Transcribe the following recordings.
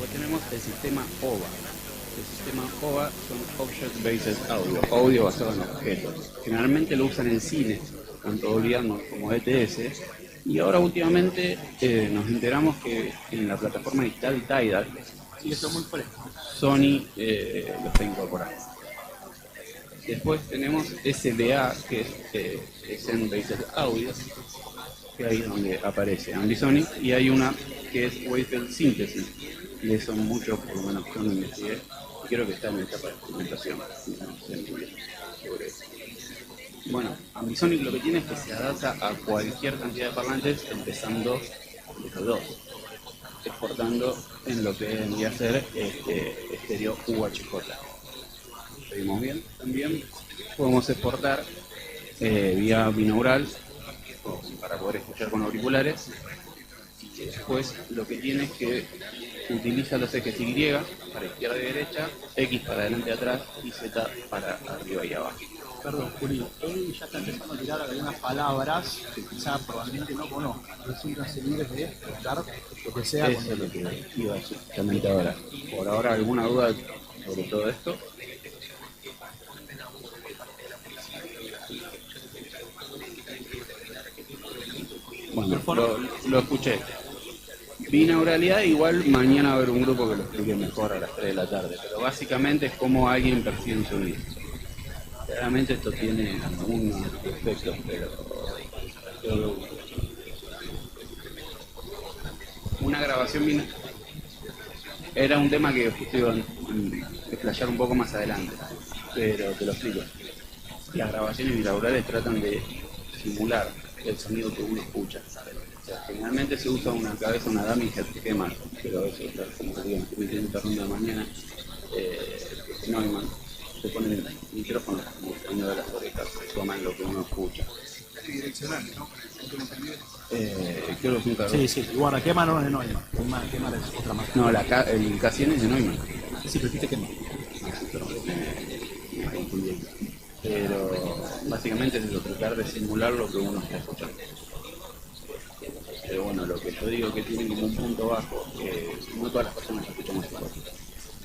Después tenemos el sistema OVA. El sistema OVA son Object Based Audio, audio basado en objetos. Generalmente lo usan en cine, tanto Dolby Atmos como DTS. Y ahora últimamente nos enteramos que en la plataforma digital Tidal, Sí, eso es muy fresco. Sony lo está incorporando. Después tenemos SBA, que es Scene Based Audio, que ahí es donde aparece Ambisonic, y hay una que es Wavefield Synthesis, y eso mucho, por lo menos yo no investigué, y creo que está en etapa de experimentación, no sé muy bien sobre eso. Bueno, Ambisonic lo que tiene es que se adapta a cualquier cantidad de parlantes, empezando desde 2, exportando en lo que vendría a ser estéreo UHJ. ¿Seguimos bien? También podemos exportar vía binaural para poder escuchar con auriculares. Y después lo que tiene es que utiliza los ejes Y para izquierda y derecha, X para adelante y atrás y Z para arriba y abajo. Perdón, Juli, él ya está empezando a tirar algunas palabras que quizá probablemente no conozca. Resulta libres de explicar lo que sea. Eso es lo que iba a decir justamente ahora. Por ahora, ¿alguna duda sobre todo esto? Bueno, lo escuché. Binauralidad, igual mañana va a haber un grupo que lo explique mejor a las 3 de la tarde, pero básicamente es como alguien percibe un sonido. Claramente esto tiene algunos efectos, pero una grabación era un tema que justo iba a explayar un poco más adelante, pero te lo explico. Las grabaciones binaurales tratan de simular el sonido que uno escucha. O sea, generalmente se usa una cabeza, una dummy head, pero eso está como que digo, en esta ronda de mañana, Neumann, se ponen el micrófono como saliendo de las orejas, toman lo que uno escucha. Bidireccional, ¿no? Creo que es un carro. Sí, sí, igual, ¿qué mano es de Neumann? ¿Qué mano es otra marca? No, el K100 es de Neumann. Sí, pero dijiste que no. Me confundí. Pero básicamente es eso, tratar de simular lo que uno está escuchando. Pero bueno, lo que yo digo que tiene como un punto bajo, que no todas las personas escuchamos igual.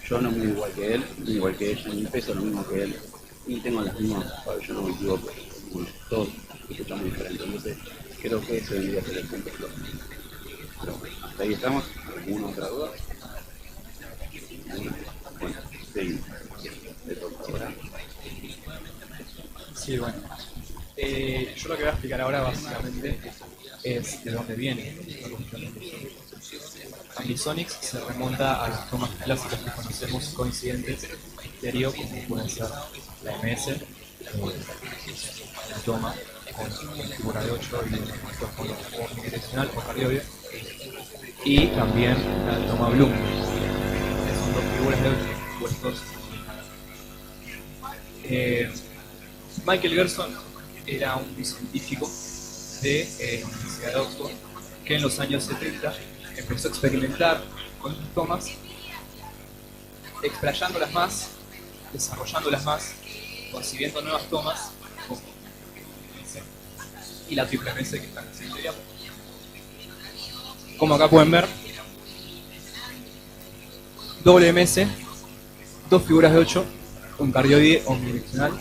Yo no mido igual que él, ni igual que ella, ni peso lo mismo que él, ni tengo las mismas, yo no me equivoco, todos escuchamos diferente, entonces creo que ese vendría a ser el punto flojo. Pero bueno, hasta ahí estamos, ¿alguna otra duda? Bueno, seguimos. De todo ahora. Sí, bueno. Yo lo que voy a explicar ahora básicamente es de dónde viene la cuestión de Ambisonics. Ambisonics se remonta a las tomas clásicas que conocemos coincidentes estéreo, como pueden ser la MS, la toma con figura de 8 y un micrófono omnidireccional o cardioide, y también la toma Bloom, que son dos figuras de 8 puestos. Michael Gerson era un científico de la Universidad de Oxford que en los años 70 empezó a experimentar con estas tomas, explayándolas más, desarrollándolas más, concibiendo nuevas tomas como MS y la triple MS que están en el siguiente diapo. Como acá pueden ver, doble MS, dos figuras de 8, un cardioide omnidireccional,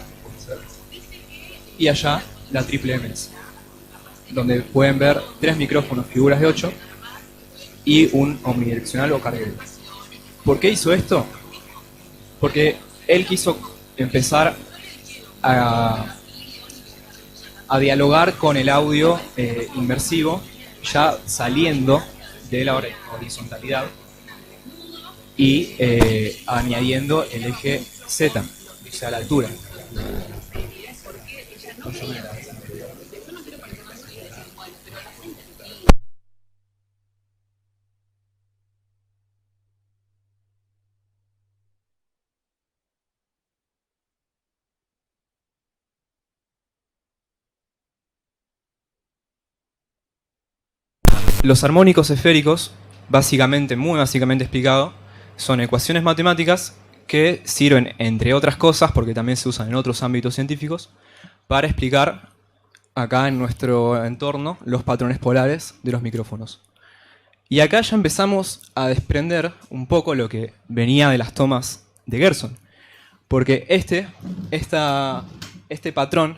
y allá la triple MS, donde pueden ver tres micrófonos figuras de 8 y un omnidireccional o cardioide. ¿Por qué hizo esto? Porque él quiso empezar a dialogar con el audio inmersivo, ya saliendo de la horizontalidad y añadiendo el eje Z, o sea, la altura. Los armónicos esféricos, muy básicamente explicado, son ecuaciones matemáticas que sirven, entre otras cosas, porque también se usan en otros ámbitos científicos, para explicar acá en nuestro entorno los patrones polares de los micrófonos. Y acá ya empezamos a desprender un poco lo que venía de las tomas de Gerson. Porque este patrón,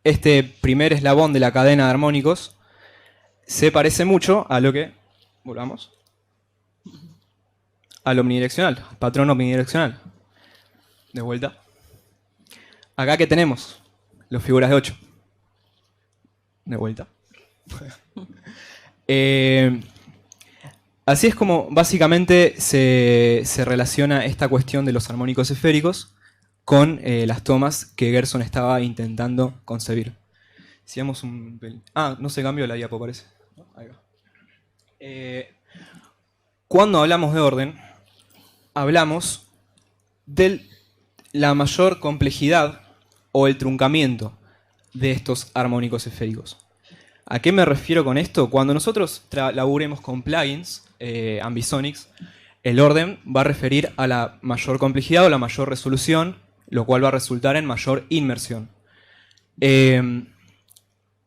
este primer eslabón de la cadena de armónicos, se parece mucho a lo que, volvamos, al omnidireccional, patrón omnidireccional. De vuelta. Acá que tenemos las figuras de 8. De vuelta. Así es como básicamente se relaciona esta cuestión de los armónicos esféricos con las tomas que Gerson estaba intentando concebir. Si damos no se cambió la diapo, parece. Ahí va. Cuando hablamos de orden, hablamos de la mayor complejidad o el truncamiento de estos armónicos esféricos. ¿A qué me refiero con esto? Cuando nosotros laburemos con plugins, Ambisonics, el orden va a referir a la mayor complejidad o la mayor resolución, lo cual va a resultar en mayor inmersión.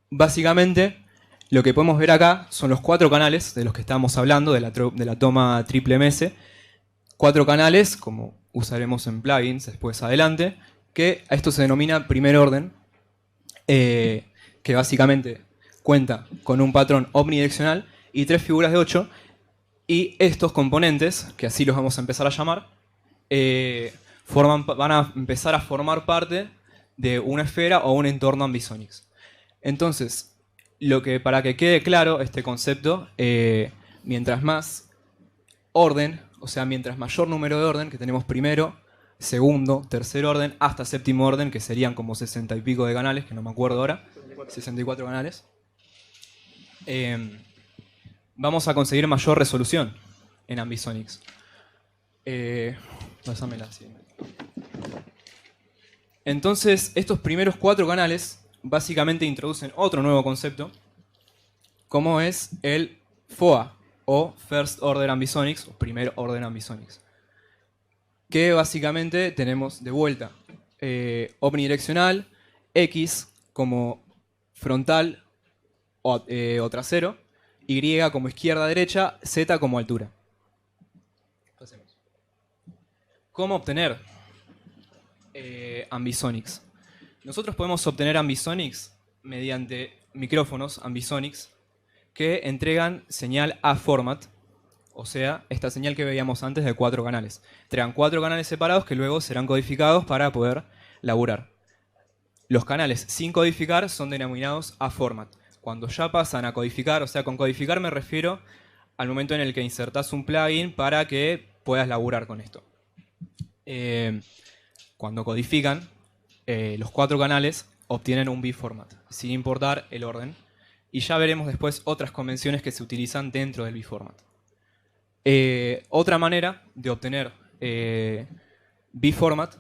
Básicamente, lo que podemos ver acá son los 4 canales de los que estábamos hablando, de la toma triple MS. 4 canales, como usaremos en plugins después adelante, que a esto se denomina primer orden, que básicamente cuenta con un patrón omnidireccional y 3 figuras de 8, y estos componentes, que así los vamos a empezar a llamar, van a empezar a formar parte de una esfera o un entorno Ambisonics. Entonces, para que quede claro este concepto, mientras más orden, o sea, mientras mayor número de orden, que tenemos primero, segundo, tercer orden, hasta séptimo orden, que serían como 60 y pico de canales, que no me acuerdo ahora, 64 canales, vamos a conseguir mayor resolución en Ambisonics. Pásamela, sí. Entonces, estos primeros 4 canales básicamente introducen otro nuevo concepto, como es el FOA, o First Order Ambisonics, o Primer Orden Ambisonics. Que básicamente tenemos de vuelta omnidireccional, X como frontal o trasero, Y como izquierda-derecha, Z como altura. Pasemos. ¿Cómo obtener Ambisonics? Nosotros podemos obtener Ambisonics mediante micrófonos Ambisonics que entregan señal A-format, o sea, esta señal que veíamos antes de 4 canales. Entregan 4 canales separados que luego serán codificados para poder laburar. Los canales sin codificar son denominados A-format. Cuando ya pasan a codificar, o sea, con codificar me refiero al momento en el que insertás un plugin para que puedas laburar con esto. Cuando codifican, los 4 canales obtienen un B-format, sin importar el orden. Y ya veremos después otras convenciones que se utilizan dentro del B-format. Otra manera de obtener B-format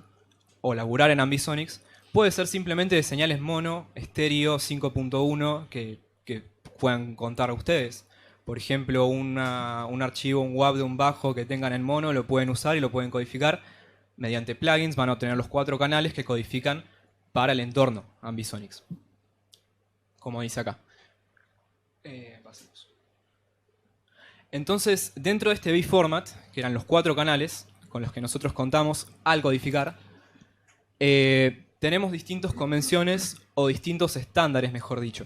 o laburar en Ambisonics puede ser simplemente de señales mono, estéreo, 5.1 que puedan contar a ustedes. Por ejemplo, un archivo, un WAV de un bajo que tengan en mono, lo pueden usar y lo pueden codificar. Mediante plugins van a obtener los 4 canales que codifican para el entorno Ambisonics. Como dice acá. Pasemos. Entonces, dentro de este B-format, que eran los 4 canales con los que nosotros contamos al codificar, tenemos distintas convenciones o distintos estándares, mejor dicho.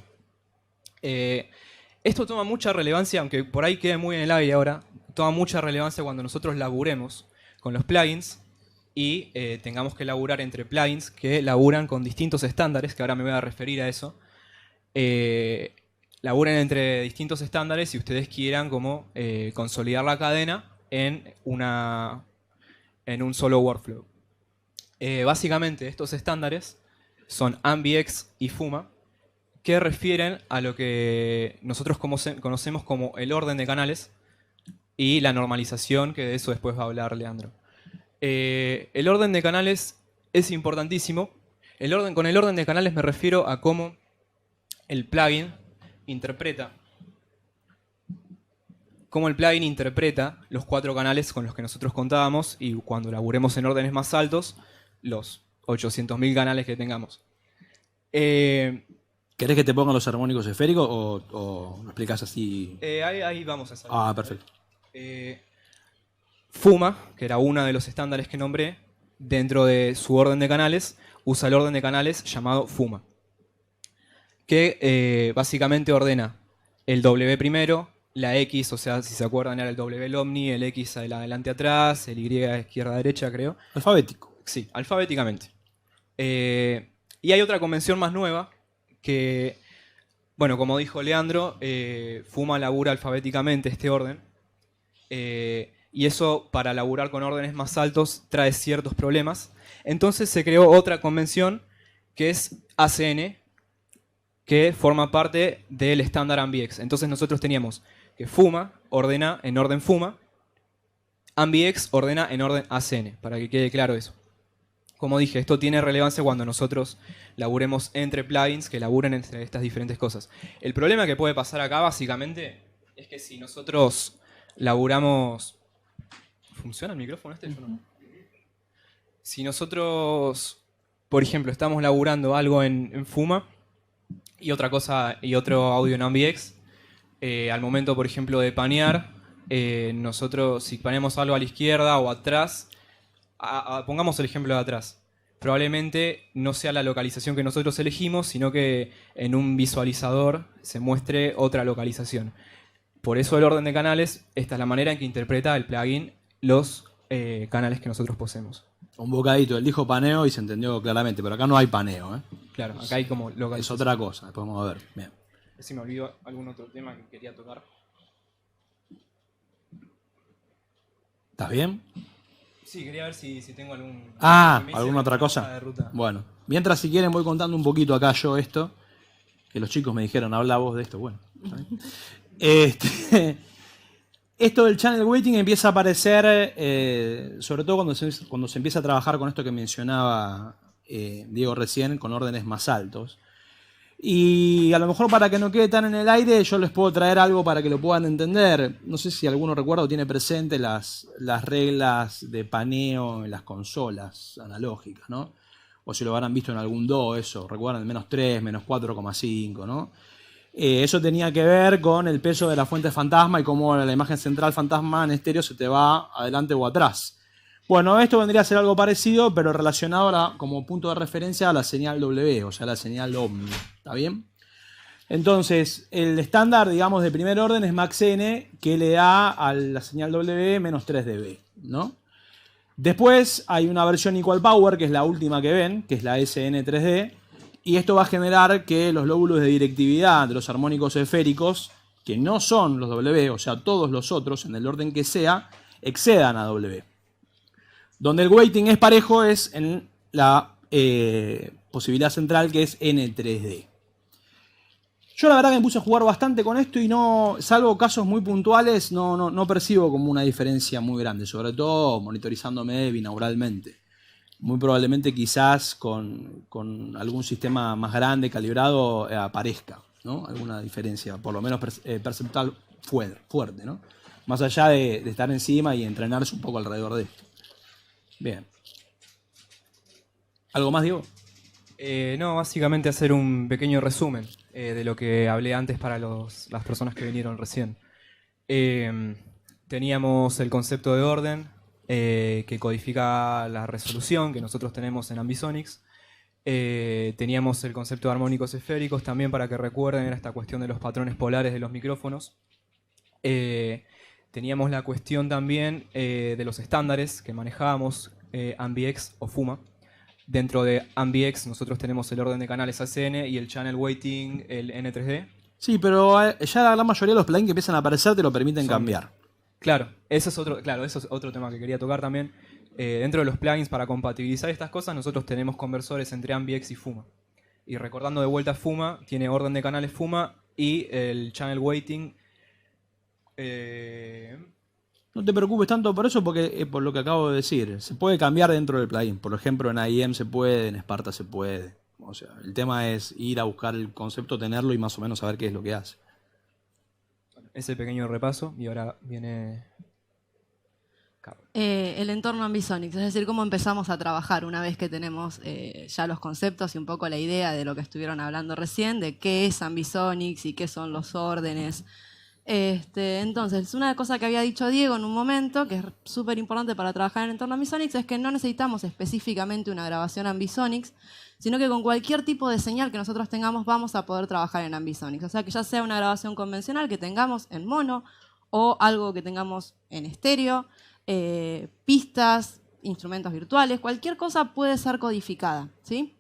Esto toma mucha relevancia, aunque por ahí quede muy en el aire ahora, toma mucha relevancia cuando nosotros laburemos con los plugins y tengamos que laburar entre plugins que laburan con distintos estándares, que ahora me voy a referir a eso. Laburen entre distintos estándares si ustedes quieran como consolidar la cadena en un solo workflow. Básicamente estos estándares son AmbiX y Fuma, que refieren a lo que nosotros conocemos como el orden de canales y la normalización, que de eso después va a hablar Leandro. El orden de canales es importantísimo. Con el orden de canales me refiero a cómo el plugin interpreta los 4 canales con los que nosotros contábamos y cuando laburemos en órdenes más altos, los 800.000 canales que tengamos. ¿Querés que te pongan los armónicos esféricos o lo explicás así? Ahí vamos a salir. Ah, perfecto. Fuma, que era uno de los estándares que nombré, dentro de su orden de canales, usa el orden de canales llamado Fuma, que básicamente ordena el W primero, la X, o sea, si se acuerdan era el W el omni, el X adelante atrás, el Y izquierda derecha, creo. Alfabético. Sí, alfabéticamente. Y hay otra convención más nueva que, bueno, como dijo Leandro, Fuma labura alfabéticamente este orden. Y eso, para laburar con órdenes más altos, trae ciertos problemas. Entonces se creó otra convención que es ACN, que forma parte del estándar AmbiEx. Entonces nosotros teníamos que Fuma ordena en orden Fuma, AmbiEx ordena en orden ACN, para que quede claro eso. Como dije, esto tiene relevancia cuando nosotros laburemos entre plugins que laburen entre estas diferentes cosas. El problema que puede pasar acá, básicamente, es que si nosotros laburamos... ¿Funciona el micrófono este? Yo no. Si nosotros, por ejemplo, estamos laburando algo en Fuma y otra cosa y otro audio en AmbiEx, al momento, por ejemplo, de panear, nosotros, si paneamos algo a la izquierda o atrás, pongamos el ejemplo de atrás, probablemente no sea la localización que nosotros elegimos, sino que en un visualizador se muestre otra localización. Por eso el orden de canales, esta es la manera en que interpreta el plugin los canales que nosotros poseemos. Un bocadito, él dijo paneo y se entendió claramente, pero acá no hay paneo, ¿eh? Claro, acá hay como localización. Es otra cosa, después vamos a ver. Bien. Si me olvido algún otro tema que quería tocar. ¿Estás bien? Sí, quería ver si tengo algún... ¿alguna otra cosa? De ruta. Bueno, mientras si quieren voy contando un poquito acá yo esto, que los chicos me dijeron, habla vos de esto, bueno. Esto del channel weighting empieza a aparecer, sobre todo cuando se empieza a trabajar con esto que mencionaba Diego recién, con órdenes más altos. Y a lo mejor para que no quede tan en el aire, yo les puedo traer algo para que lo puedan entender. No sé si alguno recuerda o tiene presente las reglas de paneo en las consolas analógicas, ¿no? O si lo habrán visto en algún DO, eso. Recuerdan, -3, -4,5, ¿no? Eso tenía que ver con el peso de la fuente fantasma y cómo la imagen central fantasma en estéreo se te va adelante o atrás. Bueno, esto vendría a ser algo parecido, pero relacionado como punto de referencia a la señal W, o sea, la señal Omni. ¿Está bien? Entonces, el estándar, digamos, de primer orden es MaxN, que le da a la señal W -3 dB, ¿no? Después hay una versión Equal Power, que es la última que ven, que es la SN3D, y esto va a generar que los lóbulos de directividad de los armónicos esféricos, que no son los W, o sea, todos los otros, en el orden que sea, excedan a W. Donde el weighting es parejo es en la posibilidad central, que es N3D. Yo la verdad que me puse a jugar bastante con esto y no, salvo casos muy puntuales, no percibo como una diferencia muy grande, sobre todo monitorizándome binauralmente. Muy probablemente quizás con algún sistema más grande, calibrado, aparezca, ¿no? Alguna diferencia, por lo menos perceptual fuerte, ¿no? Más allá de estar encima y entrenarse un poco alrededor de esto. Bien. ¿Algo más, Diego? No, básicamente hacer un pequeño resumen de lo que hablé antes para las personas que vinieron recién. Teníamos el concepto de orden, que codifica la resolución que nosotros tenemos en Ambisonics. Teníamos el concepto de armónicos esféricos también, para que recuerden, era esta cuestión de los patrones polares de los micrófonos. Teníamos la cuestión también de los estándares que manejábamos, AmbiEx o Fuma. Dentro de AmbiEx nosotros tenemos el orden de canales ACN y el channel weighting, el N3D. Sí, pero ya la gran mayoría de los plugins que empiezan a aparecer te lo permiten cambiar. Claro, eso es otro tema que quería tocar también. Dentro de los plugins, para compatibilizar estas cosas, nosotros tenemos conversores entre AmbiEx y Fuma. Y recordando de vuelta, Fuma tiene orden de canales Fuma y el channel weighting. No te preocupes tanto por eso, porque por lo que acabo de decir, se puede cambiar dentro del plugin. Por ejemplo, en IEM se puede, en Sparta se puede. O sea, el tema es ir a buscar el concepto, tenerlo y más o menos saber qué es lo que hace. Ese pequeño repaso, y ahora viene El entorno Ambisonics, es decir, cómo empezamos a trabajar una vez que tenemos ya los conceptos y un poco la idea de lo que estuvieron hablando recién, de qué es Ambisonics y qué son los órdenes. Entonces, una cosa que había dicho Diego en un momento, que es súper importante para trabajar en el entorno Ambisonics, es que no necesitamos específicamente una grabación Ambisonics, sino que con cualquier tipo de señal que nosotros tengamos vamos a poder trabajar en Ambisonics. O sea, que ya sea una grabación convencional que tengamos en mono o algo que tengamos en estéreo, pistas, instrumentos virtuales, cualquier cosa puede ser codificada, ¿sí?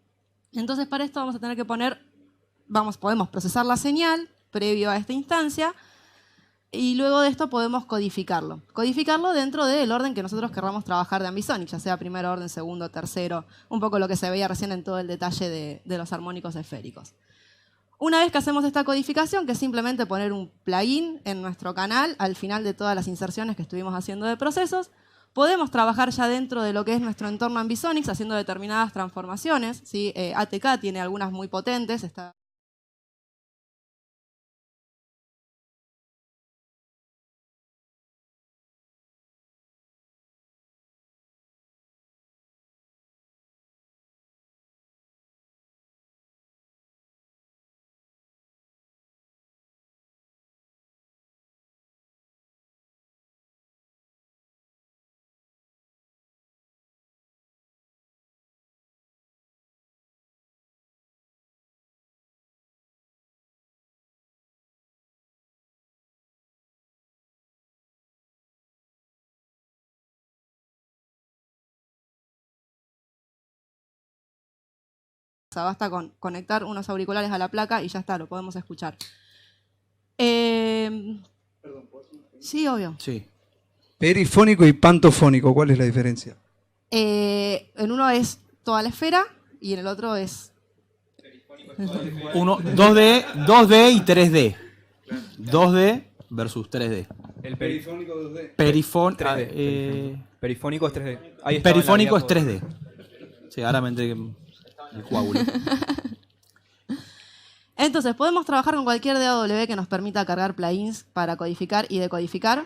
Entonces, para esto vamos a tener que podemos procesar la señal previo a esta instancia. Y luego de esto podemos codificarlo. Codificarlo dentro del orden que nosotros querramos trabajar de Ambisonics, ya sea primer orden, segundo, tercero, un poco lo que se veía recién en todo el detalle de los armónicos esféricos. Una vez que hacemos esta codificación, que es simplemente poner un plugin en nuestro canal al final de todas las inserciones que estuvimos haciendo de procesos, podemos trabajar ya dentro de lo que es nuestro entorno Ambisonics haciendo determinadas transformaciones, ¿sí? ATK tiene algunas muy potentes, basta con conectar unos auriculares a la placa y ya está, lo podemos escuchar. Sí, obvio. Sí. Perifónico y pantofónico, ¿cuál es la diferencia? En uno es toda la esfera y en el otro es... 2D y 3D. 2D versus 3D. El perifónico 2D. perifónico es 3D. Ahí estaba Perifónico la es guía 3D. Sí, ahora me entré el coágulo. Entonces, podemos trabajar con cualquier DAW que nos permita cargar plugins para codificar y decodificar.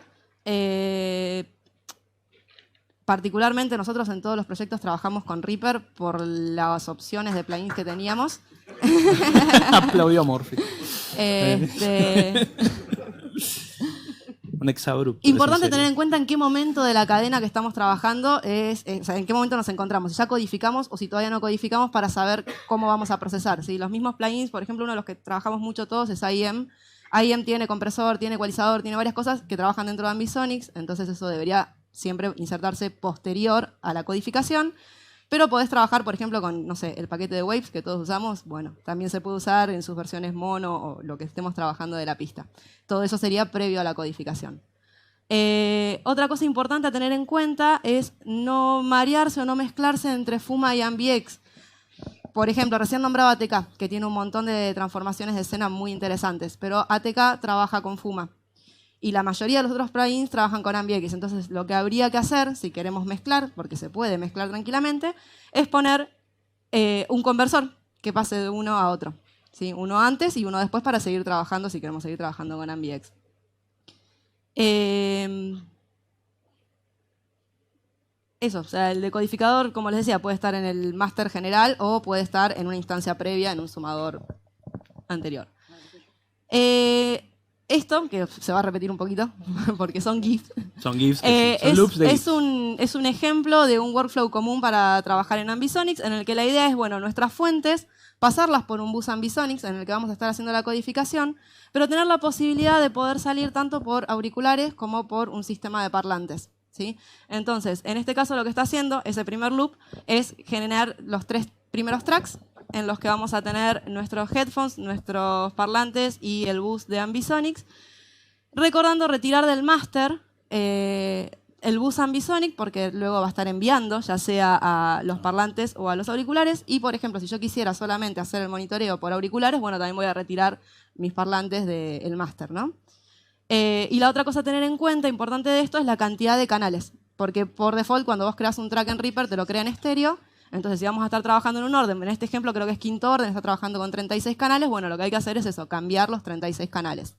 Particularmente nosotros en todos los proyectos trabajamos con Reaper por las opciones de plugins que teníamos. Aplaudió Morphy. Un exabrupto. Importante tener en cuenta en qué momento de la cadena que estamos trabajando o sea, en qué momento nos encontramos. Si ya codificamos o si todavía no codificamos para saber cómo vamos a procesar. ¿Sí? Los mismos plugins, por ejemplo, uno de los que trabajamos mucho todos es IEM. IEM tiene compresor, tiene ecualizador, tiene varias cosas que trabajan dentro de Ambisonics, entonces eso debería siempre insertarse posterior a la codificación. Pero podés trabajar, por ejemplo, con, no sé, el paquete de Waves que todos usamos. Bueno, también se puede usar en sus versiones mono o lo que estemos trabajando de la pista. Todo eso sería previo a la codificación. Otra cosa importante a tener en cuenta es no marearse o no mezclarse entre Fuma y AmbiX. Por ejemplo, recién nombraba ATK, que tiene un montón de transformaciones de escena muy interesantes, pero ATK trabaja con Fuma. Y la mayoría de los otros plugins trabajan con AmbiX. Entonces, lo que habría que hacer, si queremos mezclar, porque se puede mezclar tranquilamente, es poner un conversor que pase de uno a otro. ¿Sí? Uno antes y uno después para seguir trabajando, si queremos seguir trabajando con AmbiX. Eso, o sea, el decodificador, como les decía, puede estar en el máster general o puede estar en una instancia previa, en un sumador anterior. Esto, que se va a repetir un poquito, porque son GIFs. Son GIFs, son loops de GIFs. Es un ejemplo de un workflow común para trabajar en Ambisonics, en el que la idea es, bueno, nuestras fuentes, pasarlas por un bus Ambisonics, en el que vamos a estar haciendo la codificación, pero tener la posibilidad de poder salir tanto por auriculares como por un sistema de parlantes. ¿Sí? Entonces, en este caso lo que está haciendo ese primer loop es generar los 3 primeros tracks en los que vamos a tener nuestros headphones, nuestros parlantes y el bus de Ambisonics, recordando retirar del máster el bus Ambisonic, porque luego va a estar enviando, ya sea a los parlantes o a los auriculares, y por ejemplo, si yo quisiera solamente hacer el monitoreo por auriculares, bueno, también voy a retirar mis parlantes del máster, ¿no? Y la otra cosa a tener en cuenta, importante de esto, es la cantidad de canales. Porque por default, cuando vos creas un track en Reaper, te lo crea en estéreo. Entonces, si vamos a estar trabajando en un orden, en este ejemplo creo que es quinto orden, está trabajando con 36 canales, bueno, lo que hay que hacer es eso, cambiar los 36 canales.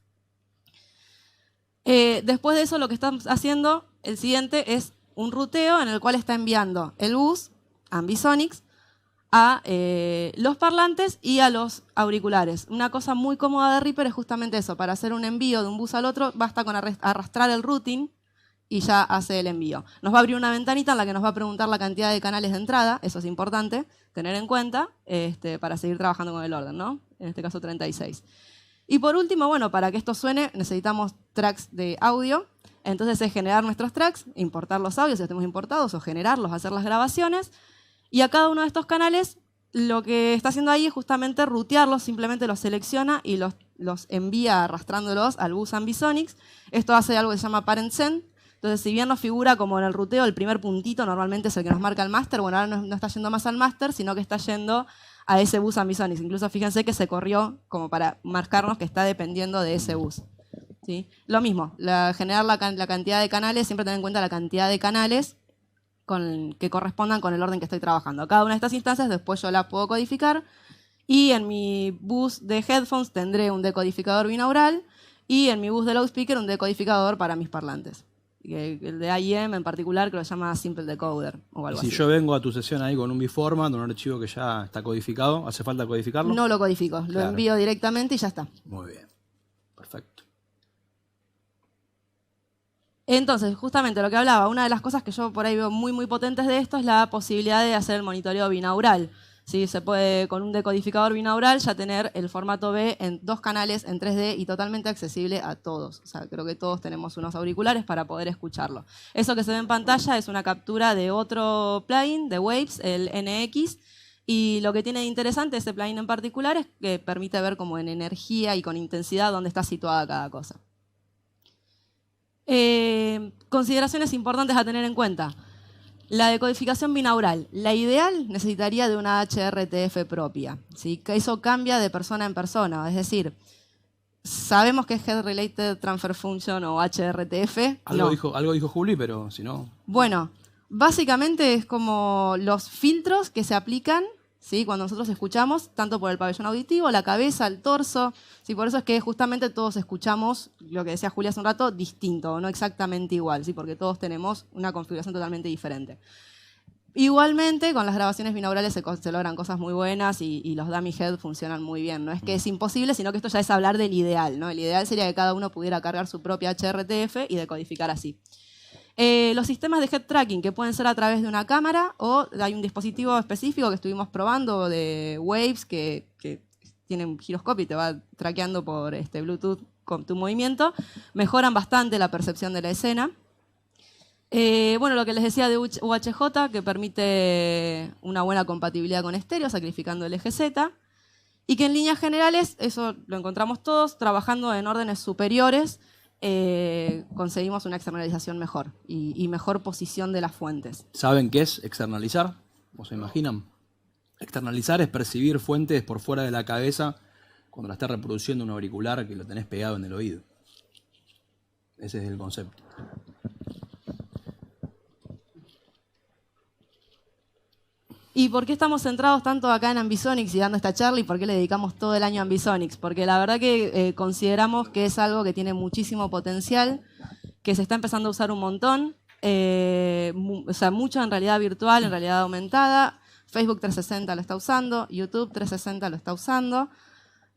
Después de eso, lo que estamos haciendo, el siguiente, es un ruteo en el cual está enviando el bus, Ambisonics, a los parlantes y a los auriculares. Una cosa muy cómoda de Reaper es justamente eso. Para hacer un envío de un bus al otro, basta con arrastrar el routing y ya hace el envío. Nos va a abrir una ventanita en la que nos va a preguntar la cantidad de canales de entrada. Eso es importante tener en cuenta para seguir trabajando con el orden, ¿no? En este caso 36. Y por último, bueno, para que esto suene necesitamos tracks de audio. Entonces es generar nuestros tracks, importar los audios si los tenemos importados o generarlos, hacer las grabaciones. Y a cada uno de estos canales lo que está haciendo ahí es justamente rutearlos, simplemente los selecciona y los envía arrastrándolos al bus Ambisonics. Esto hace algo que se llama parent send. Entonces, si bien nos figura como en el ruteo, el primer puntito normalmente es el que nos marca el máster, bueno, ahora no está yendo más al máster, sino que está yendo a ese bus Ambisonics. Incluso fíjense que se corrió como para marcarnos que está dependiendo de ese bus. ¿Sí? Lo mismo, generar la cantidad de canales, siempre tener en cuenta la cantidad de canales que correspondan con el orden que estoy trabajando. Cada una de estas instancias después yo la puedo codificar y en mi bus de headphones tendré un decodificador binaural y en mi bus de loudspeaker un decodificador para mis parlantes. El de IEM en particular que lo llama Simple Decoder o algo Si así. yo vengo a tu sesión ahí con un biformat, un archivo que ya está codificado, ¿hace falta codificarlo? No lo codifico, lo Claro. envío directamente y ya está. Muy bien, perfecto. Entonces, justamente lo que hablaba, una de las cosas que yo por ahí veo muy, muy potentes de esto es la posibilidad de hacer el monitoreo binaural. ¿Sí? Se puede, con un decodificador binaural, ya tener el formato B en 2 canales en 3D y totalmente accesible a todos. O sea, creo que todos tenemos unos auriculares para poder escucharlo. Eso que se ve en pantalla es una captura de otro plugin de Waves, el NX, y lo que tiene de interesante ese plugin en particular es que permite ver como en energía y con intensidad dónde está situada cada cosa. Consideraciones importantes a tener en cuenta. La decodificación binaural. La ideal necesitaría de una HRTF propia. ¿Sí? Que eso cambia de persona en persona. Es decir, sabemos que es Head Related Transfer Function o HRTF. Algo dijo Juli, pero si no... Bueno, básicamente es como los filtros que se aplican, ¿sí? Cuando nosotros escuchamos, tanto por el pabellón auditivo, la cabeza, el torso. ¿Sí? Por eso es que justamente todos escuchamos, lo que decía Julia hace un rato, distinto, no exactamente igual, ¿sí? Porque todos tenemos una configuración totalmente diferente. Igualmente, con las grabaciones binaurales se logran cosas muy buenas y los dummy head funcionan muy bien. No es que es imposible, sino que esto ya es hablar del ideal, ¿no? El ideal sería que cada uno pudiera cargar su propia HRTF y decodificar así. Los sistemas de head tracking, que pueden ser a través de una cámara o hay un dispositivo específico que estuvimos probando de Waves que tiene un giroscopio y te va traqueando por Bluetooth con tu movimiento, mejoran bastante la percepción de la escena. Bueno, lo que les decía de UHJ, que permite una buena compatibilidad con estéreo, sacrificando el eje Z, y que en líneas generales, eso lo encontramos todos, trabajando en órdenes superiores, conseguimos una externalización mejor y mejor posición de las fuentes. ¿Saben qué es externalizar? ¿O se imaginan? Externalizar es percibir fuentes por fuera de la cabeza cuando la estás reproduciendo un auricular que lo tenés pegado en el oído. Ese es el concepto. ¿Y por qué estamos centrados tanto acá en Ambisonics y dando esta charla y por qué le dedicamos todo el año a Ambisonics? Porque la verdad que consideramos que es algo que tiene muchísimo potencial, que se está empezando a usar un montón, o sea, mucho en realidad virtual, en realidad aumentada. Facebook 360 lo está usando, YouTube 360 lo está usando.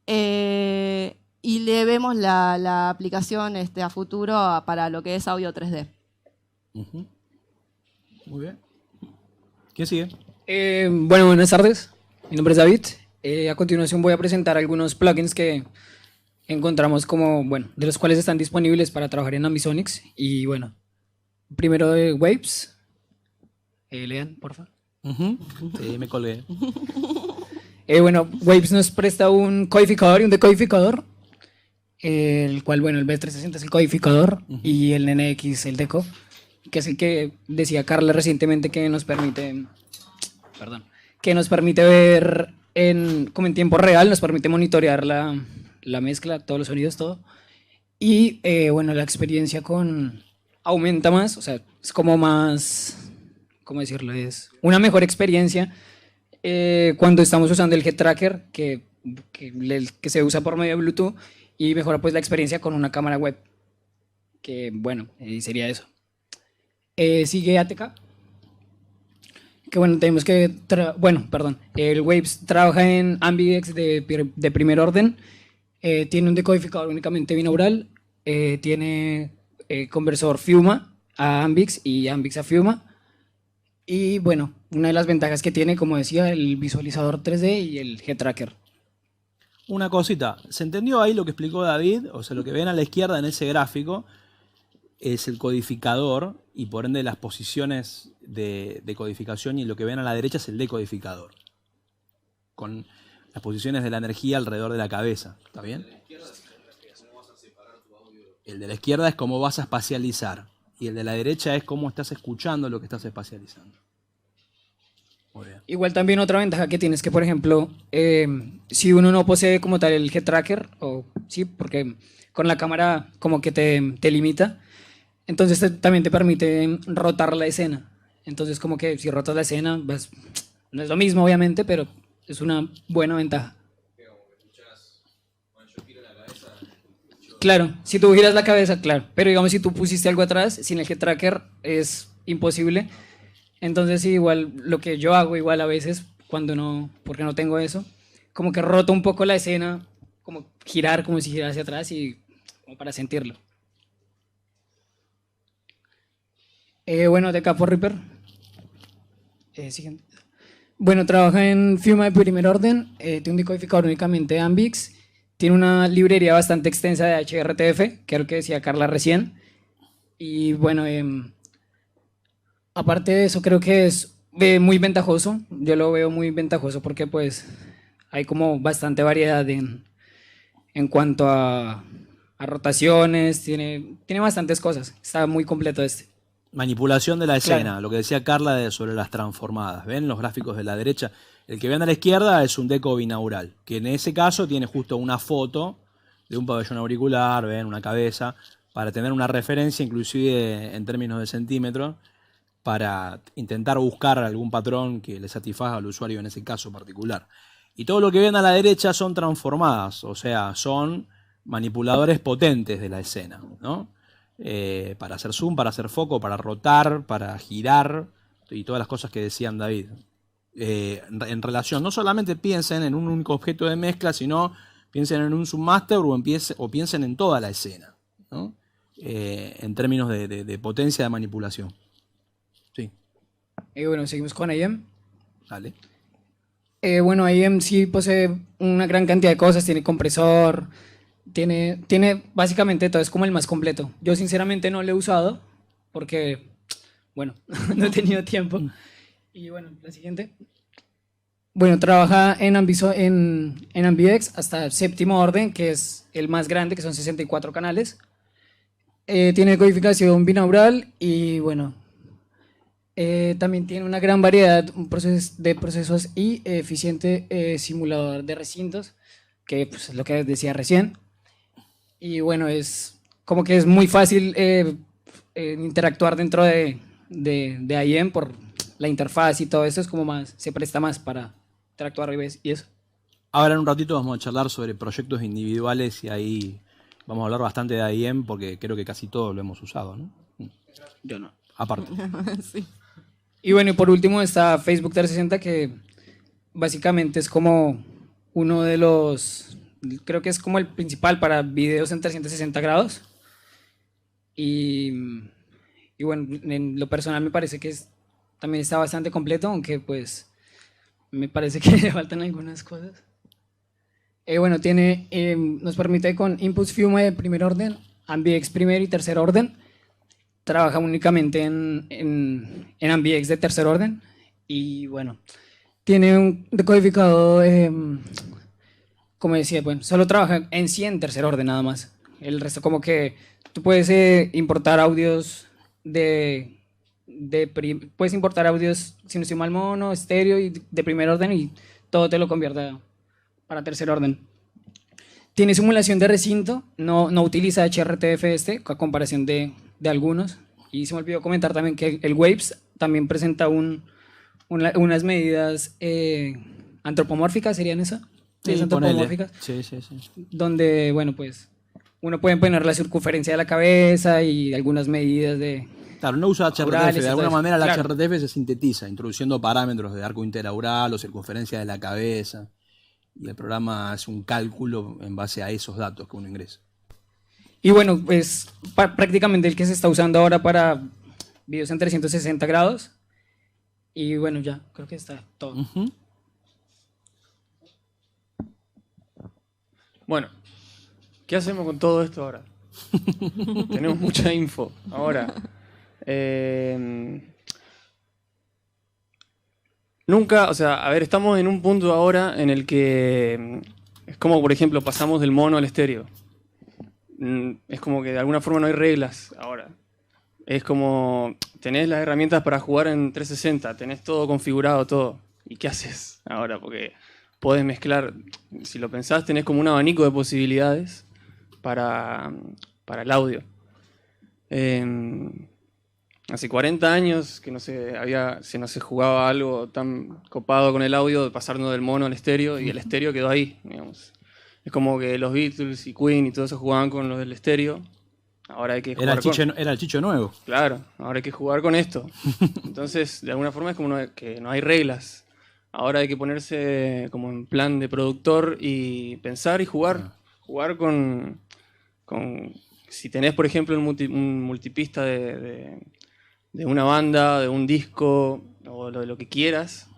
Y le vemos la aplicación a futuro para lo que es audio 3D. Muy bien. ¿Quién sigue? Bueno, buenas tardes. Mi nombre es David. A continuación voy a presentar algunos plugins que encontramos de los cuales están disponibles para trabajar en Ambisonics. Y bueno, primero de Waves. Lean, por favor. Sí, me colgué. Bueno, Waves nos presta un codificador y un decodificador. El cual, bueno, el B360 es el codificador y el NX el deco, que es el que decía Carla recientemente que nos permite... que nos permite ver como en tiempo real, nos permite monitorear la mezcla, todos los sonidos, todo. Y bueno, la experiencia aumenta más, o sea, es como más, ¿cómo decirlo? Es una mejor experiencia cuando estamos usando el Head Tracker, que se usa por medio de Bluetooth, y mejora pues la experiencia con una cámara web, que bueno, sería eso. Sigue ATK, que bueno, tenemos que, bueno, perdón, el Waves trabaja en AmbiX de primer orden, tiene un decodificador únicamente binaural, tiene conversor Fiuma a Ambix y Ambix a Fiuma, y bueno, una de las ventajas que tiene, como decía, el visualizador 3D y el G-Tracker. Una cosita, ¿se entendió ahí lo que explicó David? O sea, lo que ven a la izquierda en ese gráfico es el codificador y por ende las posiciones de codificación, y lo que ven a la derecha es el decodificador, con las posiciones de la energía alrededor de la cabeza. ¿Está bien? El de la izquierda es cómo vas a espacializar y el de la derecha es cómo estás escuchando lo que estás espacializando. Muy bien. Igual también otra ventaja que tienes que, por ejemplo, si uno no posee como tal el G-Tracker, o sí, porque con la cámara como que te limita, entonces también te permite rotar la escena. Entonces como que si rotas la escena, no es lo mismo obviamente, pero es una buena ventaja. Claro, si tú giras la cabeza, claro, pero digamos si tú pusiste algo atrás, sin el G-Tracker es imposible. Entonces sí, igual lo que yo hago igual a veces, cuando no, porque no tengo eso, como que roto un poco la escena, como girar como si girase atrás y como para sentirlo. Bueno, de Capo Reaper. Siguiente. Bueno, trabaja en Fiuma de primer orden, tiene un decodificador únicamente de Ambix, tiene una librería bastante extensa de HRTF, que es lo que decía Carla recién, y bueno, aparte de eso creo que es muy ventajoso, yo lo veo muy ventajoso porque pues hay como bastante variedad en cuanto a rotaciones, tiene bastantes cosas, está muy completo este. Manipulación de la escena, Claro. lo que decía Carla sobre las transformadas. ¿Ven los gráficos de la derecha? El que ven a la izquierda es un deco binaural, que en ese caso tiene justo una foto de un pabellón auricular, ven, una cabeza, para tener una referencia, inclusive en términos de centímetros, para intentar buscar algún patrón que le satisfaga al usuario en ese caso particular. Y todo lo que ven a la derecha son transformadas, o sea, son manipuladores potentes de la escena, ¿no? Para hacer zoom, para hacer foco, para rotar, para girar y todas las cosas que decían David. En relación, no solamente piensen en un único objeto de mezcla, sino piensen en un submaster o piensen en toda la escena, ¿no? En términos de potencia de manipulación. Sí. Bueno, seguimos con IM. Dale. Bueno, IM sí posee una gran cantidad de cosas, tiene compresor, tiene básicamente todo, es como el más completo. Yo sinceramente no lo he usado porque, bueno, no he tenido tiempo. Y bueno, la siguiente. Bueno, trabaja en AmbiX hasta séptimo orden, que es el más grande, que son 64 canales. Tiene codificación binaural y bueno, también tiene una gran variedad de procesos y eficiente simulador de recintos, que pues, es lo que decía recién. Y bueno, es como que es muy fácil interactuar dentro de IM por la interfaz y todo eso, es como más, se presta más para interactuar y eso. Ahora en un ratito vamos a charlar sobre proyectos individuales y ahí vamos a hablar bastante de IM porque creo que casi todos lo hemos usado, ¿no? Yo no. Aparte. Sí. Y bueno, y por último está Facebook 360, que básicamente es como uno de los, creo que es como el principal para videos en 360 grados. Y bueno, en lo personal me parece que también está bastante completo, aunque pues me parece que le faltan algunas cosas. Bueno, nos permite con Inputs Fiuma de primer orden, AmbiX primer y tercer orden. Trabaja únicamente en AmbiX de tercer orden. Y bueno, tiene un decodificador, como decía, bueno, solo trabaja en sí en tercer orden nada más. El resto como que tú puedes importar audios puedes importar audios, si no estoy mal, mono, estéreo y de primer orden y todo te lo convierte para tercer orden. Tiene simulación de recinto, no utiliza HRTF a comparación de algunos. Y se me olvidó comentar también que el Waves también presenta unas medidas antropomórficas, ¿serían eso? Sí, Antropomórficas. Sí. Donde, bueno, pues uno puede poner la circunferencia de la cabeza y algunas medidas de Claro, no usa HRTF, aurales y de todo alguna eso. manera la Claro. HRTF se sintetiza, introduciendo parámetros de arco interaural o circunferencia de la cabeza, y el programa hace un cálculo en base a esos datos que uno ingresa. Y bueno, pues prácticamente el que se está usando ahora para videos en 360 grados. Y bueno, ya, creo que está todo. Ujú. Bueno, ¿qué hacemos con todo esto ahora? Tenemos mucha info. Ahora, nunca, o sea, a ver, estamos en un punto ahora en el que es como, por ejemplo, pasamos del mono al estéreo. Es como que de alguna forma no hay reglas ahora. Es como, tenés las herramientas para jugar en 360, tenés todo configurado, todo. ¿Y qué haces ahora? Porque podés mezclar, si lo pensás, tenés como un abanico de posibilidades para el audio. Hace 40 años que no se jugaba algo tan copado con el audio, de pasarnos del mono al estéreo, y el estéreo quedó ahí, digamos. Es como que los Beatles y Queen y todo eso jugaban con los del estéreo. Ahora hay que jugar Era el Chicho nuevo. Claro, ahora hay que jugar con esto. Entonces, de alguna forma es como que no hay reglas. Ahora hay que ponerse como en plan de productor y pensar y jugar. Jugar con si tenés, por ejemplo, un multipista de una banda, de un disco o de lo que quieras,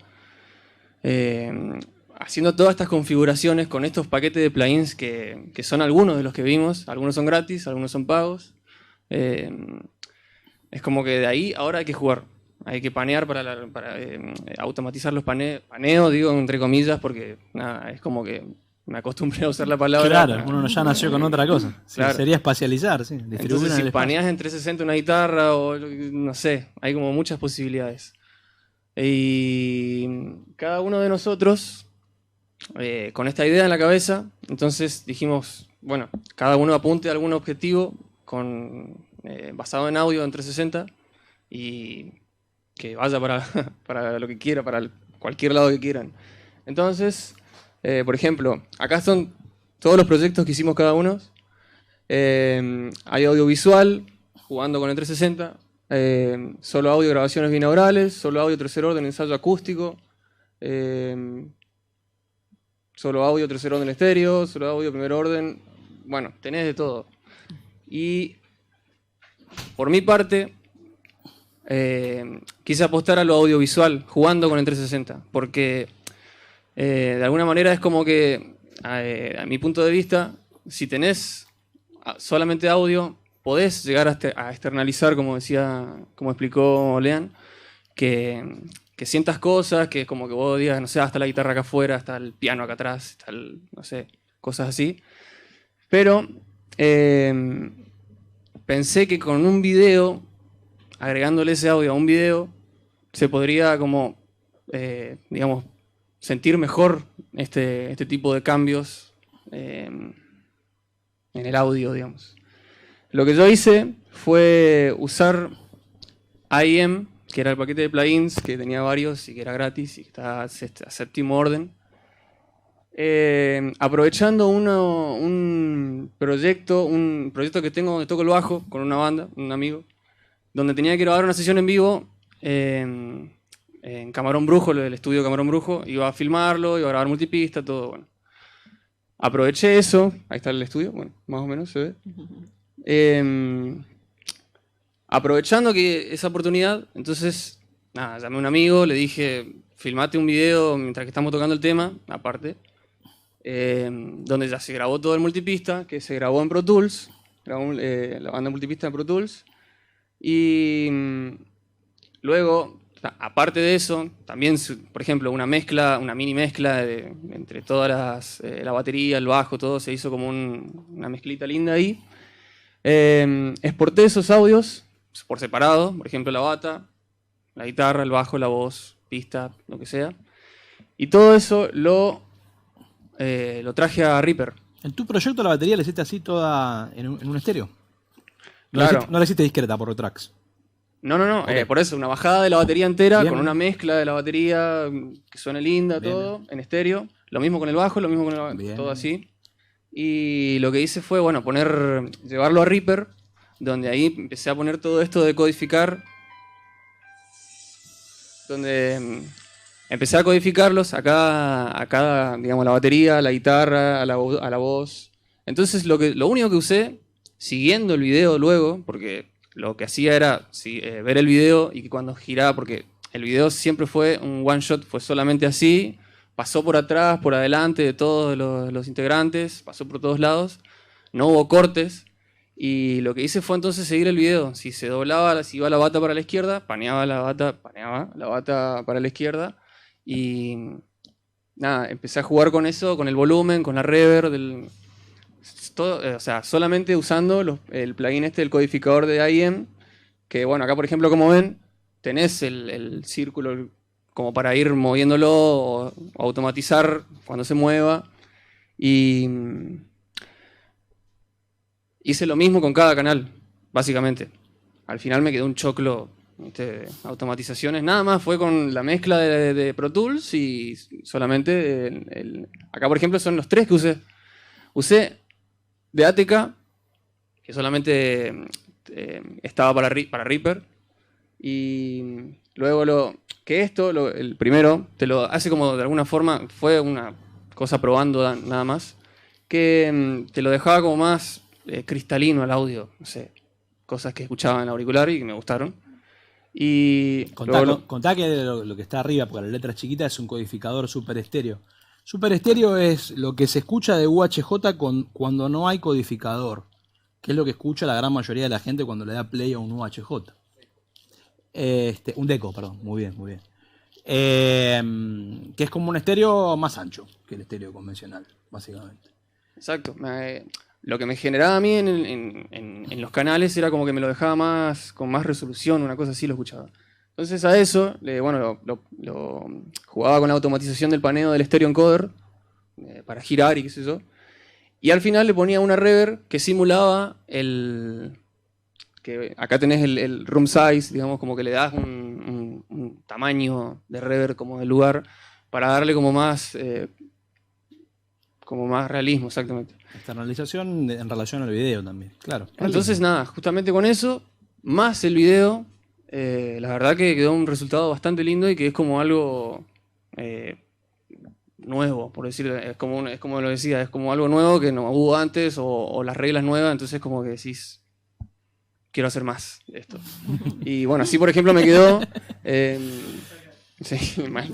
haciendo todas estas configuraciones con estos paquetes de plugins que son algunos de los que vimos. Algunos son gratis, algunos son pagos. Es como que de ahí ahora hay que jugar. Hay que panear para automatizar los paneos, digo entre comillas, porque nada, es como que me acostumbré a usar la palabra. Claro, uno ya nació con otra cosa. Sí, Claro. sería espacializar, sí. Distribuir Entonces, en el si espacio. paneas en 360 una guitarra o no sé, hay como muchas posibilidades. Y cada uno de nosotros, con esta idea en la cabeza, entonces dijimos, bueno, cada uno apunte a algún objetivo basado en audio en 360 y que vaya para lo que quiera, para cualquier lado que quieran. Entonces, por ejemplo, acá son todos los proyectos que hicimos cada uno. Hay audiovisual, jugando con el 360, solo audio, grabaciones binaurales, solo audio, tercer orden, ensayo acústico, solo audio, tercer orden estéreo, solo audio, primer orden. Bueno, tenés de todo. Y por mi parte, quise apostar a lo audiovisual, jugando con el 360, porque de alguna manera es como que, a mi punto de vista, si tenés solamente audio, podés llegar a externalizar, como explicó Lean, que sientas cosas, que como que vos digas, no sé, está la guitarra acá afuera, está el piano acá atrás, no sé, cosas así. Pero pensé que con un video, agregándole ese audio a un video, se podría como, digamos, sentir mejor este tipo de cambios en el audio, digamos. Lo que yo hice fue usar IEM, que era el paquete de plugins, que tenía varios y que era gratis y que estaba a séptimo orden. Aprovechando un proyecto que tengo donde toco el bajo con una banda, un amigo, donde tenía que grabar una sesión en vivo en Camarón Brujo, el estudio Camarón Brujo. Iba a filmarlo, iba a grabar multipista, todo. Bueno. Aproveché eso, ahí está el estudio, bueno, más o menos se ve. Aprovechando esa oportunidad, entonces, nada, llamé a un amigo, le dije, filmate un video mientras que estamos tocando el tema, aparte, donde ya se grabó todo el multipista, que se grabó en Pro Tools, la banda multipista en Pro Tools, y luego, aparte de eso, también, por ejemplo, una mini mezcla entre todas la batería, el bajo, todo, se hizo como una mezclita linda ahí. Exporté esos audios por separado, por ejemplo la bata, la guitarra, el bajo, la voz, pista, lo que sea. Y todo eso lo traje a Reaper. ¿En tu proyecto la batería la hiciste así toda en un estéreo? Claro. No la hiciste discreta por tracks. No, Okay. Por eso, una bajada de la batería entera, Bien. con una mezcla de la batería que suene linda, Bien. todo, en estéreo. Lo mismo con el bajo, lo mismo con Bien. todo así. Y lo que hice fue, bueno, llevarlo a Reaper, donde ahí empecé a poner todo esto de codificar, donde empecé a codificarlos a cada, digamos, la batería, a la guitarra, a la voz. Entonces lo único que usé, siguiendo el video luego, porque lo que hacía era ver el video y que cuando giraba, porque el video siempre fue un one shot, fue solamente así, pasó por atrás, por adelante de todos los integrantes, pasó por todos lados, no hubo cortes. Y lo que hice fue entonces seguir el video. Si se doblaba, si iba la bata para la izquierda, paneaba la bata para la izquierda. Y nada, empecé a jugar con eso, con el volumen, con la reverb, o sea, solamente usando el plugin del codificador de IEM, que bueno, acá por ejemplo, como ven, tenés el círculo como para ir moviéndolo o automatizar cuando se mueva. Y hice lo mismo con cada canal, básicamente. Al final me quedó un choclo de automatizaciones. Nada más fue con la mezcla de Pro Tools y solamente acá, por ejemplo, son los 3 que usé. Usé de ATK, que solamente estaba para Reaper. Y luego el primero, te lo hace como de alguna forma, fue una cosa probando nada más, que te lo dejaba como más cristalino al audio, no sé, cosas que escuchaba en el auricular y que me gustaron. Y contá que lo que está arriba, porque la letra es chiquita, es un codificador super estéreo. Super estéreo es lo que se escucha de UHJ cuando no hay codificador, que es lo que escucha la gran mayoría de la gente cuando le da play a un UHJ. Un deco, perdón, muy bien, muy bien. Que es como un estéreo más ancho que el estéreo convencional, básicamente. Exacto. Lo que me generaba a mí en los canales era como que me lo dejaba con más resolución, una cosa así lo escuchaba. Entonces a eso, bueno, lo jugaba con la automatización del paneo del stereo encoder para girar y qué sé yo. Y al final le ponía una reverb que simulaba que acá tenés el room size, digamos, como que le das un tamaño de reverb como del lugar para darle como más realismo, exactamente. Externalización en relación al video también, claro. Entonces nada, justamente con eso, más el video, la verdad que quedó un resultado bastante lindo y que es como algo nuevo, por decirlo, es como lo decía, es como algo nuevo que no hubo antes o las reglas nuevas, entonces como que decís, quiero hacer más de esto. Y bueno, así por ejemplo me quedó... sí, mal.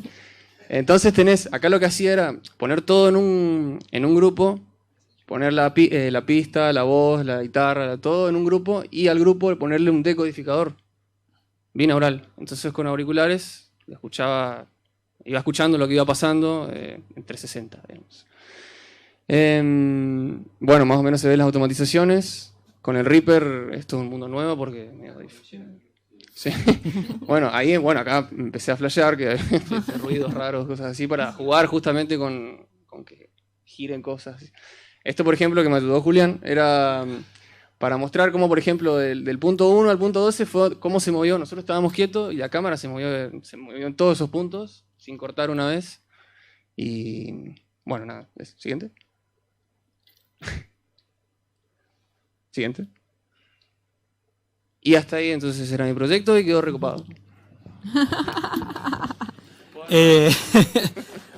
Entonces acá lo que hacía era poner todo en un grupo, poner la pista, la voz, la guitarra, todo en un grupo, y al grupo ponerle un decodificador binaural. Entonces con auriculares iba escuchando lo que iba pasando en 360, digamos. Bueno, más o menos se ven las automatizaciones. Con el Reaper esto es un mundo nuevo porque... Sí. Bueno, acá empecé a flashear, que ruidos raros, cosas así, para jugar justamente con que giren cosas. Esto, por ejemplo, que me ayudó Julián, era para mostrar cómo, por ejemplo, del punto 1 al punto 12 fue cómo se movió. Nosotros estábamos quietos y la cámara se movió en todos esos puntos, sin cortar una vez. Y bueno, nada, siguiente. Siguiente. Y hasta ahí entonces era mi proyecto y quedó recopado.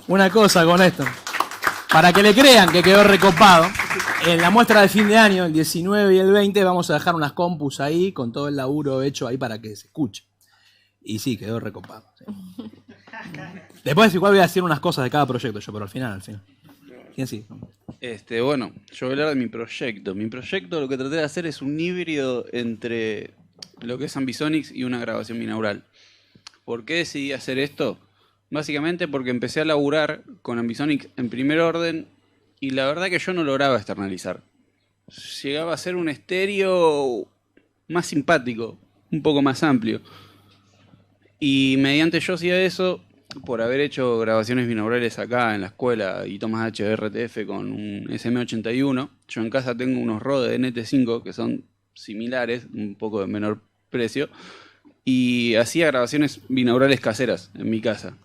Una cosa con esto. Para que le crean que quedó recopado, en la muestra de fin de año, el 19 y el 20, vamos a dejar unas compus ahí con todo el laburo hecho ahí para que se escuche. Y sí, quedó recopado. Sí. Después igual voy a decir unas cosas de cada proyecto yo, pero al final. ¿Quién sí? Bueno, yo voy a hablar de mi proyecto. Mi proyecto lo que traté de hacer es un híbrido entre lo que es Ambisonics y una grabación binaural. ¿Por qué decidí hacer esto? Básicamente porque empecé a laburar con Ambisonics en primer orden y la verdad que yo no lograba externalizar. Llegaba a ser un estéreo más simpático, un poco más amplio. Y mediante yo hacía eso, por haber hecho grabaciones binaurales acá en la escuela y tomas HRTF con un SM81, yo en casa tengo unos Rode NT5 que son similares, un poco de menor precio, y hacía grabaciones binaurales caseras en mi casa.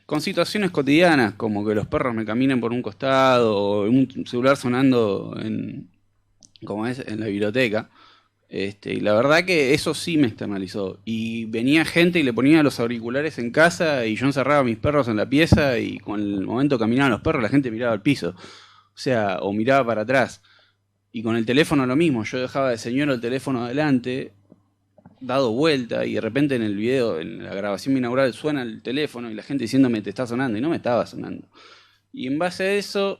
Con situaciones cotidianas, como que los perros me caminen por un costado, o un celular sonando en la biblioteca. Y la verdad que eso sí me externalizó. Y venía gente y le ponía los auriculares en casa y yo encerraba a mis perros en la pieza y con el momento que caminaban los perros la gente miraba al piso. O sea, o miraba para atrás. Y con el teléfono lo mismo. Yo dejaba de señor el teléfono adelante, dado vuelta, y de repente en el video, en la grabación binaural, suena el teléfono y la gente diciéndome te está sonando y no me estaba sonando. Y en base a eso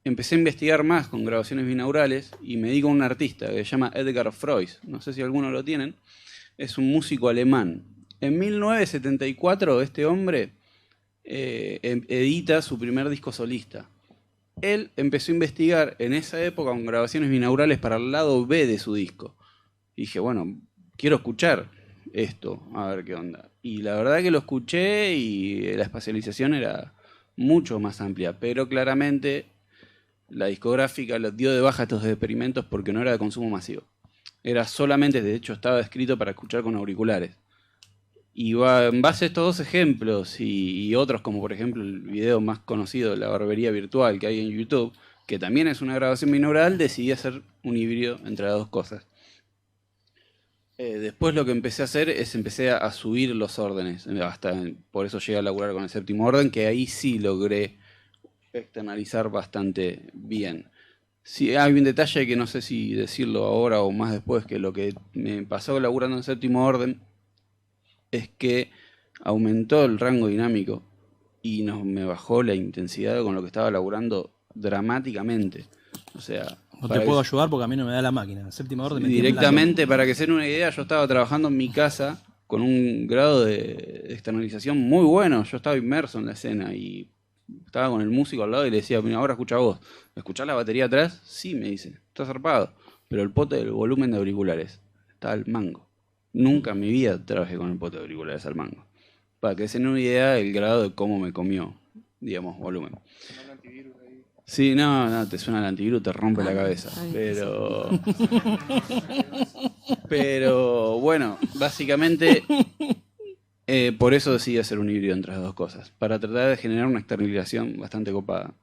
empecé a investigar más con grabaciones binaurales y me di con un artista que se llama Edgar Froese. No sé si alguno lo tienen. Es un músico alemán. En 1974 este hombre edita su primer disco solista. Él empezó a investigar en esa época con grabaciones binaurales para el lado B de su disco. Y dije, bueno, quiero escuchar esto, a ver qué onda. Y la verdad que lo escuché y la espacialización era mucho más amplia, pero claramente la discográfica los dio de baja estos experimentos porque no era de consumo masivo. Era solamente, de hecho, estaba escrito para escuchar con auriculares. Y en base a estos dos ejemplos y otros, como por ejemplo el video más conocido, La Barbería Virtual, que hay en YouTube, que también es una grabación binaural, decidí hacer un híbrido entre las dos cosas. Después lo que empecé a hacer es empecé a subir los órdenes. Por eso llegué a laburar con el séptimo orden, que ahí sí logré externalizar bastante bien. Sí, hay un detalle que no sé si decirlo ahora o más después, que lo que me pasó laburando en séptimo orden es que aumentó el rango dinámico y me bajó la intensidad con lo que estaba laburando dramáticamente. O sea, no te puedo ayudar porque a mí no me da la máquina. El séptimo orden me directamente, para que se den una idea, yo estaba trabajando en mi casa con un grado de externalización muy bueno. Yo estaba inmerso en la escena y estaba con el músico al lado y le decía, mira, ahora escucha vos. ¿Escuchás la batería atrás? Sí, me dice, está zarpado. Pero el pote del volumen de auriculares está al mango. Nunca en mi vida trabajé con el pote de auriculares al mango. Para que se den una idea del grado de cómo me comió, digamos, volumen. Sí, no, te suena el antivirus, te rompe la cabeza. Pero bueno, básicamente por eso decidí hacer un híbrido entre las dos cosas, para tratar de generar una externalización bastante copada.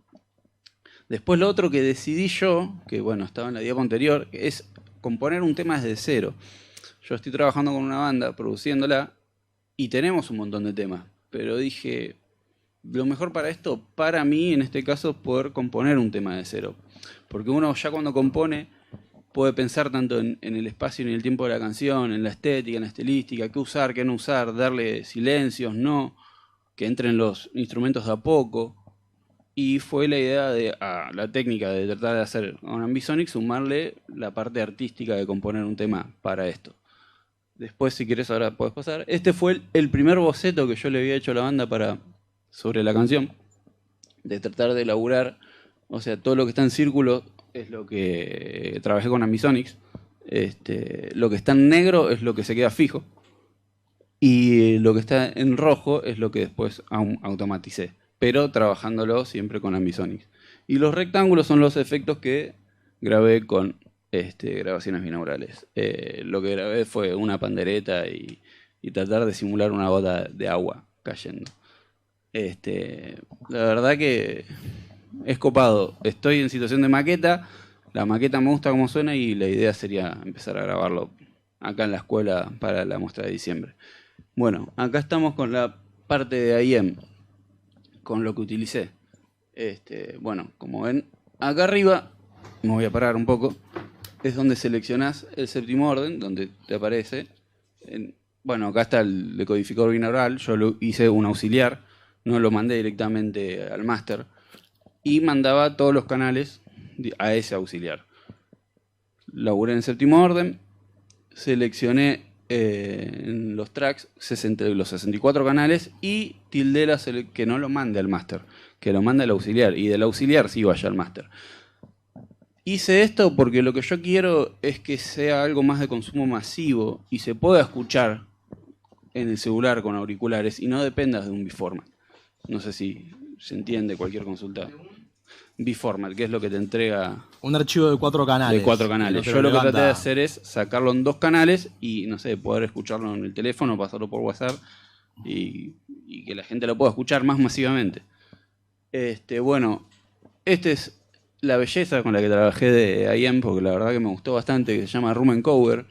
Después lo otro que decidí yo, que bueno, estaba en la diapo anterior, es componer un tema desde cero. Yo estoy trabajando con una banda, produciéndola, y tenemos un montón de temas, pero dije, lo mejor para esto, para mí en este caso, es poder componer un tema de cero. Porque uno ya cuando compone puede pensar tanto en el espacio y en el tiempo de la canción, en la estética, en la estilística, qué usar, qué no usar, darle silencios, no, que entren los instrumentos de a poco. Y fue la idea de la técnica de tratar de hacer con Ambisonic, sumarle la parte artística de componer un tema para esto. Después, si querés, ahora podés pasar. Este fue el primer boceto que yo le había hecho a la banda sobre la canción, de tratar de elaborar, o sea, todo lo que está en círculo es lo que trabajé con Ambisonics, lo que está en negro es lo que se queda fijo, y lo que está en rojo es lo que después automaticé, pero trabajándolo siempre con Ambisonics. Y los rectángulos son los efectos que grabé con grabaciones binaurales. Lo que grabé fue una pandereta y tratar de simular una gota de agua cayendo. La verdad que es copado. Estoy en situación de maqueta. La maqueta me gusta cómo suena y la idea sería empezar a grabarlo acá en la escuela para la muestra de diciembre. Bueno, acá estamos con la parte de IEM, con lo que utilicé. Bueno, como ven, acá arriba, me voy a parar un poco, es donde seleccionás el séptimo orden, donde te aparece. Bueno, acá está el decodificador binaural, yo hice un auxiliar, no lo mandé directamente al máster, y mandaba todos los canales a ese auxiliar. Laburé en séptimo orden, seleccioné en los tracks los 64 canales y tildé que no lo mande al máster, que lo mande al auxiliar, y del auxiliar sí vaya al máster. Hice esto porque lo que yo quiero es que sea algo más de consumo masivo y se pueda escuchar en el celular con auriculares y no dependas de un B-Format. No sé si se entiende cualquier consulta. B-Format, que es lo que te entrega... Un archivo de 4 canales. De 4 canales. Yo lo que traté de hacer es sacarlo en 2 canales y, no sé, poder escucharlo en el teléfono, pasarlo por WhatsApp y que la gente lo pueda escuchar más masivamente. Bueno, es la belleza con la que trabajé de IEM, porque la verdad que me gustó bastante, que se llama Room Encoder.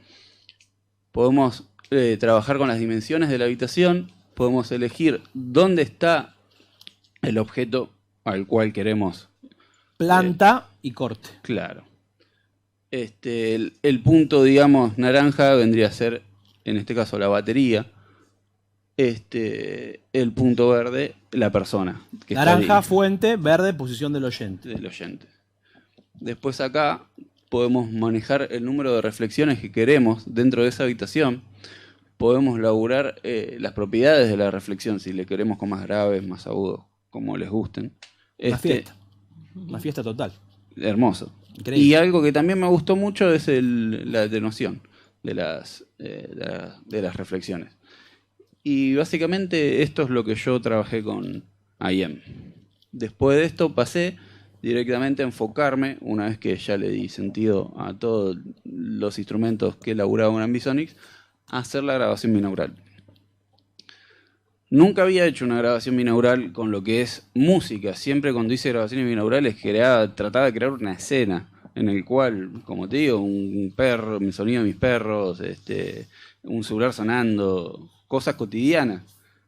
Podemos trabajar con las dimensiones de la habitación, podemos elegir dónde está el objeto al cual queremos. Planta y corte. Claro. El punto, digamos, naranja vendría a ser, en este caso, la batería. El punto verde, la persona. Que Naranja, está fuente, verde, posición del oyente. del oyente. Después acá podemos manejar el número de reflexiones que queremos dentro de esa habitación. Podemos laburar las propiedades de la reflexión, si le queremos con más graves, más agudos, como les gusten. Una fiesta. Una fiesta total. Hermoso. Increíble. Y algo que también me gustó mucho es la atenuación de las reflexiones. Y básicamente esto es lo que yo trabajé con IM. Después de esto pasé directamente a enfocarme, una vez que ya le di sentido a todos los instrumentos que elaboraba con Ambisonics, a hacer la grabación binaural. Nunca había hecho una grabación binaural con lo que es música. Siempre cuando hice grabaciones binaurales trataba de crear una escena en el cual, como te digo, un perro, el sonido de mis perros, un celular sonando, cosas cotidianas.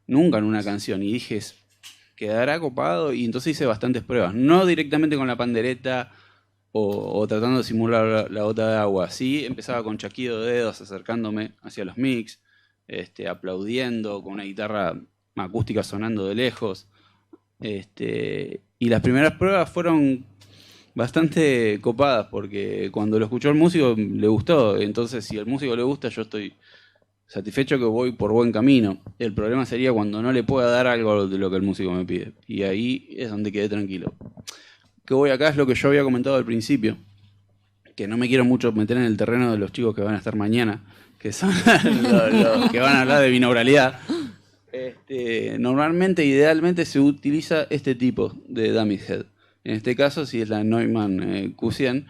Nunca en una canción. Y dije, quedará copado. Y entonces hice bastantes pruebas. No directamente con la pandereta o tratando de simular la gota de agua. Sí, empezaba con chasquido de dedos, acercándome hacia los mix, aplaudiendo con una guitarra acústica sonando de lejos. Y las primeras pruebas fueron bastante copadas porque cuando lo escuchó el músico le gustó. Entonces, si al músico le gusta, yo estoy satisfecho que voy por buen camino. El problema sería cuando no le pueda dar algo de lo que el músico me pide. Y ahí es donde quedé tranquilo. Que voy acá es lo que yo había comentado al principio, que no me quiero mucho meter en el terreno de los chicos que van a estar mañana, que son los que van a hablar de binauralidad. Normalmente, idealmente, se utiliza este tipo de dummy head. En este caso, sí es la Neumann Q100,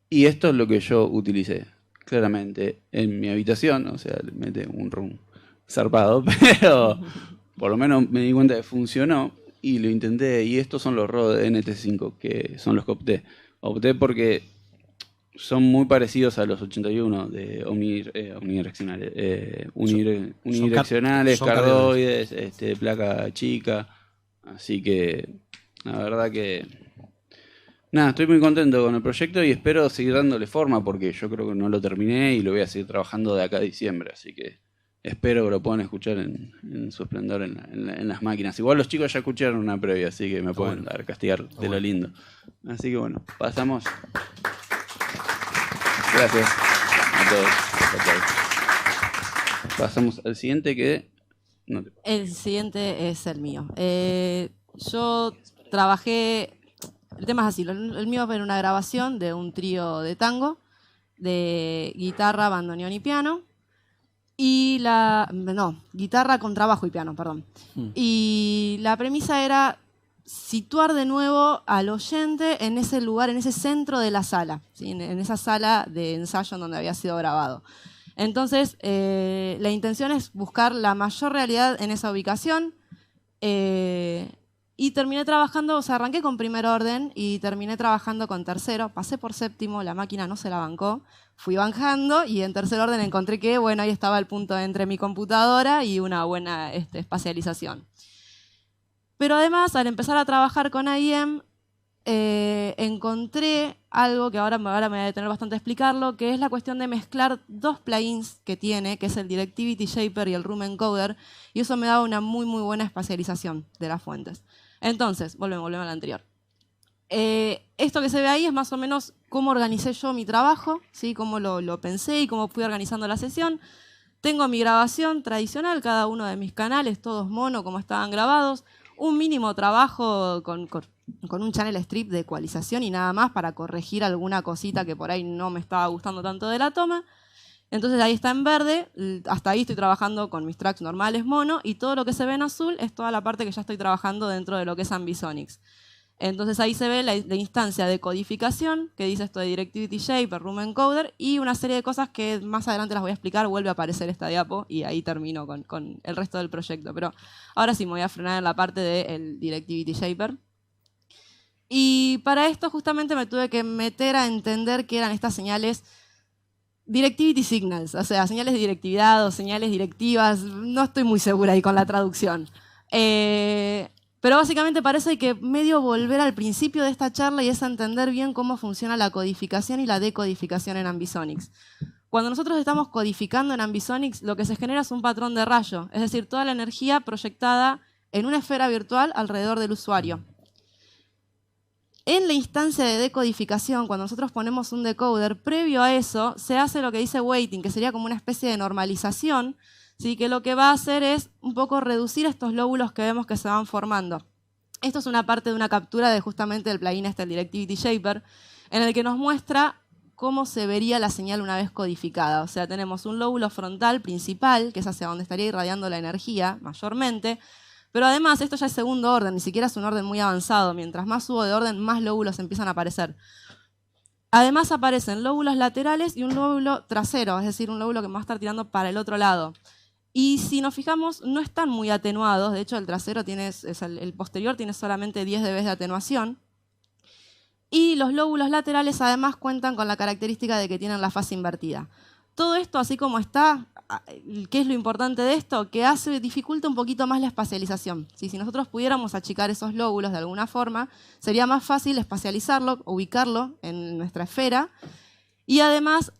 y esto es lo que yo utilicé, claramente, en mi habitación. O sea, le mete un rum zarpado, pero por lo menos me di cuenta que funcionó y lo intenté. Y estos son los Rode NT5, que son los que opté. Opté porque son muy parecidos a los 81 de unidireccionales, son cardoides, placa chica. Así que la verdad que nada, estoy muy contento con el proyecto y espero seguir dándole forma porque yo creo que no lo terminé y lo voy a seguir trabajando de acá a diciembre. Así que espero que lo puedan escuchar en su esplendor en las máquinas. Igual los chicos ya escucharon una previa, así que me pueden dar castigar de lo lindo. Así que bueno, pasamos. Gracias a todos. Pasamos al siguiente que... El siguiente es el mío. Yo trabajé... El tema es así, el mío era una grabación de un trío de tango, de guitarra, bandoneón y piano. Guitarra con trabajo y piano, perdón. Y la premisa era situar de nuevo al oyente en ese lugar, en ese centro de la sala, ¿sí? En esa sala de ensayo en donde había sido grabado. Entonces, la intención es buscar la mayor realidad en esa ubicación. Y terminé trabajando, o sea, arranqué con primer orden y terminé trabajando con tercero. Pasé por séptimo, la máquina no se la bancó. Fui bajando y en tercer orden encontré que, bueno, ahí estaba el punto entre mi computadora y una buena espacialización. Pero además, al empezar a trabajar con IM, encontré algo que ahora me voy a detener bastante a explicarlo, que es la cuestión de mezclar dos plugins que tiene, que es el Directivity Shaper y el Room Encoder, y eso me daba una muy, muy buena espacialización de las fuentes. Entonces, volvemos al anterior. Esto que se ve ahí es más o menos cómo organicé yo mi trabajo, ¿sí? Cómo lo pensé y cómo fui organizando la sesión. Tengo mi grabación tradicional, cada uno de mis canales, todos mono, como estaban grabados. Un mínimo trabajo con un channel strip de ecualización y nada más para corregir alguna cosita que por ahí no me estaba gustando tanto de la toma. Entonces ahí está en verde, hasta ahí estoy trabajando con mis tracks normales mono y todo lo que se ve en azul es toda la parte que ya estoy trabajando dentro de lo que es Ambisonics. Entonces ahí se ve la instancia de codificación, que dice esto de Directivity Shaper, Room Encoder, y una serie de cosas que más adelante las voy a explicar, vuelve a aparecer esta diapo y ahí termino con el resto del proyecto. Pero ahora sí me voy a frenar en la parte del Directivity Shaper. Y para esto justamente me tuve que meter a entender qué eran estas señales Directivity signals, o sea, señales de directividad o señales directivas, no estoy muy segura ahí con la traducción. Pero básicamente parece que medio volver al principio de esta charla y es entender bien cómo funciona la codificación y la decodificación en Ambisonics. Cuando nosotros estamos codificando en Ambisonics, lo que se genera es un patrón de rayo, es decir, toda la energía proyectada en una esfera virtual alrededor del usuario. En la instancia de decodificación, cuando nosotros ponemos un decoder, previo a eso se hace lo que dice weighting, que sería como una especie de normalización, ¿sí? Que lo que va a hacer es un poco reducir estos lóbulos que vemos que se van formando. Esto es una parte de una captura de justamente del plugin el Directivity Shaper, en el que nos muestra cómo se vería la señal una vez codificada. O sea, tenemos un lóbulo frontal principal, que es hacia donde estaría irradiando la energía, mayormente, pero además esto ya es segundo orden, ni siquiera es un orden muy avanzado. Mientras más subo de orden, más lóbulos empiezan a aparecer. Además aparecen lóbulos laterales y un lóbulo trasero, es decir, un lóbulo que va a estar tirando para el otro lado. Y si nos fijamos, no están muy atenuados. De hecho, el trasero el posterior tiene solamente 10 dB de atenuación. Y los lóbulos laterales además cuentan con la característica de que tienen la fase invertida. Todo esto, así como está, ¿qué es lo importante de esto? Que dificulta un poquito más la espacialización. Si nosotros pudiéramos achicar esos lóbulos de alguna forma, sería más fácil espacializarlo, ubicarlo en nuestra esfera. Y además,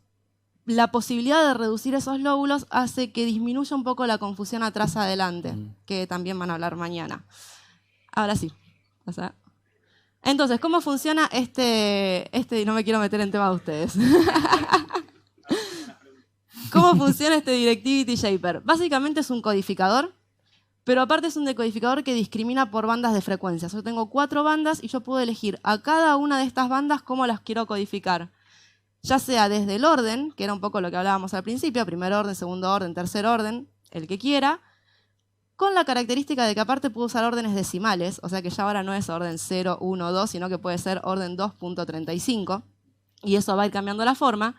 la posibilidad de reducir esos lóbulos hace que disminuya un poco la confusión atrás-adelante, que también van a hablar mañana. Ahora sí. Entonces, ¿cómo funciona no me quiero meter en tema de ustedes. ¿Cómo funciona este Directivity Shaper? Básicamente es un codificador, pero aparte es un decodificador que discrimina por bandas de frecuencias. Yo tengo 4 bandas y yo puedo elegir a cada una de estas bandas cómo las quiero codificar. Ya sea desde el orden, que era un poco lo que hablábamos al principio, primer orden, segundo orden, tercer orden, el que quiera, con la característica de que aparte puedo usar órdenes decimales, o sea que ya ahora no es orden 0, 1, 2, sino que puede ser orden 2.35, y eso va a ir cambiando la forma.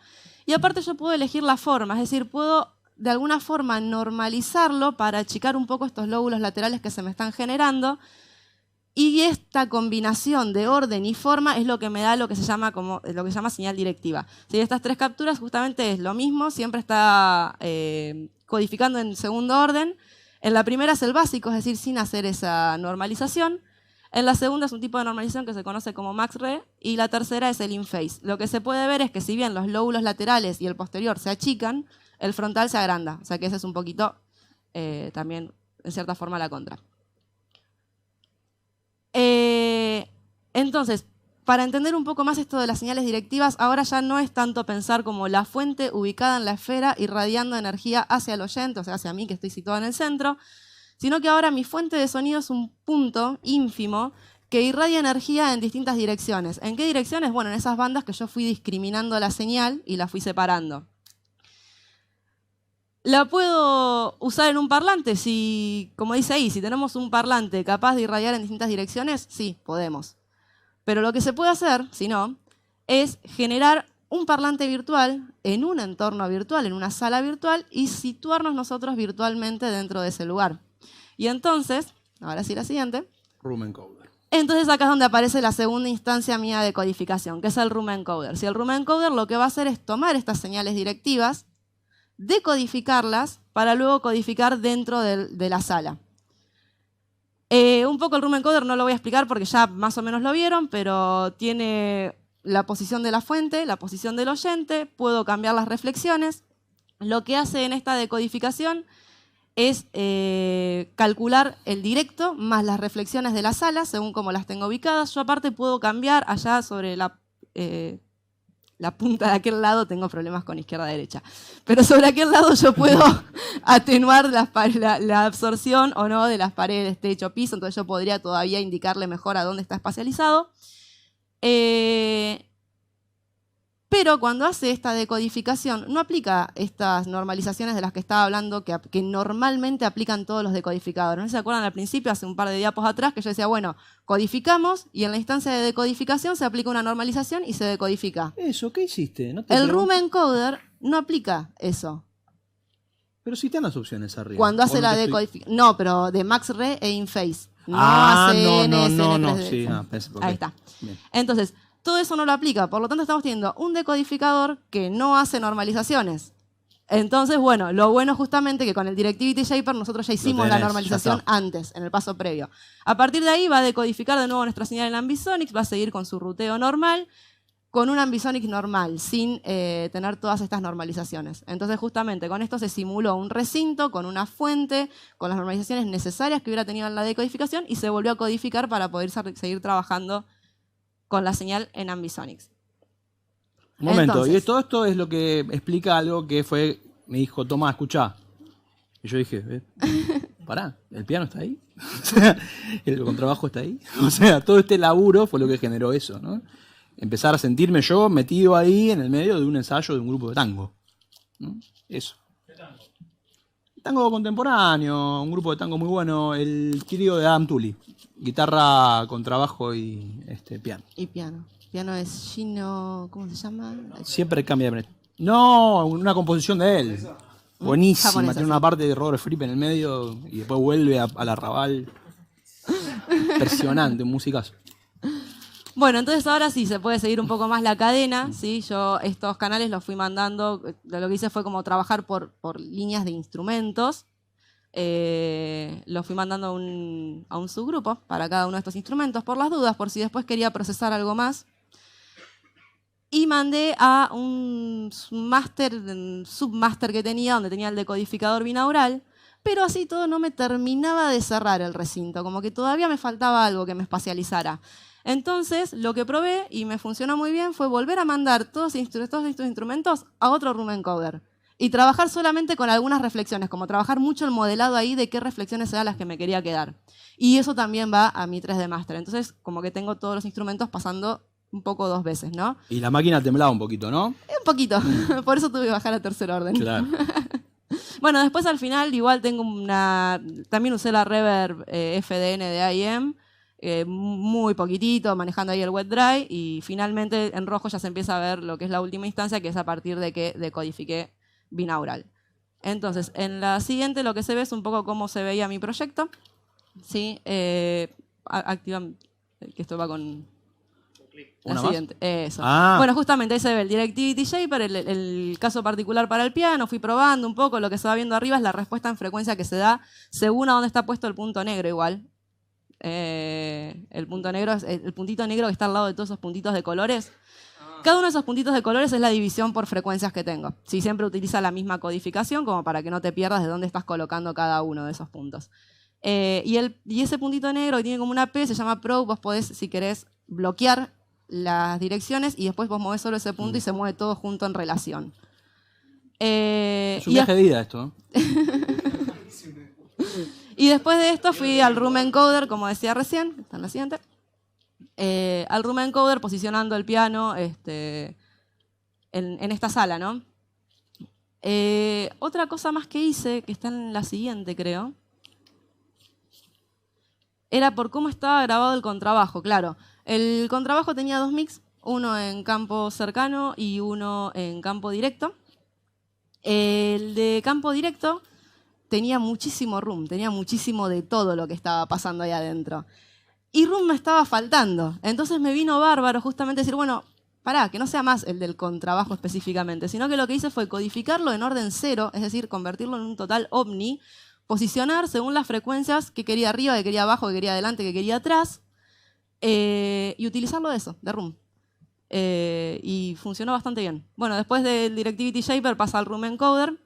Y aparte yo puedo elegir la forma, es decir, puedo de alguna forma normalizarlo para achicar un poco estos lóbulos laterales que se me están generando. Y esta combinación de orden y forma es lo que me da lo que se llama señal directiva. ¿Sí? Estas 3 capturas justamente es lo mismo, siempre está codificando en segundo orden. En la primera es el básico, es decir, sin hacer esa normalización. En la segunda es un tipo de normalización que se conoce como max-re, y la tercera es el in-phase. Lo que se puede ver es que si bien los lóbulos laterales y el posterior se achican, el frontal se agranda. O sea que ese es un poquito también, en cierta forma, la contra. Entonces, para entender un poco más esto de las señales directivas, ahora ya no es tanto pensar como la fuente ubicada en la esfera irradiando energía hacia el oyente, o sea, hacia mí que estoy situado en el centro, sino que ahora mi fuente de sonido es un punto ínfimo que irradia energía en distintas direcciones. ¿En qué direcciones? Bueno, en esas bandas que yo fui discriminando la señal y la fui separando. ¿La puedo usar en un parlante? Como dice ahí, si tenemos un parlante capaz de irradiar en distintas direcciones, sí, podemos. Pero lo que se puede hacer, si no, es generar un parlante virtual en un entorno virtual, en una sala virtual, y situarnos nosotros virtualmente dentro de ese lugar. Y entonces, ahora sí la siguiente. Room encoder. Entonces acá es donde aparece la segunda instancia mía de codificación, que es el room encoder. Si el room encoder lo que va a hacer es tomar estas señales directivas, decodificarlas, para luego codificar dentro de la sala. Un poco el room encoder no lo voy a explicar porque ya más o menos lo vieron, pero tiene la posición de la fuente, la posición del oyente, puedo cambiar las reflexiones. Lo que hace en esta decodificación es calcular el directo más las reflexiones de la sala, según cómo las tengo ubicadas. Yo aparte puedo cambiar allá sobre la punta de aquel lado, tengo problemas con izquierda-derecha, pero sobre aquel lado yo puedo atenuar la absorción o no de las paredes, techo, piso, entonces yo podría todavía indicarle mejor a dónde está espacializado. Pero cuando hace esta decodificación, no aplica estas normalizaciones de las que estaba hablando, que normalmente aplican todos los decodificadores. ¿No se acuerdan al principio, hace un par de diapos atrás, que yo decía, bueno, codificamos y en la instancia de decodificación se aplica una normalización y se decodifica? Eso, ¿qué hiciste? El room encoder no aplica eso. Pero sí están las opciones arriba. Cuando hace la decodificación. No, pero de max-re e in-phase. No no, hace no, NS, no, no. N3D. Sí, Ahí está. Bien. Entonces, todo eso no lo aplica. Por lo tanto, estamos teniendo un decodificador que no hace normalizaciones. Entonces, bueno, lo bueno justamente que con el Directivity Shaper nosotros ya hicimos tenés, la normalización antes, en el paso previo. A partir de ahí va a decodificar de nuevo nuestra señal en Ambisonics, va a seguir con su ruteo normal, con un Ambisonics normal, sin tener todas estas normalizaciones. Entonces, justamente con esto se simuló un recinto con una fuente, con las normalizaciones necesarias que hubiera tenido en la decodificación y se volvió a codificar para poder seguir trabajando con la señal en Ambisonics. Un momento, Entonces, y todo esto es lo que explica algo que fue, me dijo, Tomás, escuchá. Y yo dije, pará, ¿el piano está ahí? O sea, ¿el contrabajo está ahí? O sea, todo este laburo fue lo que generó eso, ¿no? Empezar a sentirme yo metido ahí en el medio de un ensayo de un grupo de tango, ¿no? Eso. Tango contemporáneo, un grupo de tango muy bueno, el trío de Adam Tully. Guitarra, contrabajo y piano. y piano. Piano es Shino, ¿cómo se llama? Siempre cambia de... No, una composición de él. Buenísima, Japonesa, tiene sí. una parte de Robert Fripp en el medio y después vuelve al arrabal. Impresionante, un musicazo. Bueno, entonces ahora sí se puede seguir un poco más la cadena, ¿sí? Yo estos canales los fui mandando, lo que hice fue como trabajar por líneas de instrumentos. Los fui mandando a un subgrupo para cada uno de estos instrumentos, por las dudas, por si después quería procesar algo más. Y mandé a un submaster que tenía, donde tenía el decodificador binaural, pero así todo no me terminaba de cerrar el recinto, como que todavía me faltaba algo que me espacializara. Entonces, lo que probé, y me funcionó muy bien, fue volver a mandar todos estos instrumentos a otro room encoder. Y trabajar solamente con algunas reflexiones, como trabajar mucho el modelado ahí de qué reflexiones eran las que me quería quedar. Y eso también va a mi 3D Master. Entonces, como que tengo todos los instrumentos pasando un poco dos veces, ¿no? Y la máquina temblaba un poquito, ¿no? Un poquito. Por eso tuve que bajar a tercer orden. Claro. Bueno, después al final igual tengo también usé la Reverb FDN de IEM, muy poquitito, manejando ahí el wet dry, y finalmente en rojo ya se empieza a ver lo que es la última instancia, que es a partir de que decodifiqué binaural. Entonces, en la siguiente lo que se ve es un poco cómo se veía mi proyecto. ¿Sí? Activan, que esto va con la ¿Una más? siguiente. Eso. Ah. Bueno, justamente ahí se ve el Directivity Shaper, el caso particular para el piano. Fui probando un poco, lo que se va viendo arriba es la respuesta en frecuencia que se da según a dónde está puesto el punto negro igual. El punto negro es el puntito negro que está al lado de todos esos puntitos de colores. Cada uno de esos puntitos de colores es la división por frecuencias que tengo. Si siempre utiliza la misma codificación, como para que no te pierdas de dónde estás colocando cada uno de esos puntos. Y ese puntito negro que tiene como una P se llama probe. Vos podés, si querés, bloquear las direcciones y después vos movés solo ese punto y se mueve todo junto en relación. Es un viaje de ida esto, ¿no? Y después de esto fui al room encoder, como decía recién, está en la siguiente. Al room encoder posicionando el piano en esta sala, ¿no? Otra cosa más que hice, que está en la siguiente, creo, era por cómo estaba grabado el contrabajo. Claro, el contrabajo tenía dos mix, uno en campo cercano y uno en campo directo. El de campo directo tenía muchísimo room, tenía muchísimo de todo lo que estaba pasando ahí adentro. Y room me estaba faltando. Entonces me vino bárbaro justamente decir, bueno, pará, que no sea más el del contrabajo específicamente, sino que lo que hice fue codificarlo en orden cero, es decir, convertirlo en un total omni, posicionar según las frecuencias que quería arriba, que quería abajo, que quería adelante, que quería atrás, y utilizarlo de eso, de room. Y funcionó bastante bien. Bueno, después del Directivity Shaper pasa al room encoder.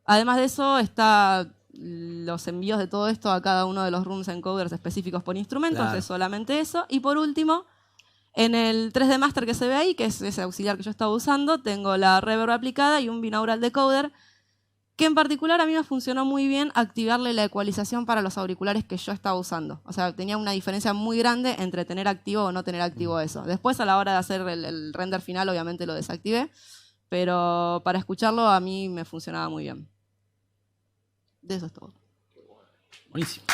Además de eso, está los envíos de todo esto a cada uno de los rooms encoders específicos por instrumentos, Claro. es solamente eso. Y por último, en el 3D Master que se ve ahí, que es ese auxiliar que yo estaba usando, tengo la reverb aplicada y un binaural decoder, que en particular a mí me funcionó muy bien activarle la ecualización para los auriculares que yo estaba usando. O sea, tenía una diferencia muy grande entre tener activo o no tener activo eso. Después, a la hora de hacer el render final, obviamente lo desactivé, pero para escucharlo a mí me funcionaba muy bien. De eso es todo. Buenísimo.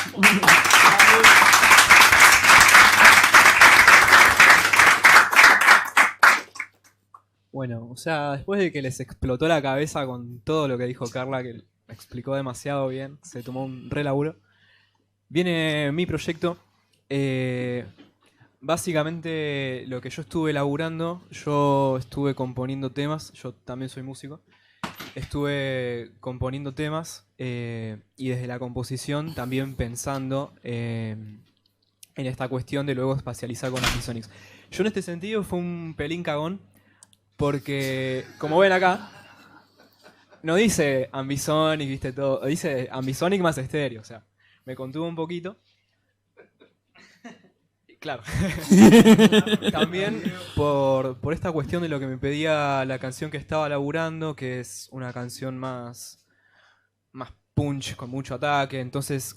Bueno, o sea, después de que les explotó la cabeza con todo lo que dijo Carla, que me explicó demasiado bien, se tomó un re laburo, viene mi proyecto. Básicamente lo que yo estuve laburando, yo estuve componiendo temas, yo también soy músico, estuve componiendo temas y desde la composición también pensando en esta cuestión de luego espacializar con Ambisonics. Yo en este sentido fue un pelín cagón porque, como ven acá, no dice Ambisonic, viste todo, dice Ambisonic más estéreo, o sea, me contuvo un poquito. Claro. También por esta cuestión de lo que me pedía la canción que estaba laburando, que es una canción más punch, con mucho ataque. Entonces,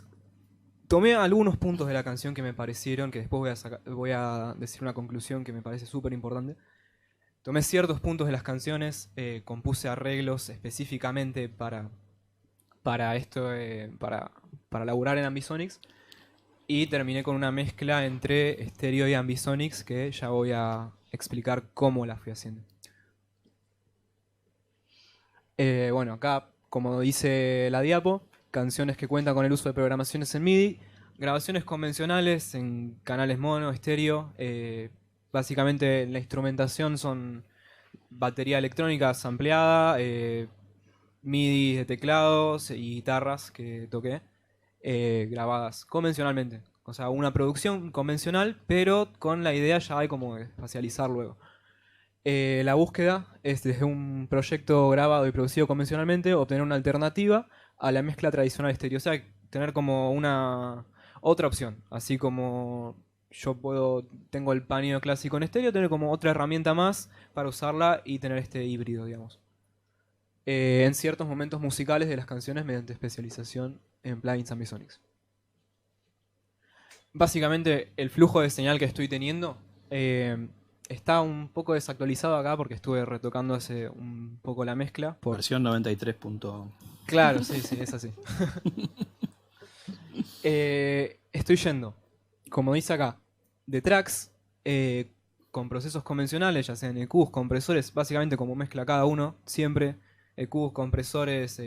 tomé algunos puntos de la canción que me parecieron, que después voy a decir una conclusión que me parece súper importante. Tomé ciertos puntos de las canciones, compuse arreglos específicamente para esto, para laburar en Ambisonics. Y terminé con una mezcla entre estéreo y Ambisonics que ya voy a explicar cómo la fui haciendo. Bueno, acá, como dice la diapo, canciones que cuentan con el uso de programaciones en MIDI, grabaciones convencionales en canales mono, estéreo. Básicamente la instrumentación son batería electrónica sampleada, MIDI de teclados y guitarras que toqué. Grabadas convencionalmente. O sea, una producción convencional, pero con la idea ya de como espacializar luego. La búsqueda es desde un proyecto grabado y producido convencionalmente, obtener una alternativa a la mezcla tradicional estéreo. O sea, tener como una otra opción. Así como yo tengo el paneo clásico en estéreo, tener como otra herramienta más para usarla y tener este híbrido, digamos. En ciertos momentos musicales de las canciones mediante especialización en plugins Ambisonics. Básicamente el flujo de señal que estoy teniendo está un poco desactualizado acá porque estuve retocando hace un poco la mezcla. Versión 93. Claro, sí, es así. Estoy yendo, como dice acá, de tracks con procesos convencionales, ya sean EQs, compresores, básicamente como mezcla cada uno, siempre EQs, compresores.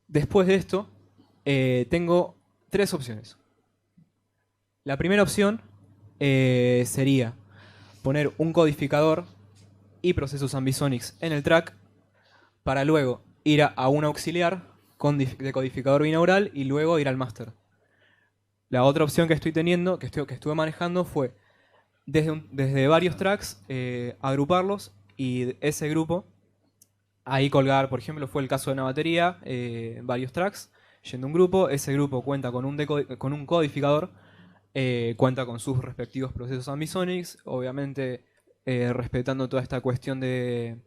Después de esto, tengo tres opciones. La primera opción sería poner un codificador y procesos Ambisonics en el track para luego ir a un auxiliar de codificador binaural y luego ir al master. La otra opción que estoy teniendo, que estuve manejando, fue desde varios tracks agruparlos y ese grupo ahí colgar, por ejemplo, fue el caso de una batería, varios tracks, yendo a un grupo, ese grupo cuenta con un codificador, cuenta con sus respectivos procesos Ambisonics, obviamente respetando toda esta cuestión de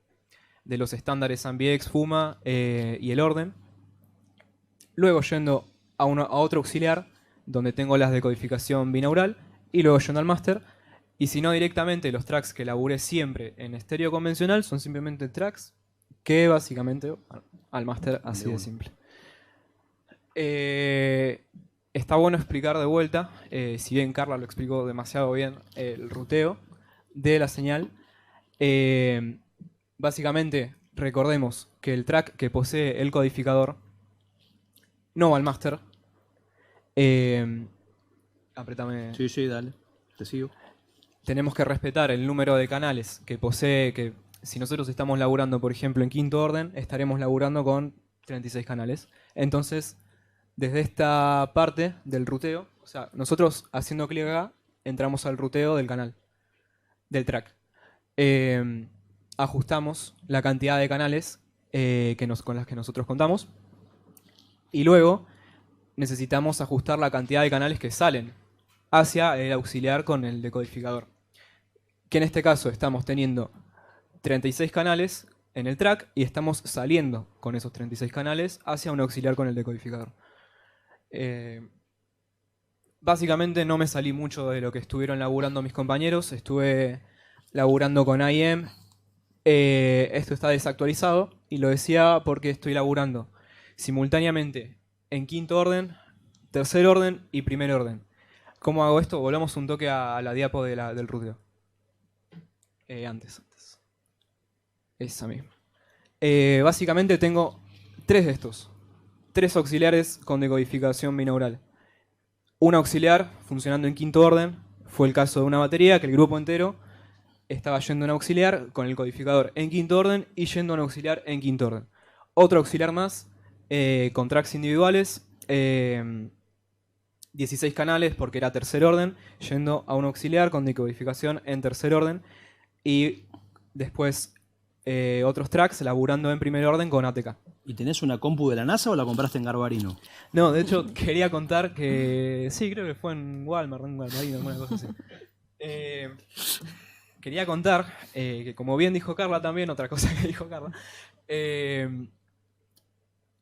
los estándares AmbiEx, Fuma y el orden. Luego yendo a otro auxiliar, donde tengo las de codificación binaural, y luego yendo al master. Y si no, directamente los tracks que laburé siempre en estéreo convencional son simplemente tracks que básicamente al máster así de simple. Está bueno explicar de vuelta, si bien Carla lo explicó demasiado bien, el ruteo de la señal. Básicamente, recordemos que el track que posee el codificador no va al máster. Apretame. Sí, dale. Te sigo. Tenemos que respetar el número de canales que posee, que si nosotros estamos laburando, por ejemplo, en quinto orden, estaremos laburando con 36 canales. Entonces, desde esta parte del ruteo, o sea, nosotros haciendo clic acá, entramos al ruteo del canal, del track. Ajustamos la cantidad de canales con las que nosotros contamos. Y luego necesitamos ajustar la cantidad de canales que salen hacia el auxiliar con el decodificador. Que en este caso estamos teniendo 36 canales en el track y estamos saliendo con esos 36 canales hacia un auxiliar con el decodificador. Básicamente no me salí mucho de lo que estuvieron laburando mis compañeros. Estuve laburando con IEM. Esto está desactualizado y lo decía porque estoy laburando simultáneamente en quinto orden, tercer orden y primer orden. ¿Cómo hago esto? Volvamos un toque a la diapo del ruteo. Antes. Esa misma. Básicamente tengo tres de estos. Tres auxiliares con decodificación binaural. un auxiliar funcionando en quinto orden. Fue el caso de una batería que el grupo entero estaba yendo a un auxiliar con el codificador en quinto orden y yendo a un auxiliar en quinto orden. Otro auxiliar más con tracks individuales, 16 canales porque era tercer orden, yendo a un auxiliar con decodificación en tercer orden y después otros tracks laburando en primer orden con ATK. ¿Y tenés una compu de la NASA o la compraste en Garbarino? No, de hecho quería contar que sí, creo que fue en Walmart, en Garbarino, alguna cosa así. Quería contar que, como bien dijo Carla también, otra cosa que dijo Carla,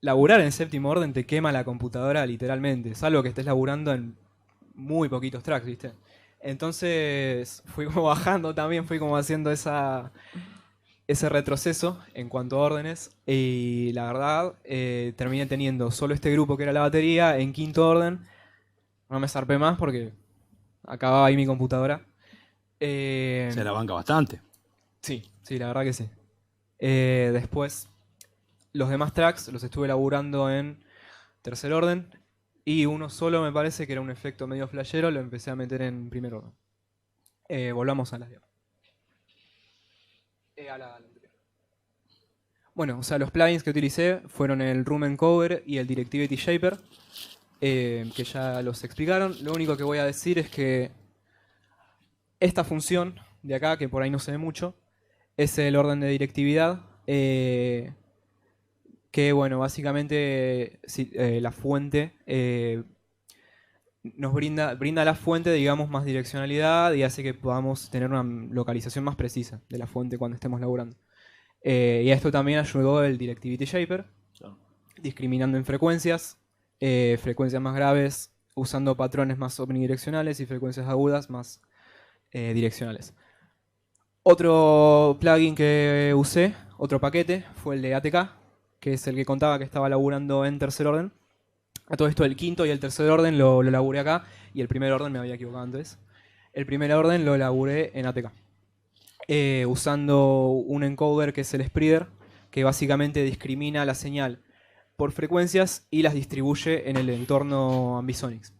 laburar en séptimo orden te quema la computadora literalmente, salvo que estés laburando en muy poquitos tracks, ¿viste? Entonces fui como bajando también, fui como haciendo ese retroceso en cuanto a órdenes y la verdad terminé teniendo solo este grupo que era la batería en quinto orden. No me zarpé más porque acababa ahí mi computadora. Se la banca bastante. Sí, la verdad que sí. Después, los demás tracks los estuve laburando en tercer orden y uno solo me parece que era un efecto medio flashero, lo empecé a meter en primer orden. Volvamos a las diapositivas. A la anterior. Bueno, o sea, los plugins que utilicé fueron el Room Encoder y el Directivity Shaper, que ya los explicaron. Lo único que voy a decir es que esta función de acá, que por ahí no se ve mucho, es el orden de directividad, que bueno, básicamente la fuente nos brinda a la fuente, digamos, más direccionalidad y hace que podamos tener una localización más precisa de la fuente cuando estemos laburando. Y a esto también ayudó el Directivity Shaper, discriminando en frecuencias, frecuencias más graves usando patrones más omnidireccionales y frecuencias agudas más direccionales. Otro plugin que usé, otro paquete, fue el de ATK, que es el que contaba que estaba laburando en tercer orden. A todo esto el quinto y el tercer orden lo laburé acá y el primer orden me había equivocado antes. El primer orden lo laburé en ATK. Usando un encoder que es el spreader, que básicamente discrimina la señal por frecuencias y las distribuye en el entorno Ambisonics.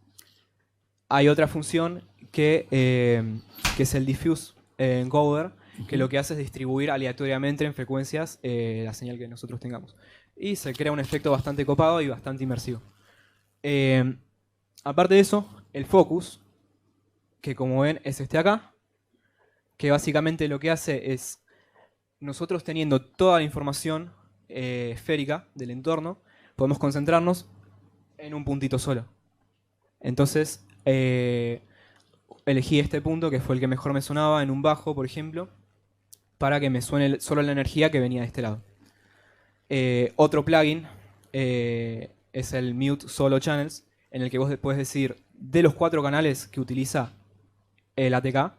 Hay otra función que es el diffuse encoder, que lo que hace es distribuir aleatoriamente en frecuencias la señal que nosotros tengamos. Y se crea un efecto bastante copado y bastante inmersivo. Aparte de eso, el focus, que como ven es este acá, que básicamente lo que hace es, nosotros teniendo toda la información esférica del entorno, podemos concentrarnos en un puntito solo. Entonces, elegí este punto, que fue el que mejor me sonaba en un bajo, por ejemplo, para que me suene solo la energía que venía de este lado. Otro plugin es el Mute Solo Channels, en el que vos puedes decir, de los 4 canales que utiliza el ATK,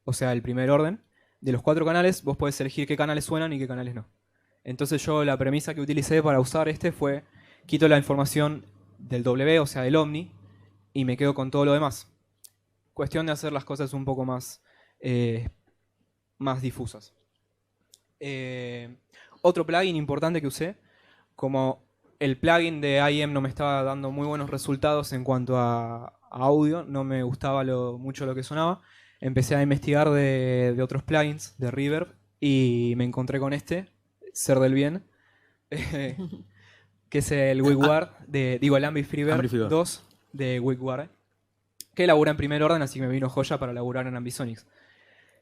o sea, el primer orden, de los 4 canales, vos podés elegir qué canales suenan y qué canales no. Entonces yo la premisa que utilicé para usar este fue, quito la información del W, o sea, del Omni, y me quedo con todo lo demás. Cuestión de hacer las cosas un poco más difusas. Otro plugin importante que usé, como el plugin de IEM no me estaba dando muy buenos resultados en cuanto a audio, no me gustaba mucho lo que sonaba, empecé a investigar de otros plugins, de Reverb, y me encontré con este, Ser del Bien, que es el Wigward, el Ambifreeverb 2 de Wigward, que labura en primer orden, así que me vino joya para laburar en Ambisonics.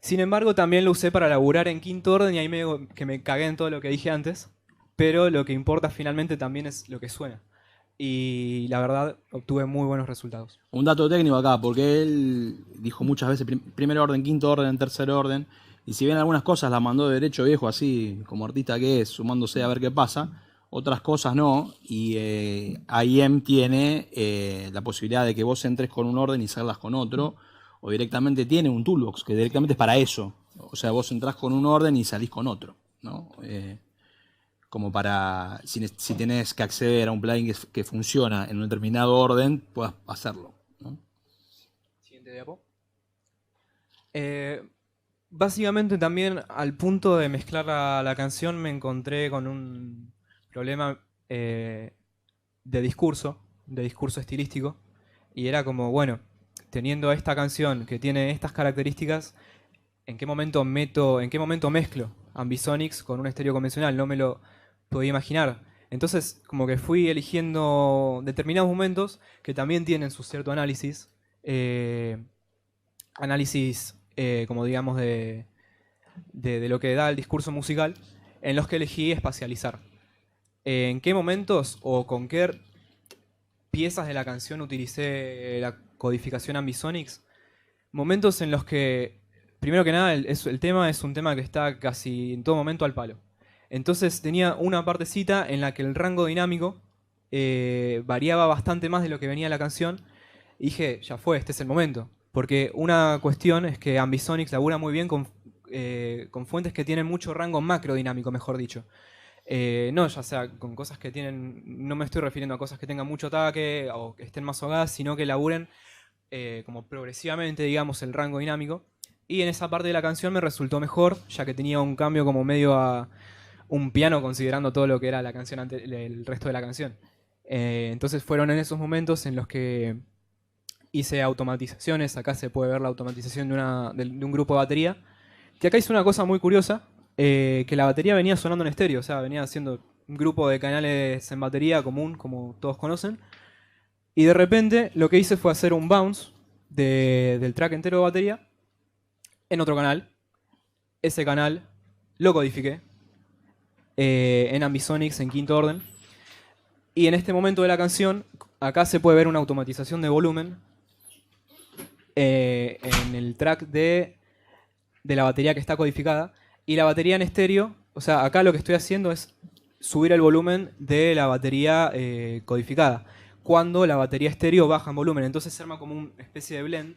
Sin embargo, también lo usé para laburar en quinto orden y ahí que me cagué en todo lo que dije antes, pero lo que importa finalmente también es lo que suena. Y la verdad, obtuve muy buenos resultados. Un dato técnico acá, porque él dijo muchas veces primer orden, quinto orden, tercer orden, y si bien algunas cosas las mandó de derecho viejo, así como artista que es, sumándose a ver qué pasa, otras cosas no, y IEM tiene la posibilidad de que vos entres con un orden y salgas con otro, o directamente tiene un toolbox que directamente es para eso. O sea, vos entrás con un orden y salís con otro, ¿no? Como para, si tenés que acceder a un plugin que funciona en un determinado orden, puedas hacerlo, ¿no? Siguiente diapo. Básicamente también al punto de mezclar la canción me encontré con un problema de discurso estilístico. Y era como, bueno, teniendo esta canción que tiene estas características, ¿en qué momento mezclo Ambisonics con un estéreo convencional? No me lo podía imaginar. Entonces, como que fui eligiendo determinados momentos que también tienen su cierto análisis. Como digamos, de lo que da el discurso musical, en los que elegí espacializar. ¿En qué momentos o con qué piezas de la canción utilicé la codificación Ambisonics? Momentos en los que, primero que nada, el tema es un tema que está casi en todo momento al palo. Entonces tenía una partecita en la que el rango dinámico variaba bastante más de lo que venía la canción. Y dije, ya fue, este es el momento. Porque una cuestión es que Ambisonics labura muy bien con fuentes que tienen mucho rango macrodinámico, mejor dicho. No, ya sea con cosas que tienen, no me estoy refiriendo a cosas que tengan mucho ataque o que estén más ahogadas, sino que laburen como progresivamente, digamos, el rango dinámico. Y en esa parte de la canción me resultó mejor, ya que tenía un cambio como medio a un piano, considerando todo lo que era la canción el resto de la canción. Entonces fueron en esos momentos en los que hice automatizaciones. Acá se puede ver la automatización de un grupo de batería. Que acá hice una cosa muy curiosa, que la batería venía sonando en estéreo, o sea, venía haciendo un grupo de canales en batería común, como todos conocen. Y de repente lo que hice fue hacer un bounce del track entero de batería en otro canal. Ese canal lo codifiqué en Ambisonics en quinto orden. Y en este momento de la canción, acá se puede ver una automatización de volumen en el track de la batería que está codificada. Y la batería en estéreo, o sea, acá lo que estoy haciendo es subir el volumen de la batería codificada. Cuando la batería estéreo baja en volumen, entonces se arma como una especie de blend.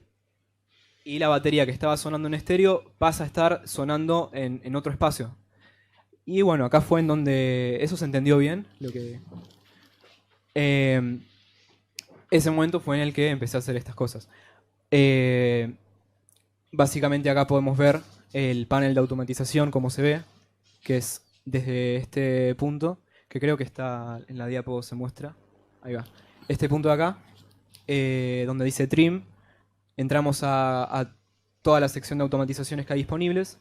Y la batería que estaba sonando en estéreo pasa a estar sonando en otro espacio. Y bueno, acá fue en donde eso se entendió bien. Ese momento fue en el que empecé a hacer estas cosas. Básicamente acá podemos ver el panel de automatización, como se ve, que es desde este punto, que creo que está en la diapo, se muestra. Ahí va. Este punto de acá, donde dice Trim, entramos a toda la sección de automatizaciones que hay disponibles.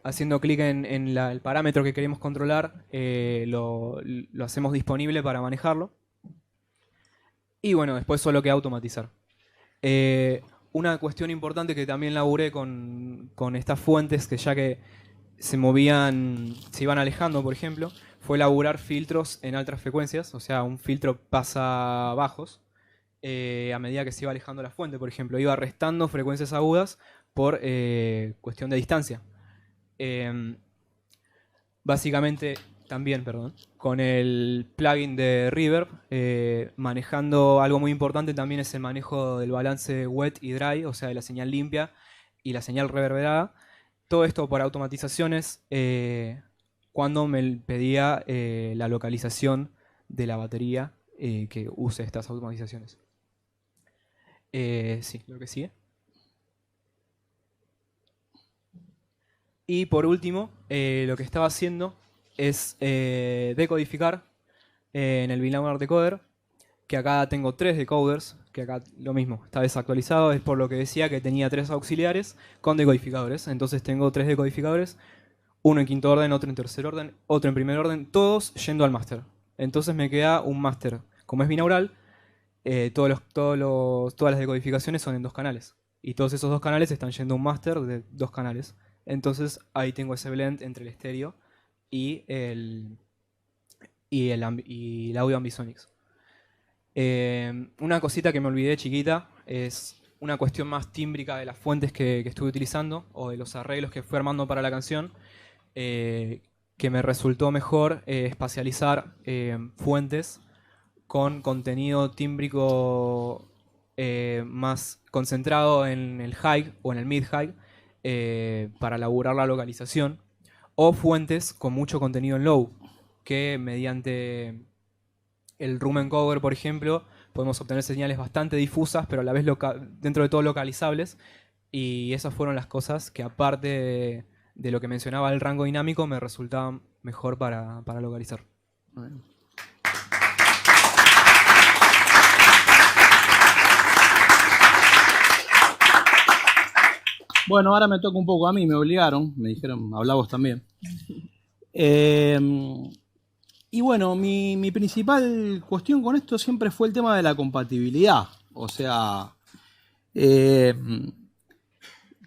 Haciendo clic en el parámetro que queremos controlar, lo hacemos disponible para manejarlo. Y bueno, después solo queda automatizar. Una cuestión importante que también laburé con estas fuentes, que ya que se iban alejando, por ejemplo, fue laburar filtros en altas frecuencias, o sea, un filtro pasa bajos, a medida que se iba alejando la fuente, por ejemplo, iba restando frecuencias agudas por cuestión de distancia. Básicamente, también, con el plugin de Reverb, manejando algo muy importante también es el manejo del balance wet y dry, o sea, de la señal limpia y la señal reverberada. Todo esto por automatizaciones, cuando me pedía la localización de la batería que use estas automatizaciones. Sí, lo que sigue. Y por último, lo que estaba haciendo es decodificar en el Binaudar Decoder, que acá tengo 3 decoders, que acá lo mismo, está desactualizado, es por lo que decía que tenía 3 auxiliares con decodificadores. Entonces tengo 3 decodificadores, uno en quinto orden, otro en tercer orden, otro en primer orden, todos yendo al máster. Entonces me queda un máster, como es binaural, todas las decodificaciones son en 2 canales. Y todos esos 2 canales están yendo a un máster de 2 canales. Entonces ahí tengo ese blend entre el estéreo y el audio Ambisonics. Una cosita que me olvidé chiquita es una cuestión más tímbrica de las fuentes que estuve utilizando o de los arreglos que fui armando para la canción, que me resultó mejor espacializar fuentes con contenido tímbrico más concentrado en el high o en el mid-high, para laburar la localización, o fuentes con mucho contenido en low, que mediante el room encoder, por ejemplo, podemos obtener señales bastante difusas, pero a la vez dentro de todo localizables. Y esas fueron las cosas que, aparte de lo que mencionaba el rango dinámico, me resultaban mejor para localizar. Bueno, ahora me toca un poco a mí, me obligaron, me dijeron, habla vos también. Y bueno, mi principal cuestión con esto siempre fue el tema de la compatibilidad. O sea,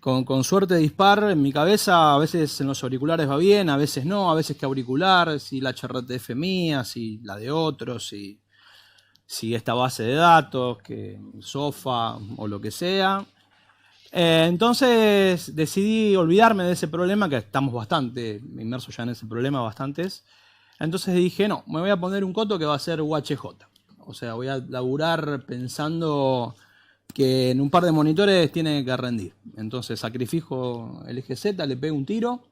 con suerte dispar en mi cabeza, a veces en los auriculares va bien, a veces no, a veces que auricular, si la HRTF mía, si la de otros, si esta base de datos, que Sofa o lo que sea. Entonces decidí olvidarme de ese problema, que estamos bastante inmersos ya en ese problema, bastantes. Entonces dije, no, me voy a poner un coto que va a ser UHJ. O sea, voy a laburar pensando que en un par de monitores tiene que rendir. Entonces sacrifico el eje Z, le pego un tiro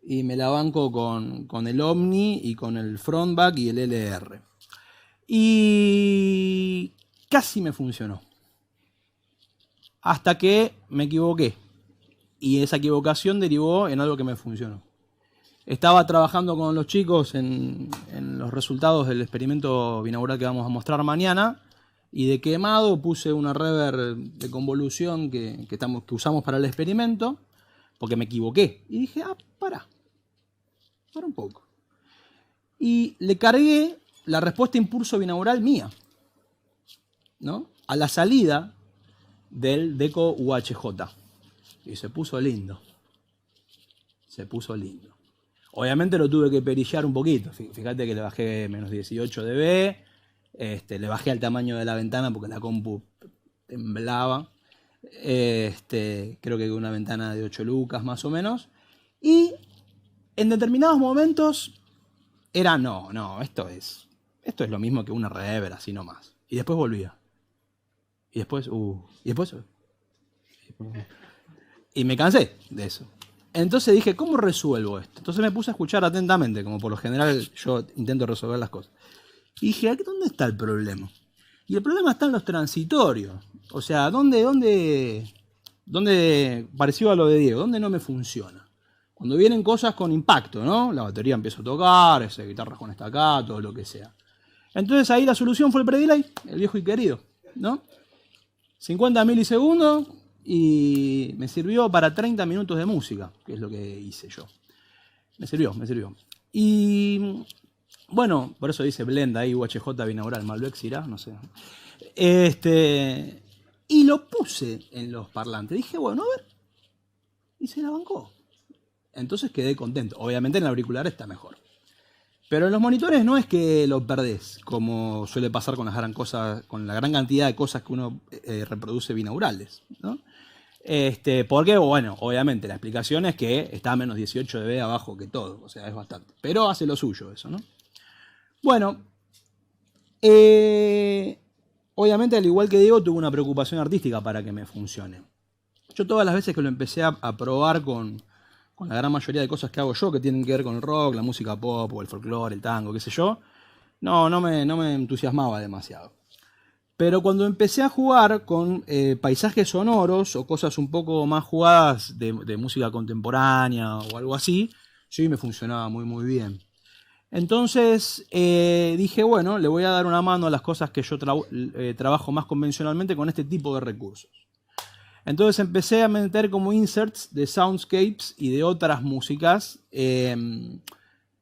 y me la banco con el Omni y con el Frontback y el LR. Y casi me funcionó. Hasta que me equivoqué. Y esa equivocación derivó en algo que me funcionó. Estaba trabajando con los chicos en los resultados del experimento binaural que vamos a mostrar mañana. Y de quemado puse una reverb de convolución que usamos para el experimento. Porque me equivoqué. Y dije, para un poco. Y le cargué la respuesta impulso binaural mía, ¿no? A la salida del Deco UHJ. Y se puso lindo. Se puso lindo. Obviamente lo tuve que perillar un poquito. Fíjate que le bajé menos 18 dB. Le bajé al tamaño de la ventana porque la compu temblaba. Creo que una ventana de 8 lucas más o menos. Y en determinados momentos era no, esto es lo mismo que una reverb, así nomás. Y después volvía. Y después, y me cansé de eso. Entonces dije, ¿cómo resuelvo esto? Entonces me puse a escuchar atentamente, como por lo general yo intento resolver las cosas. Y dije, ¿dónde está el problema? Y el problema está en los transitorios. O sea, ¿dónde parecido a lo de Diego, dónde no me funciona? Cuando vienen cosas con impacto, ¿no? La batería empieza a tocar, guitarras con estacato, lo que sea. Entonces ahí la solución fue el predelay, el viejo y querido, ¿no? 50 milisegundos y me sirvió para 30 minutos de música, que es lo que hice yo. Me sirvió. Y bueno, por eso dice blend ahí, UHJ binaural, Malbec Syrah, no sé. Y lo puse en los parlantes. Dije, bueno, a ver. Y se la bancó. Entonces quedé contento. Obviamente en el auricular está mejor. Pero en los monitores no es que lo perdés, como suele pasar con con la gran cantidad de cosas que uno reproduce binaurales, ¿no? Porque, bueno, obviamente la explicación es que está a menos 18 dB abajo que todo, o sea, es bastante. Pero hace lo suyo eso, ¿no? Bueno, obviamente al igual que Diego tuve una preocupación artística para que me funcione. Yo todas las veces que lo empecé a probar con la gran mayoría de cosas que hago yo, que tienen que ver con el rock, la música pop o el folclore, el tango, qué sé yo, no me entusiasmaba demasiado. Pero cuando empecé a jugar con paisajes sonoros o cosas un poco más jugadas de música contemporánea o algo así, sí me funcionaba muy bien. Entonces dije, bueno, le voy a dar una mano a las cosas que yo trabajo más convencionalmente con este tipo de recursos. Entonces empecé a meter como inserts de soundscapes y de otras músicas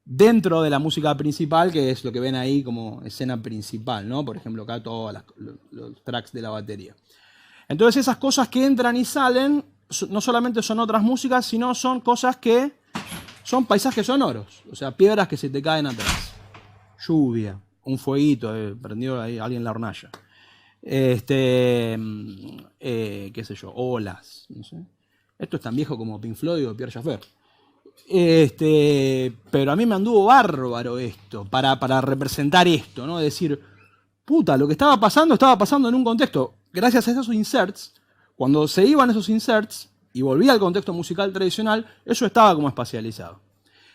dentro de la música principal, que es lo que ven ahí como escena principal, ¿no? Por ejemplo, acá todos los tracks de la batería. Entonces esas cosas que entran y salen no solamente son otras músicas, sino son cosas que son paisajes sonoros. O sea, piedras que se te caen atrás. Lluvia, un fueguito, prendió ahí alguien la hornalla. Qué sé yo, olas, no sé. Esto es tan viejo como Pink Floyd o Pierre Schaeffer. Pero a mí me anduvo bárbaro esto, para representar esto, ¿no? Decir, puta, lo que estaba pasando en un contexto. Gracias a esos inserts, cuando se iban esos inserts y volvía al contexto musical tradicional, eso estaba como espacializado.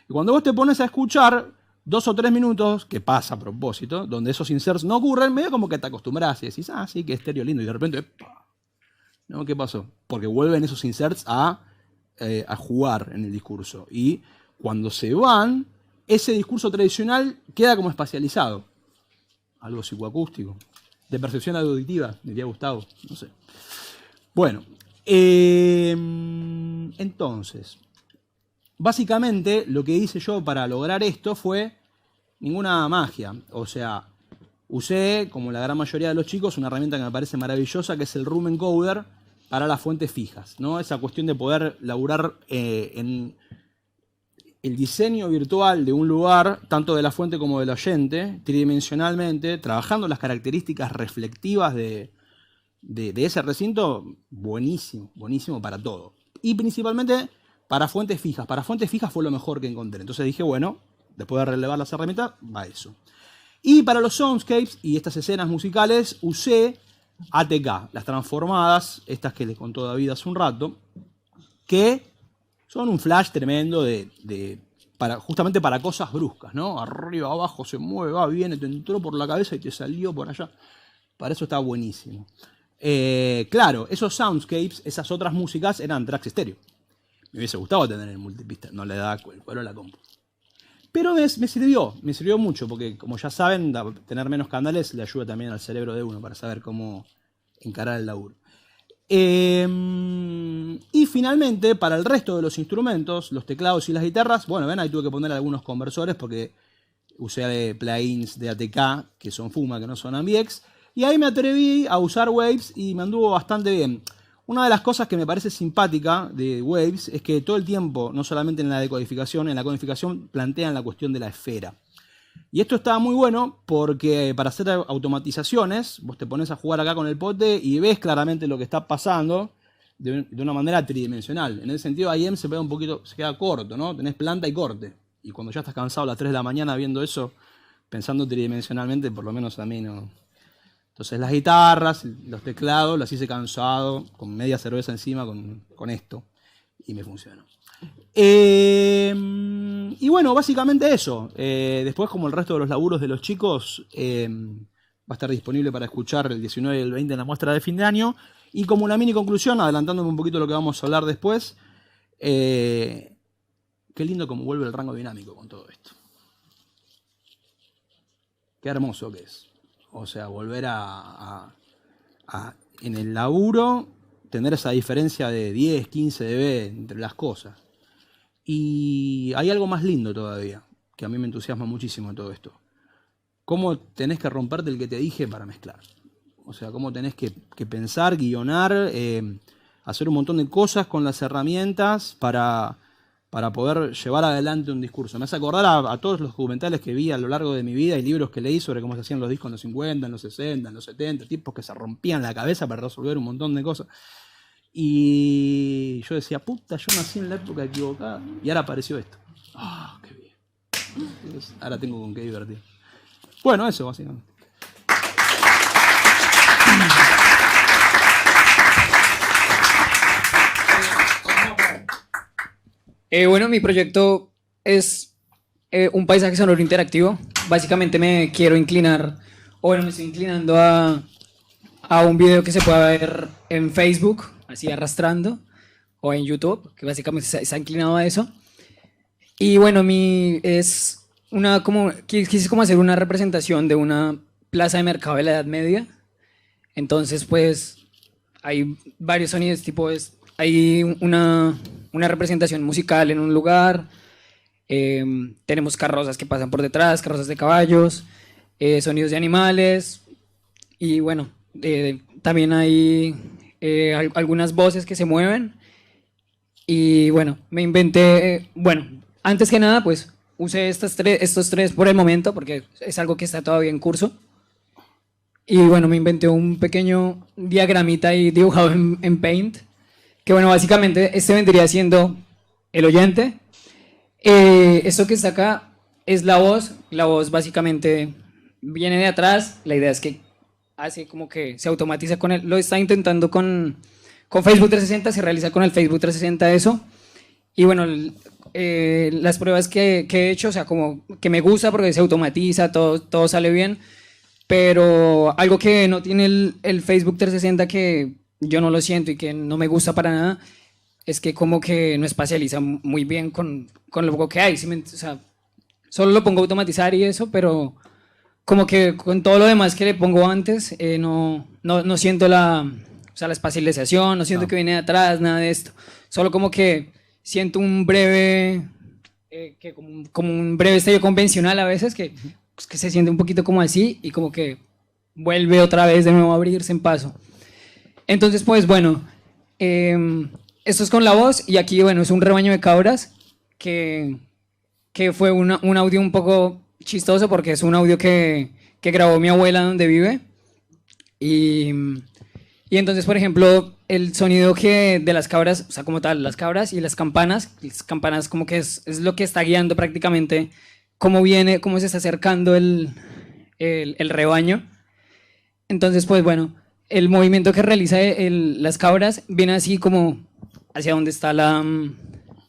Y cuando vos te pones a escuchar 2 o 3 minutos, que pasa a propósito, donde esos inserts no ocurren, medio como que te acostumbras y decís, sí, qué estéreo lindo, y de repente, ¿no? ¿Qué pasó? Porque vuelven esos inserts a jugar en el discurso. Y cuando se van, ese discurso tradicional queda como espacializado. Algo psicoacústico. De percepción auditiva, diría Gustavo. No sé. Bueno, Entonces, básicamente lo que hice yo para lograr esto fue ninguna magia. O sea, usé, como la gran mayoría de los chicos, una herramienta que me parece maravillosa, que es el Room Encoder para las fuentes fijas, ¿no? Esa cuestión de poder laburar en el diseño virtual de un lugar, tanto de la fuente como del oyente, tridimensionalmente, trabajando las características reflectivas de ese recinto, buenísimo, buenísimo para todo. Y principalmente para fuentes fijas. Para fuentes fijas fue lo mejor que encontré. Entonces dije, bueno, después de relevar las herramientas, va eso. Y para los soundscapes y estas escenas musicales usé ATK, las transformadas, estas que les contó David hace un rato, que son un flash tremendo justamente para cosas bruscas, ¿no? Arriba, abajo, se mueve, va, viene, te entró por la cabeza y te salió por allá. Para eso está buenísimo. Claro, esos soundscapes, esas otras músicas eran tracks estéreo. Me hubiese gustado tener el multipista, no le da el cuero a la compu. Pero me sirvió mucho, porque como ya saben, tener menos canales le ayuda también al cerebro de uno para saber cómo encarar el laburo. Y finalmente, para el resto de los instrumentos, los teclados y las guitarras, bueno, ven, ahí tuve que poner algunos conversores porque usé plugins de ATK que son Fuma, que no son AMBIEX, y ahí me atreví a usar Waves y me anduvo bastante bien. Una de las cosas que me parece simpática de Waves es que todo el tiempo, no solamente en la decodificación, en la codificación plantean la cuestión de la esfera. Y esto está muy bueno porque para hacer automatizaciones, vos te pones a jugar acá con el pote y ves claramente lo que está pasando de una manera tridimensional. En ese sentido, IM se queda corto, ¿no? Tenés planta y corte. Y cuando ya estás cansado a las 3 de la mañana viendo eso, pensando tridimensionalmente, por lo menos a mí no. Entonces las guitarras, los teclados, las hice cansado, con media cerveza encima con esto. Y me funcionó. Y bueno, básicamente eso. Después, como el resto de los laburos de los chicos, va a estar disponible para escuchar el 19 y el 20 en la muestra de fin de año. Y como una mini conclusión, adelantándome un poquito lo que vamos a hablar después, qué lindo como vuelve el rango dinámico con todo esto. Qué hermoso que es. O sea, volver en el laburo, tener esa diferencia de 10, 15 dB entre las cosas. Y hay algo más lindo todavía, que a mí me entusiasma muchísimo todo esto. Cómo tenés que romperte el que te dije para mezclar. O sea, cómo tenés que pensar, guionar, hacer un montón de cosas con las herramientas para poder llevar adelante un discurso. Me hace acordar a todos los documentales que vi a lo largo de mi vida y libros que leí sobre cómo se hacían los discos en los 50, en los 60, en los 70, tipos que se rompían la cabeza para resolver un montón de cosas. Y yo decía, puta, yo nací en la época equivocada y ahora apareció esto. ¡Ah, qué bien! Entonces, ahora tengo con qué divertir. Bueno, eso básicamente. Bueno, mi proyecto es un paisaje sonoro interactivo. Básicamente me quiero inclinar, o bueno, me estoy inclinando a un video que se pueda ver en Facebook, así arrastrando, o en YouTube, que básicamente se ha inclinado a eso. Y bueno, quise como hacer una representación de una plaza de mercado de la Edad Media. Entonces, pues, hay varios sonidos, hay una representación musical en un lugar, tenemos carrozas que pasan por detrás, carrozas de caballos, sonidos de animales, y bueno, también hay algunas voces que se mueven. Y bueno, me inventé, antes que nada, pues usé estos tres por el momento, porque es algo que está todavía en curso. Y bueno, me inventé un pequeño diagramita ahí dibujado en Paint, que bueno, básicamente este vendría siendo el oyente. Esto que está acá es la voz básicamente viene de atrás. La idea es que hace como que se automatiza con él, lo está intentando con Facebook 360, se realiza con el Facebook 360 eso. Y bueno, las pruebas que he hecho, o sea, como que me gusta porque se automatiza, todo sale bien, pero algo que no tiene el Facebook 360 que yo no lo siento y que no me gusta para nada, es que como que no espacializa muy bien con lo poco que hay. O sea, solo lo pongo a automatizar y eso, pero como que con todo lo demás que le pongo antes, no siento o sea, la espacialización, no siento que viene de atrás, nada de esto. Solo como que siento un breve, como un breve estéreo convencional a veces, que se siente un poquito como así y como que vuelve otra vez de nuevo a abrirse en paso. Entonces, pues bueno, esto es con la voz y aquí, bueno, es un rebaño de cabras que fue un audio un poco chistoso porque es un audio que grabó mi abuela donde vive. Y entonces, por ejemplo, el sonido de las cabras, o sea, como tal, las cabras y las campanas como que es lo que está guiando prácticamente cómo viene, cómo se está acercando el rebaño. Entonces, pues bueno, el movimiento que realiza las cabras viene así como hacia donde está la...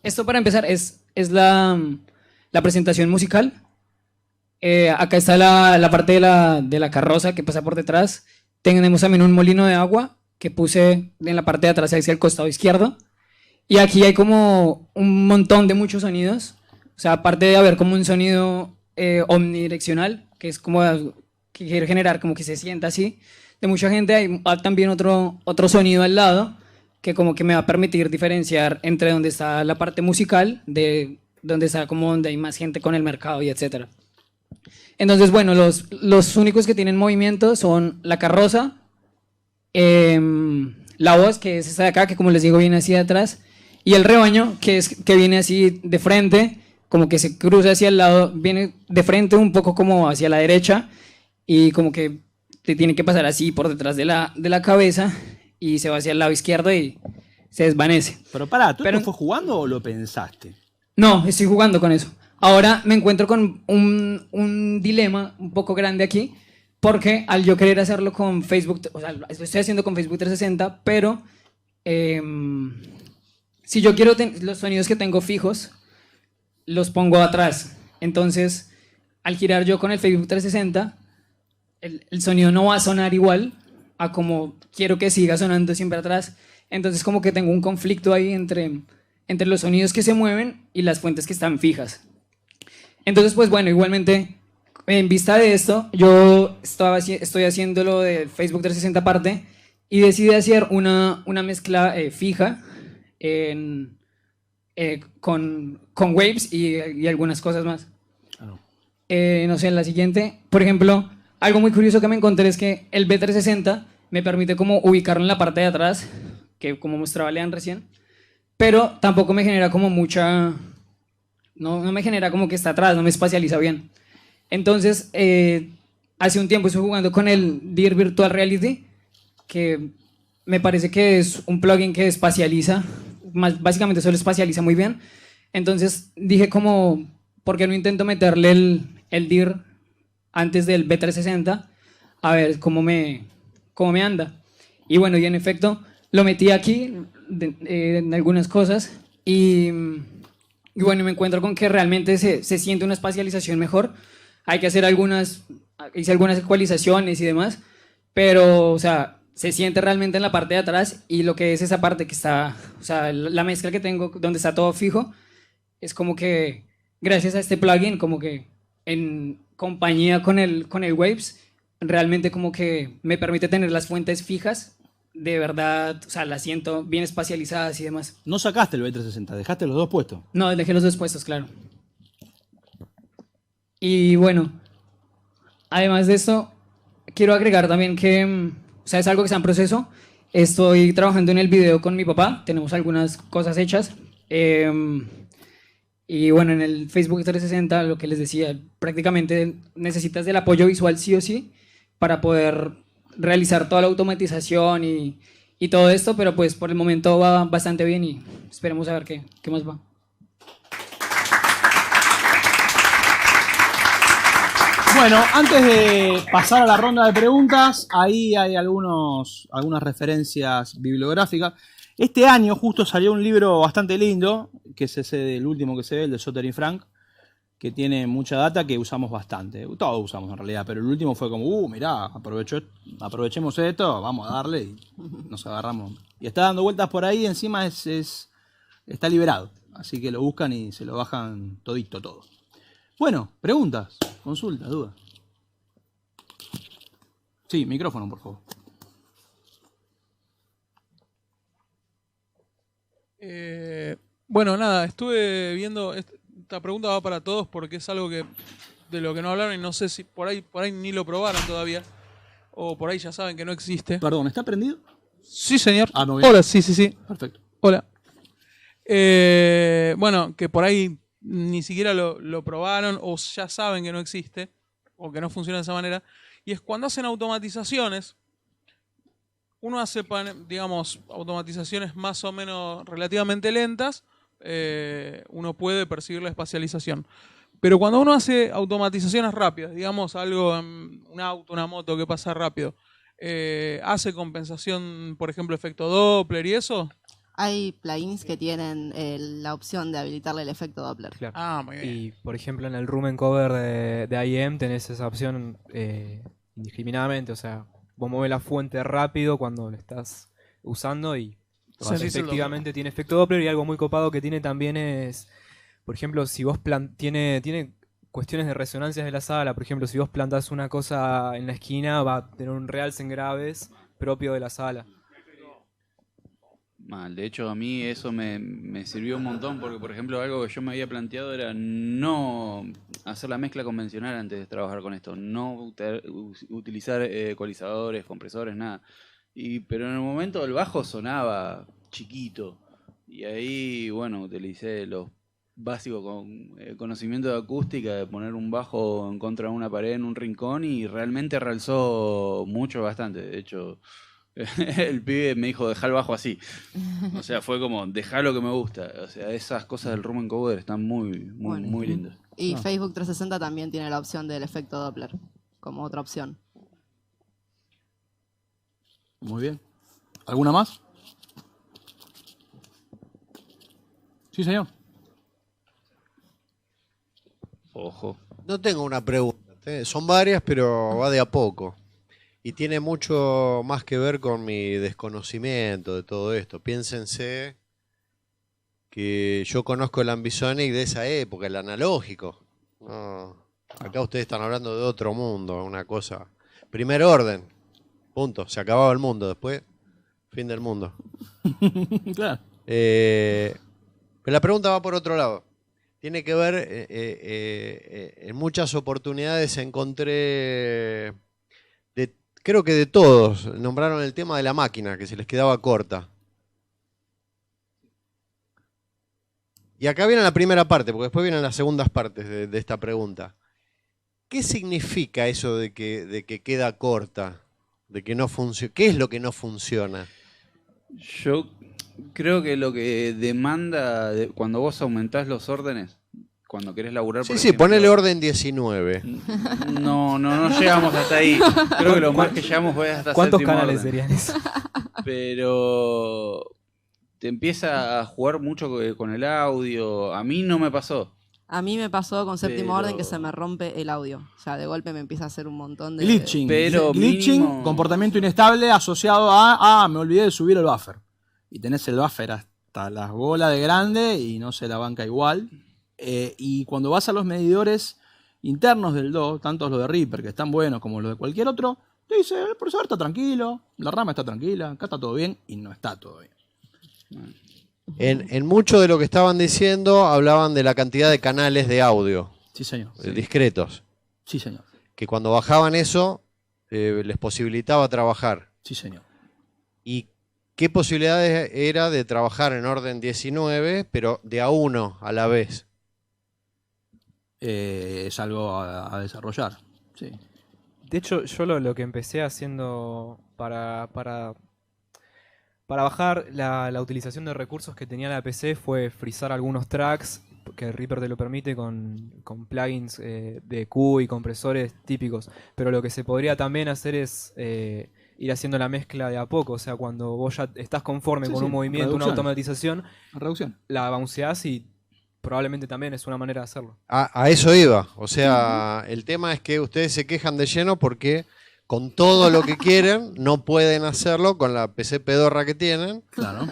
Esto para empezar es la presentación musical. Acá está la parte de la carroza que pasa por detrás. Tenemos también un molino de agua que puse en la parte de atrás hacia el costado izquierdo. Y aquí hay como un montón de muchos sonidos. O sea, aparte de haber como un sonido omnidireccional, que es como que quiere generar como que se sienta así, de mucha gente, hay también otro sonido al lado que como que me va a permitir diferenciar entre donde está la parte musical de donde está como donde hay más gente con el mercado y etcétera. Entonces, bueno, los únicos que tienen movimiento son la carroza, la voz, que es esta de acá, que como les digo viene así de atrás, y el rebaño, que viene así de frente, como que se cruza hacia el lado, viene de frente un poco como hacia la derecha, y como que te tiene que pasar así por detrás de la cabeza, y se va hacia el lado izquierdo y se desvanece. Pero pará, ¿tú esto fue jugando o lo pensaste? No, estoy jugando con eso. Ahora me encuentro con un dilema un poco grande aquí, porque al yo querer hacerlo con Facebook, o sea, lo estoy haciendo con Facebook 360, pero si yo quiero los sonidos que tengo fijos, los pongo atrás. Entonces, al girar yo con el Facebook 360, el sonido no va a sonar igual a como quiero que siga sonando siempre atrás. Entonces, como que tengo un conflicto ahí entre los sonidos que se mueven y las fuentes que están fijas. Entonces, pues bueno, igualmente, en vista de esto, yo estoy haciendo lo de Facebook 360 aparte y decidí hacer una mezcla fija con waves y algunas cosas más. No sé, la siguiente, por ejemplo, algo muy curioso que me encontré es que el B360 me permite como ubicarlo en la parte de atrás, que como mostraba Lean recién, pero tampoco me genera como mucha... No me genera como que está atrás, no me espacializa bien. Entonces, hace un tiempo estuve jugando con el DIR Virtual Reality, que me parece que es un plugin que espacializa, básicamente solo espacializa muy bien. Entonces dije como, ¿por qué no intento meterle el DIR antes del B360? A ver cómo me anda. Y bueno, y en efecto, lo metí aquí en algunas cosas y bueno, me encuentro con que realmente se siente una espacialización mejor. Hay que hacer hice algunas ecualizaciones y demás, pero, o sea, se siente realmente en la parte de atrás y lo que es esa parte que está, o sea, la mezcla que tengo donde está todo fijo, es como que gracias a este plugin, como que en compañía con el Waves, realmente como que me permite tener las fuentes fijas, de verdad, o sea, las siento bien espacializadas y demás. No sacaste el B360, dejaste los dos puestos. No, dejé los dos puestos, claro. Y bueno, además de esto, quiero agregar también que, o sea, es algo que está en proceso. Estoy trabajando en el video con mi papá, tenemos algunas cosas hechas. Y bueno, en el Facebook 360, lo que les decía, prácticamente necesitas del apoyo visual sí o sí para poder realizar toda la automatización y todo esto, pero pues por el momento va bastante bien y esperemos a ver qué más va. Bueno, antes de pasar a la ronda de preguntas, ahí hay algunas referencias bibliográficas. Este año justo salió un libro bastante lindo, que es el último que se ve, el de Soter y Frank, que tiene mucha data que usamos bastante. Todos usamos en realidad, pero el último fue como, mirá, aprovechemos esto, vamos a darle y nos agarramos. Y está dando vueltas por ahí, encima está liberado. Así que lo buscan y se lo bajan todito todo. Bueno, preguntas, consultas, dudas. Sí, micrófono, por favor. Bueno, nada, estuve viendo, esta pregunta va para todos porque es algo que de lo que no hablaron y no sé si por ahí ni lo probaron todavía o por ahí ya saben que no existe. Perdón, ¿está prendido? Sí, señor. Ah, muy bien. Hola, sí. Perfecto. Hola. Bueno, que por ahí ni siquiera lo probaron o ya saben que no existe o que no funciona de esa manera. Y es cuando hacen automatizaciones, uno hace, digamos, automatizaciones más o menos relativamente lentas, uno puede percibir la espacialización. Pero cuando uno hace automatizaciones rápidas, digamos algo en un auto, una moto que pasa rápido, ¿hace compensación, por ejemplo, efecto Doppler y eso? Hay plugins que tienen la opción de habilitarle el efecto Doppler. Claro. Ah, muy bien. Y por ejemplo en el Room Encoder de IEM tenés esa opción indiscriminadamente, o sea, vos mueves la fuente rápido cuando lo estás usando y efectivamente tiene efecto Doppler. Y algo muy copado que tiene también es, por ejemplo, si vos tiene cuestiones de resonancias de la sala, por ejemplo, si vos plantás una cosa en la esquina va a tener un realce en graves propio de la sala. Mal, de hecho a mí eso me sirvió un montón porque, por ejemplo, algo que yo me había planteado era no hacer la mezcla convencional antes de trabajar con esto, no utilizar ecualizadores, compresores, nada. Pero en el momento el bajo sonaba chiquito y ahí, bueno, utilicé los básicos con conocimiento de acústica, de poner un bajo en contra de una pared en un rincón y realmente realzó mucho, bastante. De hecho, el pibe me dijo, dejá el bajo así. O sea, fue como, dejá lo que me gusta. O sea, esas cosas del Room Encoder están muy lindas. Y Facebook 360 también tiene la opción del efecto Doppler, como otra opción. Muy bien. ¿Alguna más? Sí, señor. Ojo. No tengo una pregunta. Son varias, pero va de a poco. Y tiene mucho más que ver con mi desconocimiento de todo esto. Piénsense que yo conozco el Ambisonic de esa época, el analógico. No, acá ustedes están hablando de otro mundo, una cosa. Primer orden. Punto. Se acababa el mundo. Después, fin del mundo. Claro. Pero la pregunta va por otro lado. Tiene que ver, en muchas oportunidades encontré, creo que de todos, nombraron el tema de la máquina, que se les quedaba corta. Y acá viene la primera parte, porque después vienen las segundas partes de esta pregunta. ¿Qué significa eso de que queda corta? De que no funciona. ¿Qué es lo que no funciona? Yo creo que lo que demanda cuando vos aumentás los órdenes, cuando querés laburar, por ejemplo, ponele orden 19. No llegamos hasta ahí. Creo que lo más que llegamos fue hasta ¿Cuántos séptimo canales orden. serían eso? Pero te empieza a jugar mucho con el audio. A mí no me pasó. A mí me pasó con séptimo Pero- orden que se me rompe el audio. O sea, de golpe me empieza a hacer un montón de... Glitching. Pero Glitching, mínimo- comportamiento inestable asociado a, me olvidé de subir el buffer. Y tenés el buffer hasta las bolas de grande y no se la banca igual. Y cuando vas a los medidores internos del DAW, tanto los de Reaper, que están buenos, como los de cualquier otro, te dice, el procesador está tranquilo, la rama está tranquila, acá está todo bien, y no está todo bien. En mucho de lo que estaban diciendo hablaban de la cantidad de canales de audio. Sí, señor. Discretos. Sí, señor. Que cuando bajaban eso, les posibilitaba trabajar. Sí, señor. ¿Y qué posibilidades era de trabajar en orden 19, pero de a uno a la vez? Es algo a desarrollar. Sí. De hecho, yo lo que empecé haciendo para bajar la utilización de recursos que tenía la PC fue frizar algunos tracks, que Reaper te lo permite con plugins de EQ y compresores típicos. Pero lo que se podría también hacer es ir haciendo la mezcla de a poco. O sea, cuando vos ya estás conforme Sí, con sí, un movimiento, una reducción. automatización, Reducción. la bounceás y probablemente también es una manera de hacerlo. A eso iba. O sea, el tema es que ustedes se quejan de lleno porque con todo lo que quieren no pueden hacerlo con la PC pedorra que tienen. Claro.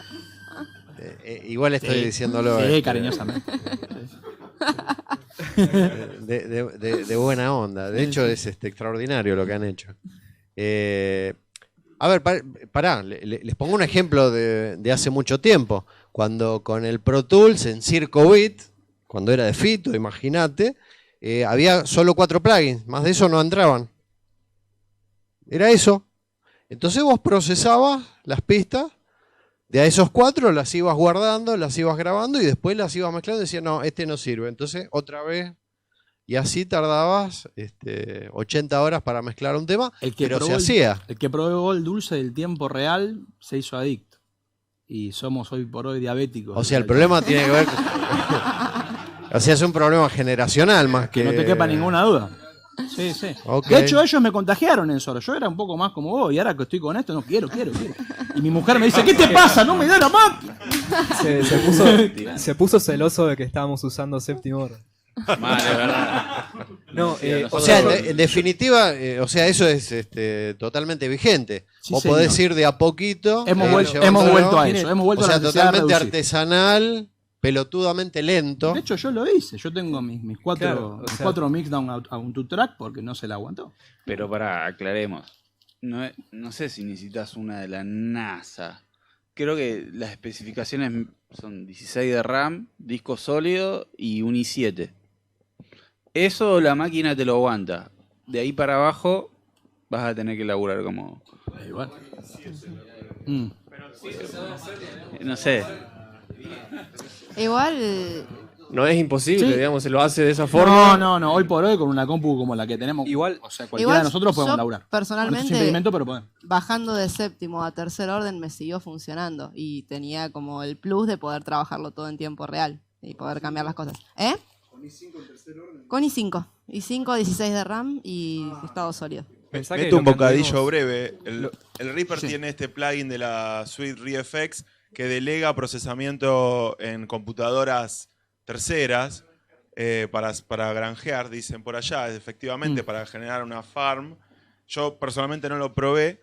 Igual estoy Sí. diciéndolo. Sí, cariñosamente. De buena onda. De hecho, es extraordinario lo que han hecho. A ver, pará, les pongo un ejemplo de hace mucho tiempo. Cuando con el Pro Tools en Circo Beat, cuando era de Fito, imagínate, había solo 4 plugins, más de eso no entraban. Era eso. Entonces vos procesabas las pistas, de a esos 4 las ibas guardando, las ibas grabando y después las ibas mezclando y decías, no, este no sirve. Entonces otra vez, y así tardabas 80 horas para mezclar un tema, pero se hacía. El que probó el dulce del tiempo real se hizo adicto. Y somos hoy por hoy diabéticos. O sea, el problema tiene que ver... O sea, es un problema generacional más que... Que no te quepa ninguna duda. Sí, sí. Okay. De hecho, ellos me contagiaron en Soro. Yo era un poco más como vos y ahora que estoy con esto, no quiero. Y mi mujer me dice, ¿qué te pasa? ¡No me da la máquina! Se puso celoso de que estábamos usando séptimo orden. Vale, verdad. No, o sea, en definitiva, o sea, eso es totalmente vigente. Sí, vos señor. podés ir de a poquito. Hemos vuelto a eso. Hemos vuelto o sea, a la necesidad de totalmente reducir. artesanal, pelotudamente lento. De hecho, yo lo hice. Yo tengo mis 4 Claro, o sea, 4 mixdown a un 2-track porque no se la aguantó. Pero aclaremos. No sé si necesitas una de la NASA. Creo que las especificaciones son 16 de RAM, disco sólido y un i7. Eso la máquina te lo aguanta. De ahí para abajo vas a tener que laburar como... Igual. No sé. Igual, No es imposible, Sí. digamos, se lo hace de esa forma. No. Hoy por hoy, con una compu como la que tenemos, Igual- o sea, cualquiera igual de nosotros podemos yo laburar. personalmente, Con estos impedimentos, pero podemos. bajando de séptimo a tercer orden me siguió funcionando y tenía como el plus de poder trabajarlo todo en tiempo real y poder cambiar las cosas. ¿Eh? ¿Con i5 en tercer orden? Con i5. i5, 16 de RAM y estado sólido. Pensá que Meto lo un que bocadillo anduvimos- breve. El Reaper tiene este plugin de la suite ReFX que delega procesamiento en computadoras terceras para granjear, dicen por allá, efectivamente, para generar una farm. Yo personalmente no lo probé,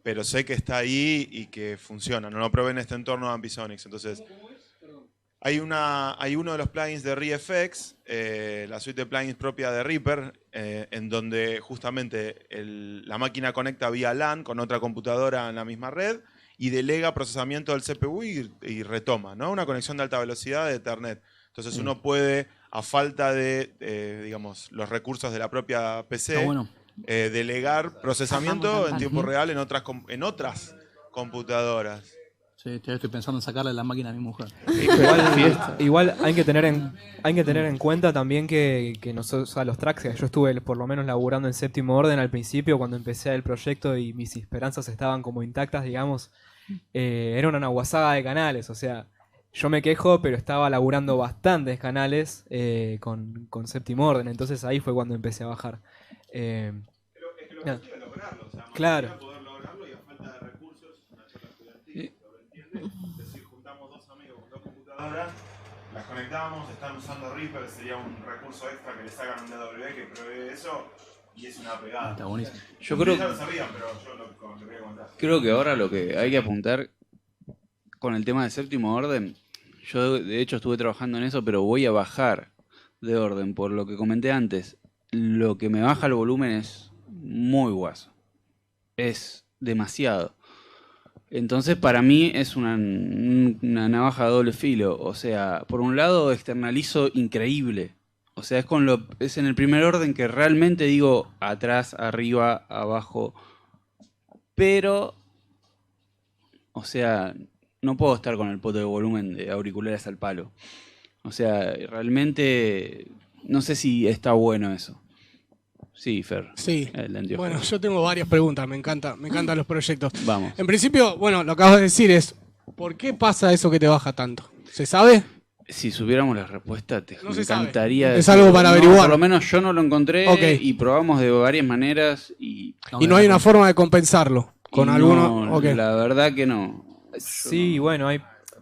pero sé que está ahí y que funciona. No lo probé en este entorno de Ambisonics. Entonces, hay uno de los plugins de ReFX, la suite de plugins propia de Reaper, en donde justamente la máquina conecta vía LAN con otra computadora en la misma red y delega procesamiento del CPU y retoma, ¿no? Una conexión de alta velocidad de Ethernet. Entonces uno puede, a falta de digamos, los recursos de la propia PC, Está bueno. delegar procesamiento en tiempo real en otras computadoras. Sí, estoy pensando en sacarle la máquina a mi mujer. Igual hay que tener en cuenta también que nosotros, o sea, los tracks que yo estuve por lo menos laburando en séptimo orden al principio cuando empecé el proyecto y mis esperanzas estaban como intactas, digamos, era una nahuazada de canales, o sea, yo me quejo, pero estaba laburando bastantes canales con séptimo orden, entonces ahí fue cuando empecé a bajar. Claro. Es decir, juntamos dos amigos con dos computadoras, las conectamos, están usando Reaper, sería un recurso extra que le sacan un DW que provee eso y es una pegada. Está buenísimo. Yo creo Ya lo sabían, pero yo lo quería contar. Creo que ahora lo que hay que apuntar con el tema del séptimo orden, yo de hecho estuve trabajando en eso, pero voy a bajar de orden por lo que comenté antes. Lo que me baja el volumen es muy guaso. Es demasiado. Entonces para mí es una navaja de doble filo. O sea, por un lado externalizo increíble. O sea, es en el primer orden que realmente digo atrás, arriba, abajo. Pero, o sea, no puedo estar con el poto de volumen de auriculares al palo. O sea, realmente no sé si está bueno eso. Sí, Fer. Sí. El anteojo. Bueno, yo tengo varias preguntas, me encantan los proyectos. Vamos. En principio, bueno, lo que acabas de decir es, ¿por qué pasa eso que te baja tanto? ¿Se sabe? Si supiéramos la respuesta, No me se sabe. encantaría. Es algo para averiguar. Por lo menos yo no lo encontré Ok. y probamos de varias maneras y Y no hay una forma de compensarlo con y alguno. no, Ok. la verdad que no. Sí, bueno,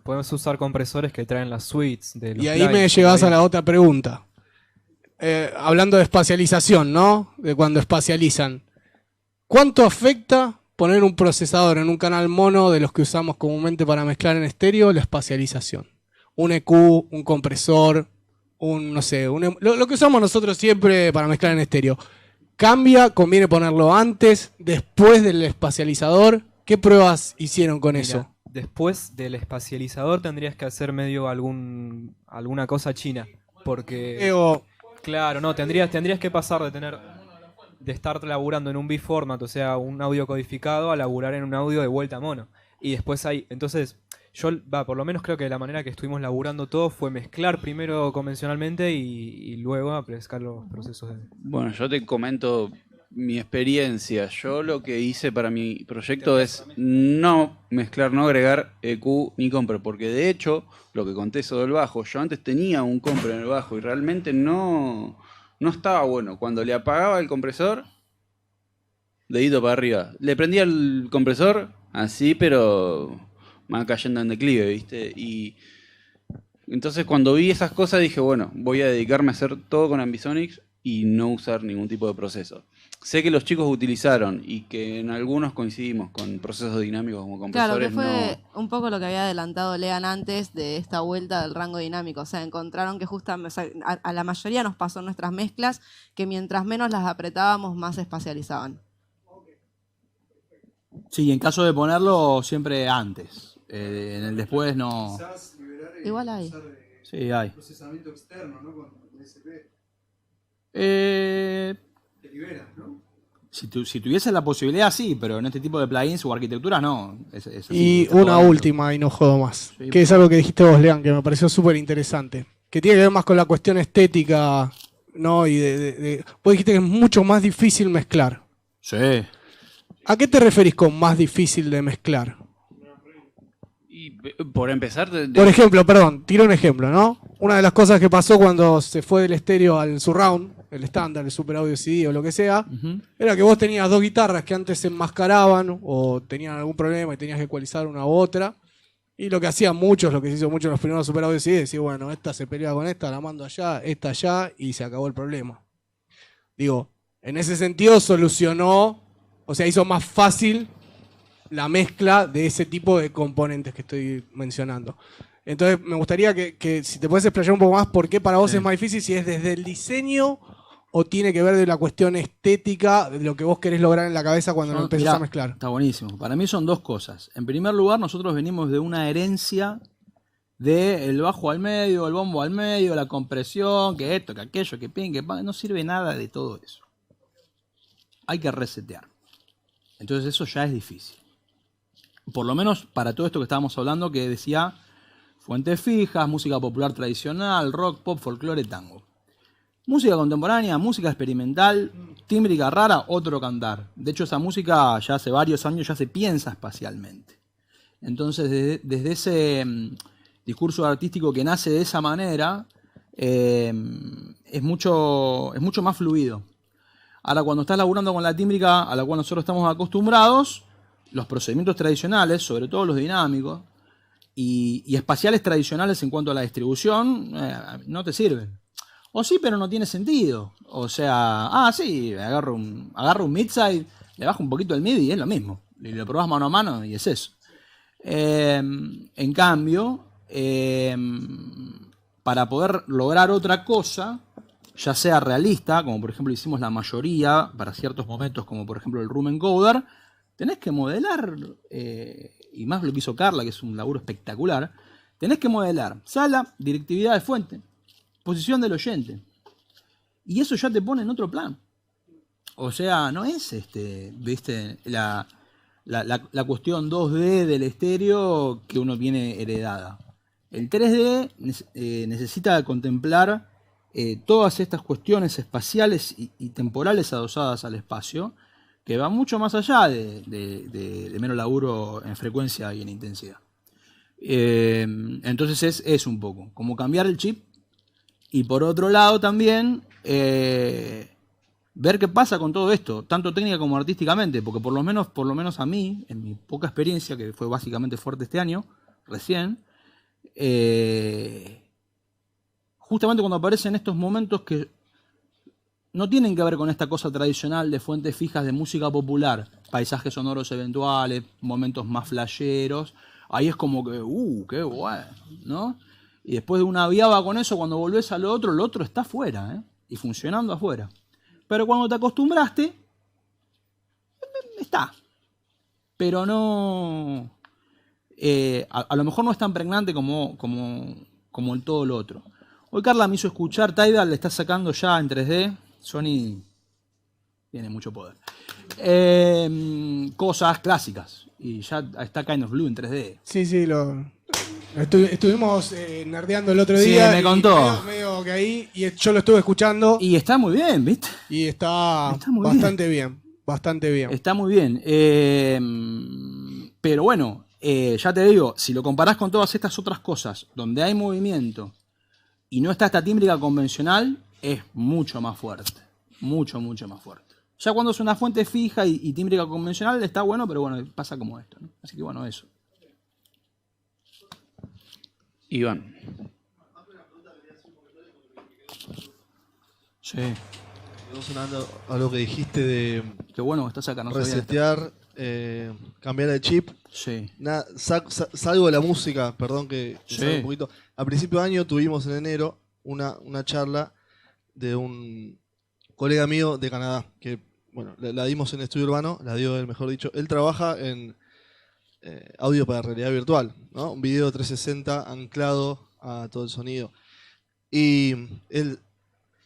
podemos usar compresores que traen las suites de los Y ahí me plugins, llevas como a la otra pregunta. Hablando de espacialización, ¿no? De cuando espacializan. ¿Cuánto afecta poner un procesador en un canal mono de los que usamos comúnmente para mezclar en estéreo la espacialización? Un EQ, un compresor, no sé, lo que usamos nosotros siempre para mezclar en estéreo. ¿Cambia? ¿Conviene ponerlo antes, después del espacializador? ¿Qué pruebas hicieron con Mira, eso? después del espacializador tendrías que hacer medio alguna cosa china. Porque. Claro, no, tendrías que pasar de estar laburando en un B-format, o sea, un audio codificado, a laburar en un audio de vuelta a mono. Y después hay. Entonces, por lo menos creo que la manera que estuvimos laburando todo fue mezclar primero convencionalmente y luego aplicar los procesos de. Bueno, yo te comento mi experiencia. Yo lo que hice para mi proyecto es no mezclar, no agregar EQ ni compre, porque de hecho, lo que conté eso del bajo, yo antes tenía un compre en el bajo y realmente no estaba bueno. Cuando le apagaba el compresor, dedito para arriba. Le prendía el compresor, así, pero va cayendo en declive, ¿viste? Y entonces cuando vi esas cosas dije, bueno, voy a dedicarme a hacer todo con Ambisonics y no usar ningún tipo de proceso. Sé que los chicos utilizaron y que en algunos coincidimos con procesos dinámicos como compresores. Claro, que fue un poco lo que había adelantado Lean antes de esta vuelta del rango dinámico. O sea, encontraron que justamente, o sea, a la mayoría nos pasó en nuestras mezclas que mientras menos las apretábamos, más se espacializaban. Sí, en caso de ponerlo siempre antes. En el después no. Igual hay. Sí, hay. Procesamiento externo, ¿no? Con DSP. Te liberas, ¿no? Si tuviese la posibilidad, sí, pero en este tipo de plugins o arquitecturas no. Es así, Y está una todo adentro. última, y no jodo más. Sí. Que es algo que dijiste vos, Lean, que me pareció súper interesante. Que tiene que ver más con la cuestión estética, ¿no? Y vos dijiste que es mucho más difícil mezclar. Sí. ¿A qué te referís con más difícil de mezclar? Por empezar... Por ejemplo, perdón, tiro un ejemplo, ¿no? Una de las cosas que pasó cuando se fue del estéreo al surround, el estándar, el super audio CD o lo que sea, era que vos tenías dos guitarras que antes se enmascaraban o tenían algún problema y tenías que ecualizar una u otra. Y lo que hacían muchos, lo que se hizo mucho en los primeros super audio CD, es decir, bueno, esta se pelea con esta, la mando allá, esta allá y se acabó el problema. Digo, en ese sentido solucionó, o sea, hizo más fácil la mezcla de ese tipo de componentes que estoy mencionando. Entonces, me gustaría que si te puedes explayar un poco más por qué para vos es más difícil, si es desde el diseño o tiene que ver de la cuestión estética, de lo que vos querés lograr en la cabeza cuando lo empezás a mezclar. Está buenísimo. Para mí son dos cosas. En primer lugar, nosotros venimos de una herencia del bajo al medio, el bombo al medio, la compresión, que esto, que aquello, que ping, que pan. No sirve nada de todo eso. Hay que resetear. Entonces eso ya es difícil. Por lo menos para todo esto que estábamos hablando, que decía fuentes fijas, música popular tradicional, rock, pop, folclore, tango. Música contemporánea, música experimental, tímbrica rara, otro cantar. De hecho, esa música ya hace varios años ya se piensa espacialmente. Entonces, desde ese discurso artístico que nace de esa manera, es mucho más fluido. Ahora, cuando estás laburando con la tímbrica a la cual nosotros estamos acostumbrados, los procedimientos tradicionales, sobre todo los dinámicos, y espaciales tradicionales en cuanto a la distribución, no te sirven. O sí, pero no tiene sentido. O sea, sí, agarro un midside, le bajo un poquito el MIDI y es lo mismo. Y lo probás mano a mano y es eso. En cambio, para poder lograr otra cosa, ya sea realista, como por ejemplo hicimos la mayoría para ciertos momentos, como por ejemplo el Room Encoder, tenés que modelar, y más lo que hizo Carla, que es un laburo espectacular, tenés que modelar sala, directividad de fuente, posición del oyente. Y eso ya te pone en otro plan. O sea, no es ¿viste? La cuestión 2D del estéreo que uno tiene heredada. El 3D necesita contemplar todas estas cuestiones espaciales y temporales adosadas al espacio, que va mucho más allá de mero laburo en frecuencia y en intensidad. Entonces es un poco como cambiar el chip y por otro lado también ver qué pasa con todo esto, tanto técnica como artísticamente, porque por lo menos a mí, en mi poca experiencia, que fue básicamente fuerte este año, recién, justamente cuando aparecen estos momentos que no tienen que ver con esta cosa tradicional de fuentes fijas de música popular, paisajes sonoros eventuales, momentos más flasheros, ahí es como que, qué bueno, ¿no? Y después de una viaba con eso, cuando volvés a lo otro está afuera, y funcionando afuera. Pero cuando te acostumbraste, está. pero no... a lo mejor no es tan pregnante como el todo lo otro. Hoy Carla me hizo escuchar, Tidal le está sacando ya en 3D, Sony tiene mucho poder. Cosas clásicas, y ya está Kind of Blue en 3D. Sí, estuvimos nerdeando el otro Sí, día. me contó. Medio que ahí, y yo lo estuve escuchando. Y está muy bien, ¿viste? Y está bastante bien. Bastante bien. Está muy bien. Pero bueno, ya te digo, si lo comparás con todas estas otras cosas, donde hay movimiento y no está esta tímbrica convencional, es mucho más fuerte. Mucho, mucho más fuerte. Ya cuando es una fuente fija y tímbrica convencional está bueno, pero bueno, pasa como esto, ¿no? Así que bueno, eso. Iván. Sí. Sonando a lo que dijiste de qué bueno que estás acá, no sabía resetear, cambiar el chip. Sí. Salgo de la música, perdón que Sí. salga un poquito. A principio de año tuvimos en enero una charla de un colega mío de Canadá, que bueno, la dimos en Estudio Urbano, la dio él, mejor dicho. Él trabaja en audio para realidad virtual, ¿no? Un video 360 anclado a todo el sonido. Y él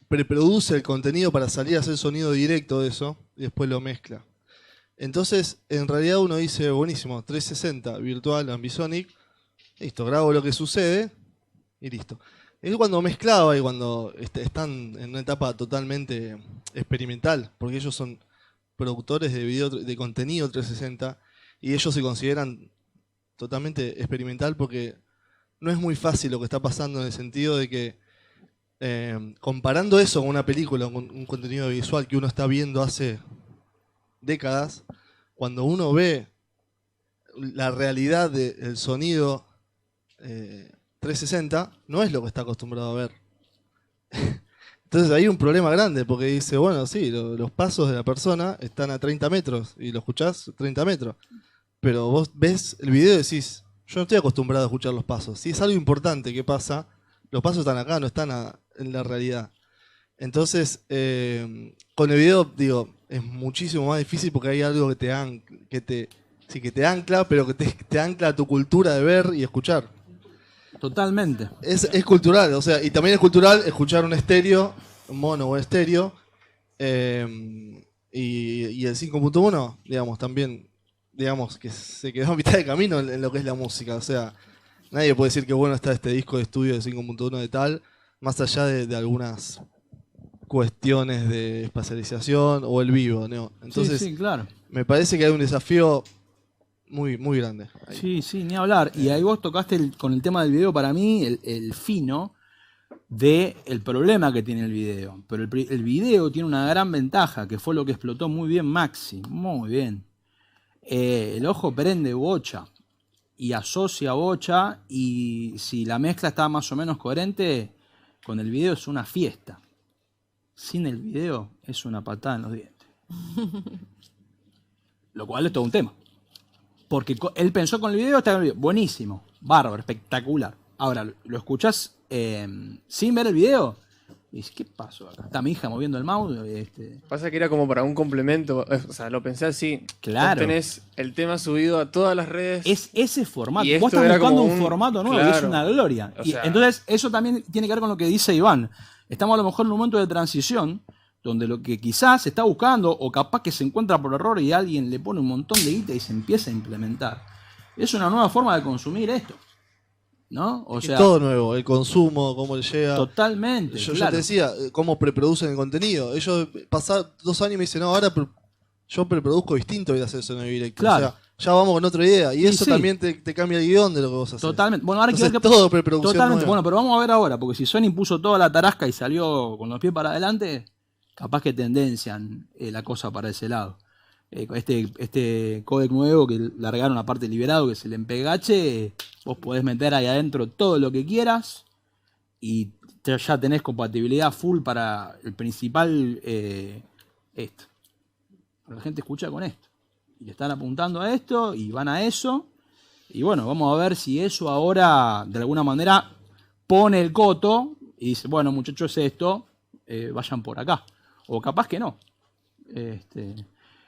preproduce el contenido para salir a hacer sonido directo de eso y después lo mezcla. Entonces, en realidad uno dice, buenísimo, 360 virtual, Ambisonic, listo, grabo lo que sucede y listo. Es cuando mezclaba y cuando están en una etapa totalmente experimental, porque ellos son productores de video, de contenido 360, y ellos se consideran totalmente experimental porque no es muy fácil lo que está pasando en el sentido de que comparando eso con una película, con un contenido visual que uno está viendo hace décadas, cuando uno ve la realidad del sonido 360, no es lo que está acostumbrado a ver. Entonces hay un problema grande, porque dice, bueno, sí, los pasos de la persona están a 30 metros y lo escuchás 30 metros. Pero vos ves el video y decís, yo no estoy acostumbrado a escuchar los pasos. Si es algo importante que pasa, los pasos están acá, no están en la realidad. Entonces, con el video, digo, es muchísimo más difícil porque hay algo que te ancla, pero que te ancla a tu cultura de ver y escuchar. Totalmente. Es cultural, o sea, y también es cultural escuchar un estéreo, un mono o un estéreo, y el 5.1, digamos, también, digamos, que se quedó a mitad de camino en lo que es la música. O sea, nadie puede decir que bueno está este disco de estudio de 5.1 de tal, más allá de algunas cuestiones de espacialización o el vivo, ¿no? Entonces, sí, claro. Me parece que hay un desafío muy, muy grande ahí. Sí, ni hablar. Y ahí vos tocaste con el tema del video, para mí, el fino del problema que tiene el video. Pero el video tiene una gran ventaja, que fue lo que explotó muy bien Maxi. Muy bien. El ojo prende bocha y asocia bocha, y si la mezcla está más o menos coherente, con el video es una fiesta. Sin el video es una patada en los dientes. Lo cual es todo un tema. Porque él pensó con el video, está en el video. Buenísimo, bárbaro, espectacular. Ahora, lo escuchás sin ver el video y dices, ¿qué pasó acá? Está mi hija moviendo el mouse. Pasa que era como para un complemento, o sea, lo pensé así. Claro. Vos tenés el tema subido a todas las redes. Es ese formato. Y Vos esto estás era buscando como un formato nuevo, claro. y es una gloria. O Y sea, entonces, eso también tiene que ver con lo que dice Iván. Estamos a lo mejor en un momento de transición donde lo que quizás se está buscando, o capaz que se encuentra por error y alguien le pone un montón de guita y se empieza a implementar, es una nueva forma de consumir esto, ¿no? O sea, todo nuevo, el consumo, cómo le llega. Totalmente. Yo claro. te decía, cómo preproducen el contenido. Ellos pasaron 2 años y me dicen, no, ahora yo preproduzco distinto y hacer sonido directo. Claro. O sea, ya vamos con otra idea. Y eso sí. también te cambia el guión de lo que vos haces. Totalmente. Bueno, ahora hay que Entonces, ver que... todo preproducción Totalmente. nueva. Bueno, pero vamos a ver ahora, porque si Sony puso toda la tarasca y salió con los pies para adelante, capaz que tendencian la cosa para ese lado. Este codec nuevo que largaron aparte liberado, que es el MPEG-H, vos podés meter ahí adentro todo lo que quieras y ya tenés compatibilidad full para el principal esto. La gente escucha con esto. Y le están apuntando a esto y van a eso. Y bueno, vamos a ver si eso ahora de alguna manera pone el coto y dice, bueno, muchachos, esto, vayan por acá. O capaz que no.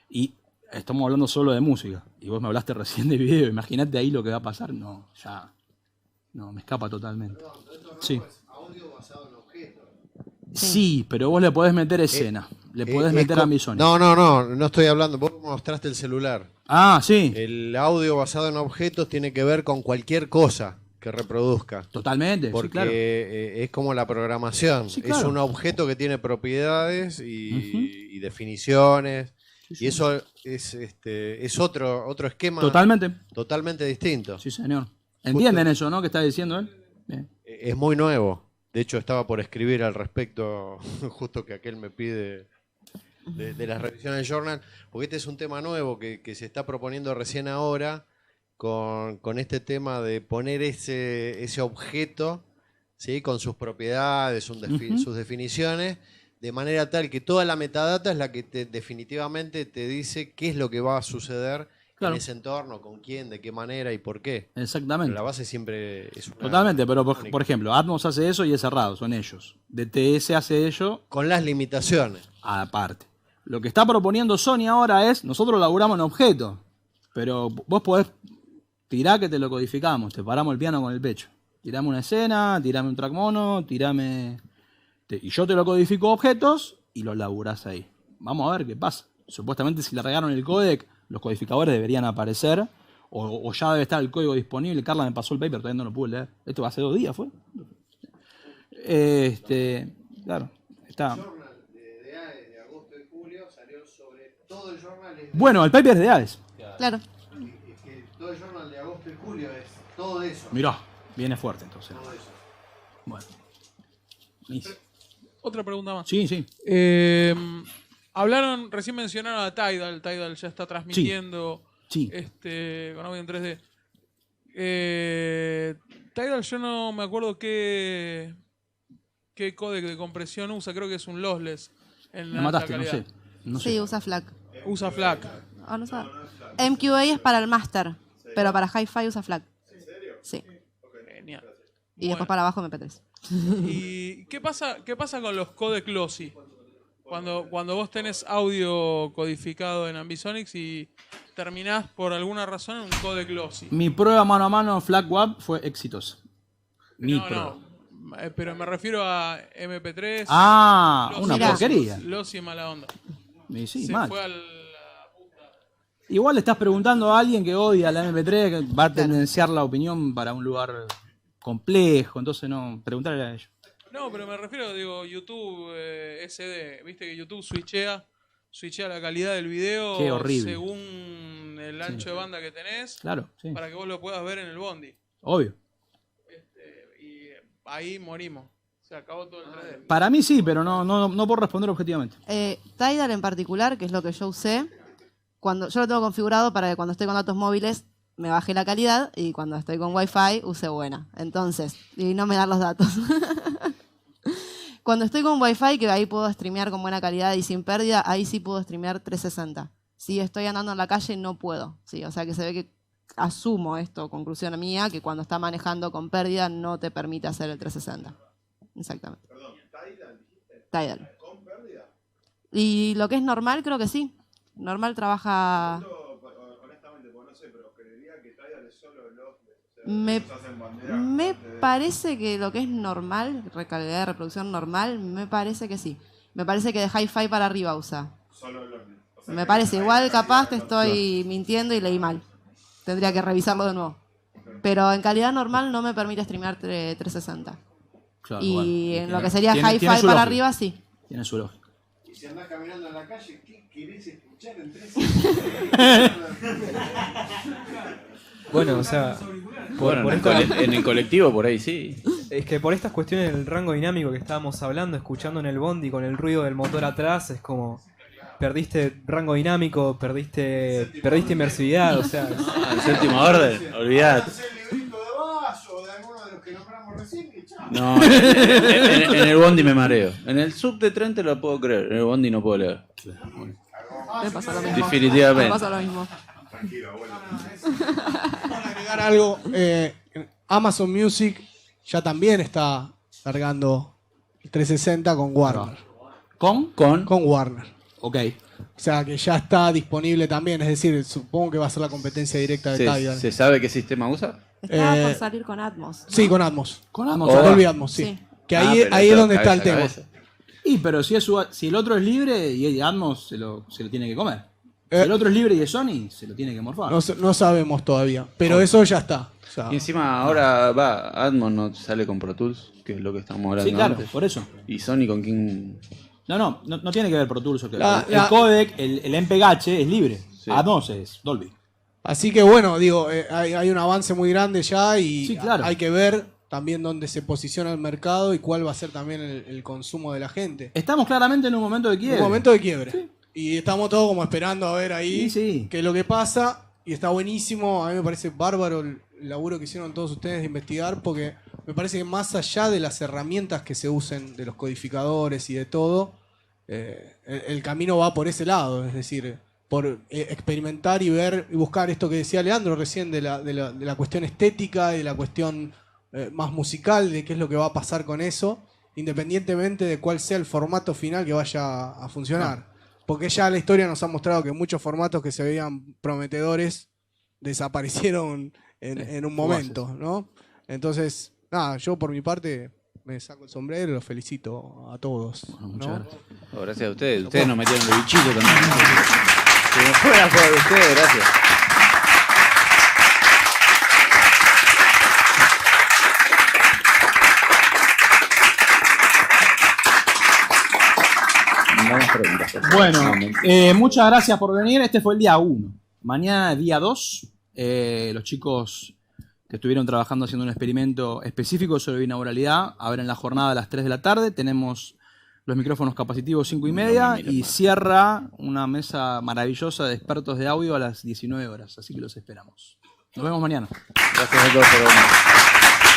Y estamos hablando solo de música. y vos me hablaste recién de video, imagínate ahí lo que va a pasar, no, ya, no, me escapa totalmente. Sí. Sí, pero vos le podés meter escena, le podés meter ambisonics. No estoy hablando, vos mostraste el celular. Ah, sí. El audio basado en objetos tiene que ver con cualquier cosa que reproduzca. Totalmente, porque sí, claro. Es como la programación. Sí, claro. Es un objeto que tiene propiedades y definiciones. Y eso es otro esquema totalmente distinto. Sí, señor. ¿Entienden eso, no? Que está diciendo él. Bien. Es muy nuevo. De hecho, estaba por escribir al respecto, justo que aquel me pide de las revisiones del journal, porque este es un tema nuevo que se está proponiendo recién ahora con este tema de poner ese objeto, ¿sí? Con sus propiedades, sus definiciones, de manera tal que toda la metadata es la que definitivamente te dice qué es lo que va a suceder en ese entorno, con quién, de qué manera y por qué. Exactamente. Pero la base siempre es una... Totalmente, pero por ejemplo, Atmos hace eso y es cerrado, son ellos. DTS hace ello... Con las limitaciones. Aparte. Lo que está proponiendo Sony ahora es, nosotros laburamos en objetos, pero vos podés tirar que te lo codificamos, te paramos el piano con el pecho. Tirame una escena, tirame un track mono, y yo te lo codifico objetos y lo laburás ahí. Vamos a ver qué pasa. Supuestamente si le regaron el codec, los codificadores deberían aparecer, o ya debe estar el código disponible. Carla me pasó el paper, todavía no lo pude leer. Esto hace 2 días, ¿fue? Claro, está. Bueno, el paper es de AES. Claro. Todo el journal de agosto y julio es todo eso. Mirá, viene fuerte entonces. Todo eso. Bueno. Otra pregunta más. Sí, sí. Recién mencionaron a Tidal. Tidal ya está transmitiendo con audio en 3D. Tidal yo no me acuerdo qué códec de compresión usa. Creo que es un lossless. En Me mataste, no sé. Sí, usa FLAC. Usa FLAC. Ah, no sabe. MQA es para el master, pero para Hi-Fi usa FLAC. Sí. Genial. Y después para abajo MP3. ¿Y qué pasa con los codec lossy? Cuando vos tenés audio codificado en Ambisonics y terminás por alguna razón en un codec lossy. Mi prueba mano a mano en FLAC WAV fue exitosa. Prueba. Pero me refiero a MP3. Una porquería. Lossy mala onda. Y sí, Se mal. fue Igual le estás preguntando a alguien que odia la MP3, que va a tendenciar la opinión para un lugar complejo, entonces no, preguntarle a ellos. No, pero me refiero, YouTube SD. Viste que YouTube switchea la calidad del video Qué horrible. según el ancho de banda que tenés. Claro, sí. Para que vos lo puedas ver en el bondi. Obvio. Y ahí morimos. Se acabó todo el 3D. Para mí sí, pero no puedo responder objetivamente. Tidal en particular, que es lo que yo usé, yo lo tengo configurado para que cuando estoy con datos móviles me baje la calidad y cuando estoy con Wi-Fi use buena. Entonces, y no me dan los datos. Cuando estoy con Wi-Fi, que ahí puedo streamear con buena calidad y sin pérdida, ahí sí puedo streamear 360. Si estoy andando en la calle, no puedo. Sí, o sea que se ve que asumo esto, conclusión mía, que cuando está manejando con pérdida no te permite hacer el 360. Exactamente. Perdón, ¿Tidal dijiste? Tidal. ¿Con pérdida? Y lo que es normal, creo que sí. Normal trabaja... Honestamente, porque no sé, pero creería que Tidal es solo los... Me parece que lo que es normal, calidad de reproducción normal, me parece que sí. Me parece que de Hi-Fi para arriba usa. Solo los... Me parece, igual capaz te estoy mintiendo y leí mal. Tendría que revisarlo de nuevo. Pero en calidad normal no me permite streamear 360. Claro, y bueno, en lo que sería tiene Hi-Fi su para lógica. arriba, sí. Tiene su lógica. Y si andás caminando en la calle, ¿qué querés escuchar en 3? Bueno, o sea, en el colectivo por ahí sí. Es que por estas cuestiones del rango dinámico que estábamos hablando, escuchando en el bondi con el ruido del motor atrás, es como perdiste rango dinámico, perdiste inmersividad, o sea. El séptimo orden, olvidate. No, en el bondi me mareo. En el sub de tren te lo puedo creer, en el bondi no puedo leer. Me pasa lo mismo. Definitivamente. Me pasa lo mismo. Para agregar algo, Amazon Music ya también está cargando el 360 con Warner. ¿Con? Con Warner. Ok. O sea, que ya está disponible también. Es decir, supongo que va a ser la competencia directa de Tidal. ¿Se sabe qué sistema usa? Estaba por salir con Atmos, ¿no? Sí, con Atmos. Con Atmos. Dolby Atmos, sí. Que ahí es donde está el tema. Y pero si el otro es libre y Atmos se lo tiene que comer. Si el otro es libre y es Sony, se lo tiene que morfar. No sabemos todavía, pero eso ya está. O sea, Y encima ahora Atmos no sale con Pro Tools, que es lo que estamos hablando Sí, claro, antes. por eso. ¿Y Sony con quién? No tiene que ver Pro Tools. La- el codec, el MPEG es libre. Atmos es Dolby. Así que bueno, digo, hay un avance muy grande ya y Sí, claro. hay que ver también dónde se posiciona el mercado y cuál va a ser también el consumo de la gente. Estamos claramente en un momento de quiebre. Un momento de quiebre. Y estamos todos como esperando a ver ahí qué es lo que pasa. Y está buenísimo. A mí me parece bárbaro el laburo que hicieron todos ustedes de investigar, porque me parece que más allá de las herramientas que se usen, de los codificadores y de todo, el camino va por ese lado. Es decir, por experimentar y ver y buscar esto que decía Leandro recién de la cuestión estética y de la cuestión más musical, de qué es lo que va a pasar con eso, independientemente de cuál sea el formato final que vaya a funcionar. Porque ya la historia nos ha mostrado que muchos formatos que se veían prometedores desaparecieron en un momento, ¿no? Entonces, nada, yo por mi parte me saco el sombrero y los felicito a todos. ¿no? Gracias a ustedes. Ustedes nos metieron de bichito también. Si no fuera por ustedes, gracias. Bueno, muchas gracias por venir. Este fue el día 1. Mañana, día 2, los chicos que estuvieron trabajando haciendo un experimento específico sobre binauralidad abren la jornada a las 3 de la tarde. Tenemos los micrófonos capacitivos 5:30 y cierra una mesa maravillosa de expertos de audio a las 19 horas. Así que los esperamos. Nos vemos mañana. Gracias a todos por venir.